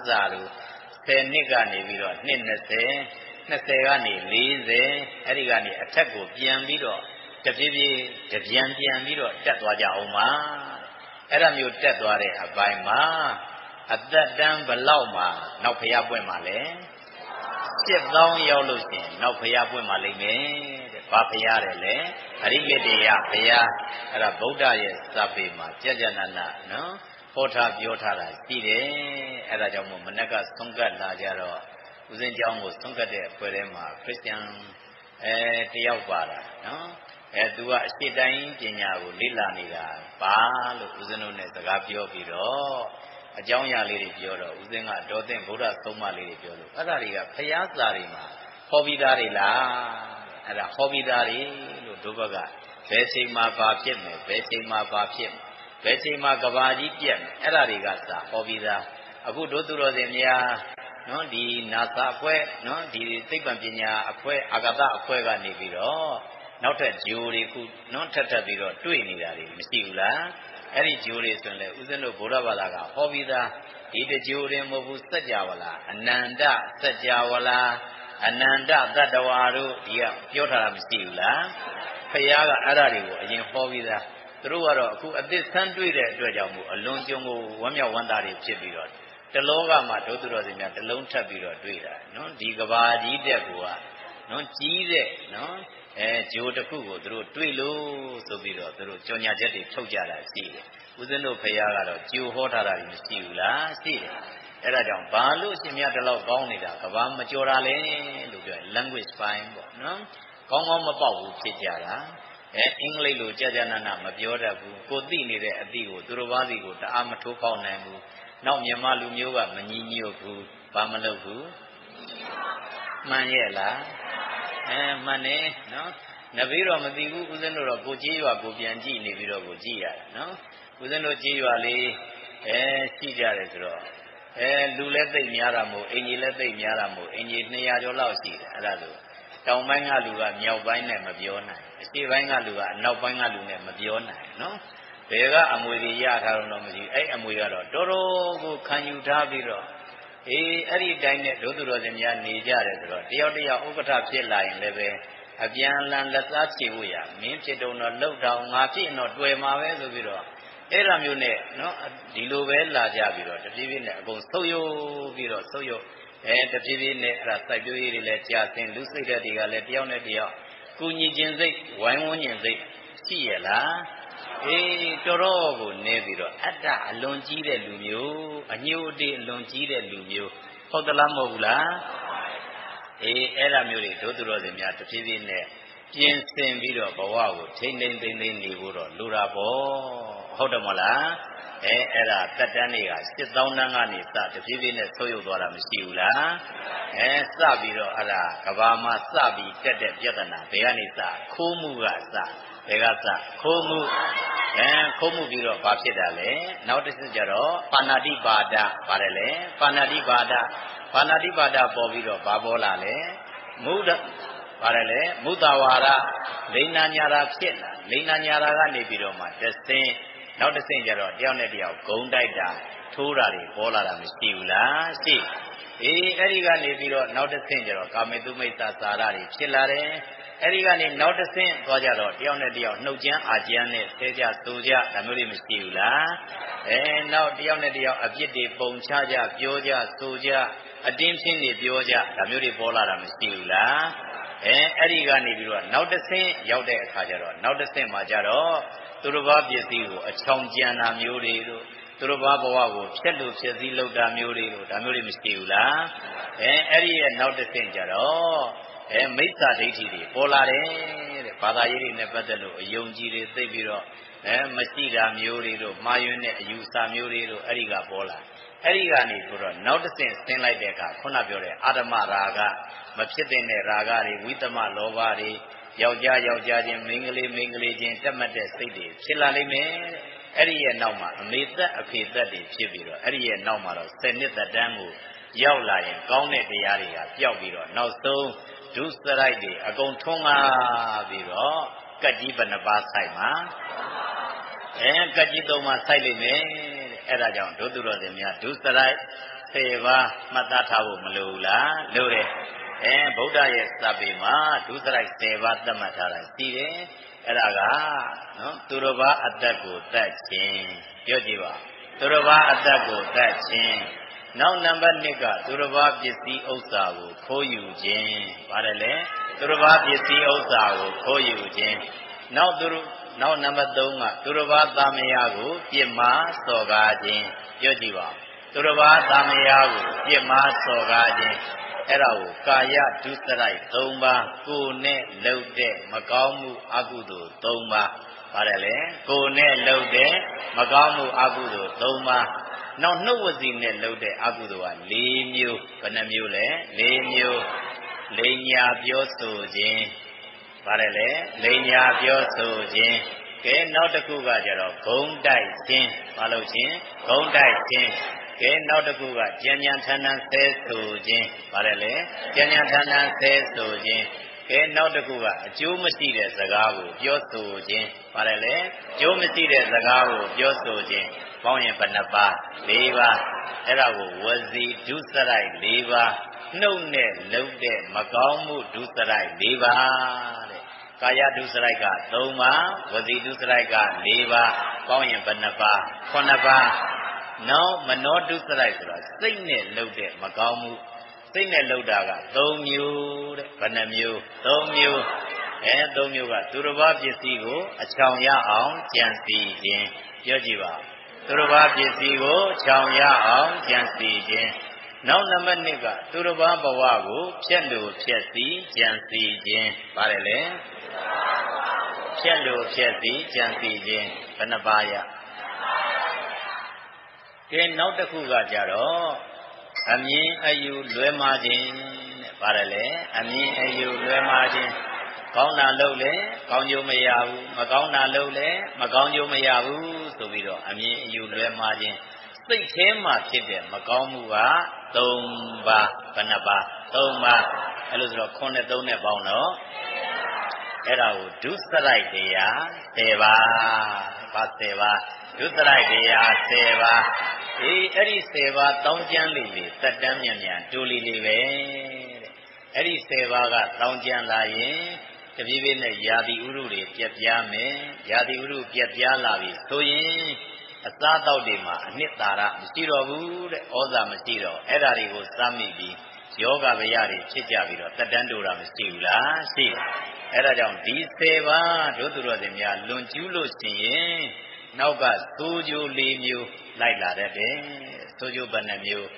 10နှစ်ကနေပြီးတော့နှစ်20ကနေ40အဲ့ဒီကနေအထက်ကိုပြန်ပြီးတော့တဖြည်းဖြည်းပြန်ပြီးတော့တက်သွားကြအောင်ပါအဲ့ဒါမျိုးတက်သွားတဲ့အပိုင်းမှာအသက်တန်းဘလောက်မှာနောက်ဖျားပွင့်မှာလဲ7000ရောက်လို့ရှိရင်နောက်ဖျားပွင့်မှာလိမ့်မယ်တဲ့ဘာဖျားတယ်လဲအရိယတေယဖျားအဲ့ဒါဗုဒ္ဓရဲ့စာပေမှာကြနာနော်ဟောထားပြောထားတာရှိတယ်အဲ့ဒါကြောင့်မို့မနက်ကဆုံးကတ်လာကြတော့ဦးဇင်းကျောင်းကိုဆုံးကတ်တဲ့အဖွဲ့ထဲမှာခရစ်ယာန်တယောက်ပါတာနော်သူကအရှိတိုင်းပညာကိုလေ့လာနေတာပါလို့ဦးဇင်းတို့နဲ့စကားပြောပြီးတော့အကြောင်းအရာလေးတွေပြောတော့ဦးဇင်းကတော်တဲ့ဗုဒ္ဓသုံးပါးလေးတွေပြောလို့အဲ့ဒါတွေကဖျားစာတွေမှာဟောပြီးသားတွေလားအဲ့ဒါဟောပြီးသားတွေလို့တို့ဘက်ကဘယ်ချိန်မှာဘာဖြစ်မယ်ဘယ်ချိန်မှာဘာဖြစ်မယ်ဘယ်ချိန်မှာကဘာကြီးပြက်မယ်အဲ့ဒါတွေကစာဟောပြီးသားအခုတို့သူတော်စင်များနော်ဒီနာစာအဖွဲ့နော်ဒီသိပ္ပံပညာအဖွဲ့အာကာသအဖွဲ့ကနေပြီးတော့နောက်ထပ်ဂျိုတွေခုနော်ထပ်ပြီးတော့တွေ့နေတာတွေမရှိဘူးလားအဲ့ဒီဂျိုတွေဆိုရင်လေဦးဇင်းတို့ဗုဒ္ဓဘာသာကဟောပြီးသားဒီတဂျိုတွေမဟုတ်ဘူးစัจ java လားအနန္တစัจ java လားအနန္တတတ္တဝါတို့ဒီကပြောထားတာမရှိဘူးလားဖခင်ကအဲ့ဒါတွေကိုအရင်ဟောပြီးသား သူတို့ကတော့အခုအသစ်ဆန်းတွေ့တဲ့အတွက်ကြောင့်မို့အလွန်ကြုံကိုဝမ်းမြောက်ဝမ်းသာတွေဖြစ်ပြီးတော့တလောကမှာဒုသူတော်စင်များတလုံးထပ်ပြီးတော့တွေ့တာနော်ဒီကဘာကြီးတက်ကိုကနော်ကြီးတဲ့နော်ဂျိုးတစ်ခုကိုသူတို့တွေ့လို့ဆိုပြီးတော့သူတို့ကြော်ညာချက်တွေထုတ်ကြတာရှိတယ်ဦးဇင်းတို့ဖရာကတော့ဂျိုးဟောထားတာမရှိဘူးလားရှိတယ်အဲ့ဒါကြောင့်ဘာလို့ရှင်မြတ်တလောက်ကောင်းနေတာကဘာမကြော်တာလဲလို့ပြော language ပိုင်းပေါ့နော်ကောင်းကောင်းမပေါက်ဘူးဖြစ်ကြတာအင်္ဂလိပ်လိုကြာကြာနာနာမပြောတတ်ဘူးကိုသိနေတဲ့အသည့်ကိုသူတို့ဘာစီကိုတအားမထိုးပေါက်နိုင်ဘူးနောက်မြန်မာလူမျိုးကမညီညွတ်ဘူးဘာမလုပ်ဘူးမှန်ရဲ့လားမှန်တယ်နော်နဘေးတော့မသိဘူးဦးဇင်းတို့တော့ကိုကြီးရွာကိုပြန်ကြည့်နေပြီးတော့ကိုကြည့်ရတယ်နော်ဦးဇင်းတို့ကြီးရွာလေးရှိကြတယ်ဆိုတော့လူလည်းသိပ်များတာမို့အင်ကြီးလည်းသိပ်များတာမို့အင်ကြီး200ကျော်လောက်ရှိတယ်အဲ့ဒါဆိုတောင်ပိုင်းကလူကမြောက်ပိုင်းနဲ့မပြောနိုင်အရှေ့ပိုင်းကလူကအနောက်ပိုင်းကလူနဲ့မပြောနိုင်နော်ဘယ်ကအမွေတွေရထားတော့မရှိဘူးအဲ့အမွေကတော့တော်တော်ကိုခံယူထားပြီးတော့အဲ့ဒီတိုင်းနဲ့ဒုသူတော်စင်များနေကြတယ်ဆိုတော့တယောက်တယောက်ဥက္ကဋ္ဌဖြစ်လာရင်လည်းပဲအပြန်လန်လက်သားချေဖို့ရမင်းဖြစ်တော့လှုပ်တောင်ငါဖြစ်တော့တွေ့မှာပဲဆိုပြီးတော့အဲ့ဒါမျိုးနဲ့နော်ဒီလိုပဲလာကြပြီးတော့တပြေးပြေးနဲ့အကုန်ဆုပ်ယုပ်ပြီးတော့ဆုပ်ယုပ်တပြေးပြေးနဲ့အဲ့ဒါစိုက်ပျိုးရေးတွေလည်းကြာစင်လူစိတ်တဲ့တွေကလည်းတယောက်နဲ့တယောက်ကုညီခြင်းစိတ်ဝိုင်းဝန်းခြင်းစိတ်ရှိရလားတော်တော်ကိုနေပြီးတော့အတ္တအလွန်ကြီးတဲ့လူမျိုးအညှို့အတေးအလွန်ကြီးတဲ့လူမျိုးဟုတ်သလားမဟုတ်ဘူးလားအဲ့ဒါမျိုးတွေဒုသူတော်စင်များတဖြည်းဖြည်းနဲ့ပြင်ဆင်ပြီးတော့ဘဝကိုထိမ့်သိမ့်သိမ့်သိမ့်နေဖို့တော့လိုတာပေါ့ဟုတ်တယ်မဟုတ်လားအဲ့ဒါတက်တန်းတွေက8000တန်းကနေစတဖြည်းဖြည်းနဲ့ဆုပ်ယုပ်သွားတာမရှိဘူးလားစပြီးတော့အဲ့ဒါကဘာမှာစပြီးတက်တဲ့ပြဿနာဘယ်ကနေစခိုးမှုကစဘယ်ကစခိုးမှုခိုးမှုပြီးတော့ဘာဖြစ်တာလဲနောက်တစ်ချက်ကျတော့ပါဏာတိပါဒပါတယ်လေပါဏာတိပါဒပေါ်ပြီးတော့ဘာပေါ်လာလဲမုဒ္ဒပါတယ်လေမုဒ္ဒဝါဒလိန်နာညာတာဖြစ်လာလိန်နာညာတာကနေပြီးတော့မှတစ်ဆင့်နောက်တစ်ဆင့်ကျတော့တယောက်နဲ့တယောက်ဂုံတိုက်တာထိုးတာတွေပေါ်လာတာမရှိဘူးလားရှိအဲ့ဒီကနေပြီးတော့နောက်တစ်ဆင့်ကျတော့ကာမေတုမိတ်သာစာရတွေဖြစ်လာတယ်အဲ့ဒီကနေနောက်တစ်ဆင့်သွားကြတော့တယောက်နဲ့တယောက်နှုတ်ကြမ်းအာကြမ်းနဲ့ဆဲကြသိုးကြဒါမျိုးတွေမရှိဘူးလားနောက်တယောက်နဲ့တယောက်အပြစ်တွေပုံချကြပြောကြဆိုကြအတင်းဖြင်းနေပြောကြဒါမျိုးတွေပေါ်လာတာမရှိဘူးလားအဲ့ဒီကနေပြီးတော့နောက်တစ်ဆင့်ရောက်တဲ့အခါကျတော့နောက်တစ်ဆင့်မှာကျတော့သူတို့ဘာပစ္စည်းကိုအချောင်ကြံတာမျိုးတွေတို့သူတို့ဘာဘဝကိုဖျက်လို့ဖျက်ဆီးလုပ်တာမျိုးတွေတို့ဒါမျိုးတွေမရှိဘူးလားအဲ့ဒီရဲ့နောက်တစ်ဆင့်ကျတော့မိစ္ဆာဒိဋ္ဌိတွေပေါ်လာတယ်တဲ့ဘာသာရေးတွေနဲ့ပတ်သက်လို့အယုံကြည်တွေသိပြီးတော့မရှိတာမျိုးတွေတို့မှားယွင်းတဲ့အယူဆမျိုးတွေတို့အဲ့ဒီကပေါ်လာအဲ့ဒီကနေပြီးတော့နောက်တစ်ဆင့်ဆင်းလိုက်တဲ့အခါခုနပြောတဲ့အာဓမရာဂမဖြစ်တဲ့ရာဂတွေဝိသမလောဘတွေယောက်ျားချင်းမိန်းကလေးချင်းတက်မှတ်တဲ့စိတ်တွေဖြစ်လာလိမ့်မယ်အဲ့ဒီရဲ့နောက်မှာအမေသက်အဖေသက်တွေဖြစ်ပြီးတော့အဲ့ဒီရဲ့နောက်မှာတော့7နှစ်သက်တမ်းကိုရောက်လာရင်ကောင်းတဲ့တရားတွေကပျောက်ပြီးတော့နောက်ဆုံးဒုစရိုက်တွေအကုန်ထွန်းကားပြီးတော့ကတ်ကြီးဘယ်နှပါးဆိုင်မှာကတ်ကြီး3ပါးဆိုင်လိမ့်မယ်အဲ့ဒါကြောင့်ဒုသူတော်စင်များဒုစရိုက်10ပါးမှတ်သားထားဖို့မလိုဘူးလားလိုတယ်ဗုဒ္ဓရဲ့စာပေမှာဒုစရိုက်10ပါးသတ်မှတ်ထားတာရှိတယ်အဲ့ဒါကနော်သူတော်ဘာအတ္တကိုတတ်ခြင်းပြောကြည့်ပါသူတော်ဘာအတ္တကိုတတ်ခြင်းနောက်နံပါတ်2ကသူတော်ဘာပစ္စည်းဥစ္စာကိုခိုးယူခြင်းပါတယ်လေသူတော်ဘာပစ္စည်းဥစ္စာကိုခိုးယူခြင်းနောက်နံပါတ်3ကသူတော်ဘာသာမယာကိုပြစ်မှားစော်ကားခြင်းပြောကြည့်ပါသူတော်ဘာသာမယာကိုပြစ်မှားစော်ကားခြင်းအဲ့ဒါကိုကာယဒုစရိုက်3ပါးကိုယ်နဲ့လုပ်တဲ့မကောင်းမှုအကုသိုလ်3ပါးပါတယ်လေကိုယ်နဲ့လုပ်တဲ့မကောင်းမှုအကုသိုလ်3ပါးနောက်နှုတ်ဝစီနဲ့လုပ်တဲ့အကုသိုလ်က4မျိုးဘယ်နှမျိုးလဲ4မျိုးလိန်ညာပြောဆိုခြင်းပါတယ်လေလိန်ညာပြောဆိုခြင်းကဲနောက်တစ်ခုကကြတော့ဂုံတိုက်ခြင်းမလုပ်ခြင်းဂုံတိုက်ခြင်းကဲနောက်တစ်ခုကကြံ့ကြံ့ထန်ထန်ဆဲဆိုခြင်းပါတယ်လေကြံ့ကြံ့ထန်ထန်ဆဲဆိုခြင်းကဲနောက်တစ်ခုကအကျိုးမရှိတဲ့စကားကိုပြောဆိုခြင်းပါတယ်လေအကျိုးမရှိတဲ့စကားကိုပြောဆိုခြင်းပေါင်းရင်ဘယ်နှပါ4ပါအဲ့ဒါကိုဝစီဒုစရိုက်4ပါနှုတ်နဲ့လုံးတဲ့မကောင်းမှုဒုစရိုက်4ပါတဲ့ ကာယဒုစရိုက်က3ပါးဝစီဒုစရိုက်က4ပါးပေါင်းရင်ဘယ်နှပါး9ပါးနောက်မနောဒုစရိုက်ဆိုတာစိတ်နဲ့လှုပ်တဲ့မကောင်းမှုစိတ်နဲ့လှုပ်တာက3မျိုးတဲ့ဘယ်နှမျိုး3မျိုး3မျိုးကသူတစ်ပါးပစ္စည်းကိုအချောင်ရအောင်ကြံစီခြင်းပြောကြည့်ပါသူတစ်ပါးပစ္စည်းကိုချောင်ရအောင်ကြံစီခြင်းနောက်နံပါတ်2ကသူတစ်ပါးဘဝကိုဖြတ်လို့ဖြတ်စီကြံစီခြင်းပါတယ်လေဖြတ်လို့ဖြတ်စီကြံစီခြင်းဘယ်နှပါးရကဲနောက်တစ်ခုကကြတော့အမြင်အယူလွဲမှားခြင်းတဲ့ပါတယ်လေအမြင်အယူလွဲမှားခြင်းကောင်းတာလုပ်လဲကောင်းကျိုးမရဘူးမကောင်းတာလုပ်လဲမကောင်းကျိုးမရဘူးဆိုပြီးတော့အမြင်အယူလွဲမှားခြင်းစိတ်ထဲမှာဖြစ်တဲ့မကောင်းမှုက3ပါးဘယ်နှပါး3ပါးအဲ့လိုဆိုတော့9နဲ့3နဲ့ပေါင်းတော့အဲ့ဒါကိုဒုစရိုက်တရား10ပါးဘာ10ပါးဒုစရိုက်တရား10ပါးအဲ့ဒီ10ပါးတောင်းကျမ်းလေးတက်တန်းမြန်မြန်တူလီလေးပဲတဲ့အဲ့ဒီ10ပါးကတောင်းကျမ်းလာရင်တပြေးပြေးနဲ့ယာတိဥရုတွေပြက်ပြားမယ်ယာတိဥရုပြက်ပြားလာပြီဆိုရင်အစားတောက်တွေမှာအနှစ်သာရမရှိတော့ဘူးတဲ့ဩဇာမရှိတော့အဲ့ဒါတွေကိုစားမိပြီးယောဂဗျာတွေဖြစ်ကြပြီးတော့တက်တန်းတူတာမရှိဘူးလားရှိတယ်အဲ့ဒါကြောင့်ဒီ10ပါးတို့သူတော်စင်များလွန်ကျူးလို့ရှိရင်နောက်ကသိုးကြိုး4မျိုးလိုက်လာတတ်တယ်သိုးကြိုးဘယ်နှမျိုး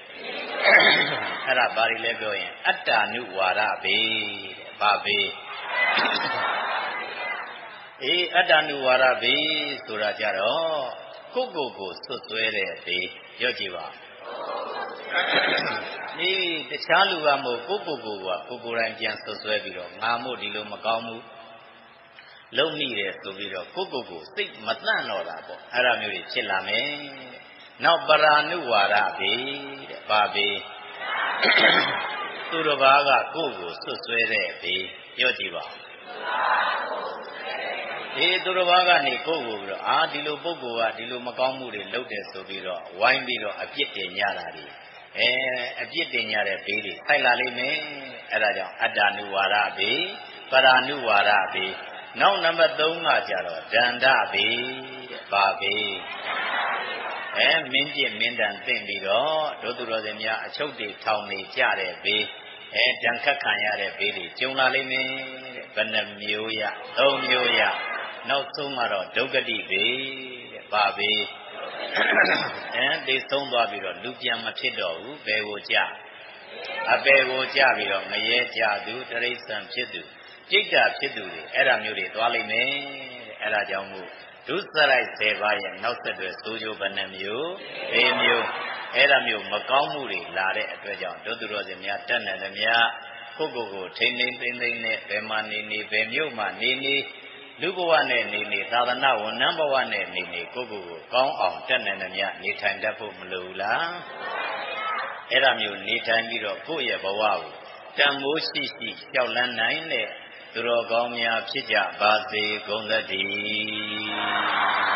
အဲ့ဒါဘာတွေလဲပြောရင်အတ္တနုဝါဒဘေးတဲ့ဘာဘေးအတ္တနုဝါဒဘေးဆိုတာကြတော့ကိုယ်ကိုဆွတ်ဆွဲတဲ့ဘေးပြောကြည့်ပါတခြားလူကမို့ကိုယ်ကိုယ်တိုင်ပြန်ဆွတ်ဆွဲပြီးတော့ငါမို့ဒီလိုမကောင်းဘူးလုံမိတယ်ဆိုပြီးတော့ကိုယ်စိတ်မတန့်တော့တာပေါ့အဲ့ဒါမျိုးတွေဖြစ်လာမယ်နောက်ပရာနုဝါဒဘေးတဲ့ဘာဘေးသူတစ်ပါးကကိုယ်ကိုဆွတ်ဆွဲတဲ့ဘေးပြောကြည့်ပါသူတစ်ပါးကနေကိုယ်ကိုပြီးတော့ဒီလိုပုဂ္ဂိုလ်ကဒီလိုမကောင်းမှုတွေလုပ်တယ်ဆိုပြီးတော့ဝိုင်းပြီးတော့အပြစ်တင်ကြတာတွေအပြစ်တင်ကြတဲ့ဘေးတွေဆိုင်လာလိမ့်မယ်အဲ့ဒါကြောင့်အတ္တနုဝါဒဘေးပရာနုဝါဒဘေးနောက်နံပါတ်3ကကြတော့ဒန္တဘေးတဲ့ဘာဘေးမင်းပြစ်မင်းတန်သိမ့်ပြီးတော့တို့သူတော်စင်များအချုပ်တွေထောင်နေကြတဲ့ဘေးဒဏ်ခတ်ခံရတဲ့ဘေးတွေကျုံလာလိမ့်မယ်တဲ့ဘယ်နှမျိုးရ3မျိုးရနောက်ဆုံးကတော့ဒုက္ခတိဘေးတဲ့ဘာဘေးသိဆုံးသွားပြီးတော့လူပြန်မဖြစ်တော့ဘူးဘယ်ကိုကြအပေကိုကြပြီးတော့ငရဲကြသူတရိစ္ဆာန်ဖြစ်သူจิตတာဖြစ်သူတွေအဲ့ဒါမျိုးတွေသွားလိမ့်မယ်တဲ့အဲ့ဒါကြောင့်မို့ဒုစရိုက်10ပါးရဲ့နောက်ဆက်တွဲဆိုးကျိုးဘယ်နှမျိုး၄မျိုးအဲ့ဒါမျိုးမကောင်းမှုတွေလာတဲ့အတွက်ကြောင့်တို့သူတော်စင်များတတ်နိုင်သမျှကိုယ်ထိန်းသိမ်းသိမ့်သိမ့်နဲ့ဘယ်မှာနေဘယ်မြို့မှာနေလူဘဝနဲ့နေသာသနာဝန်ထမ်းဘဝနဲ့နေကိုယ်ကောင်းအောင်တတ်နိုင်သမျှနေထိုင်တတ်ဖို့မလိုဘူးလားအဲ့ဒါမျိုးနေထိုင်ပြီးတော့ကိုယ့်ရဲ့ဘဝကိုတန်မိုးရှိကြောက်လန်းနိုင်တဲ့သူတော်ကောင်းများဖြစ်ကြပါစေကုန်သတည်း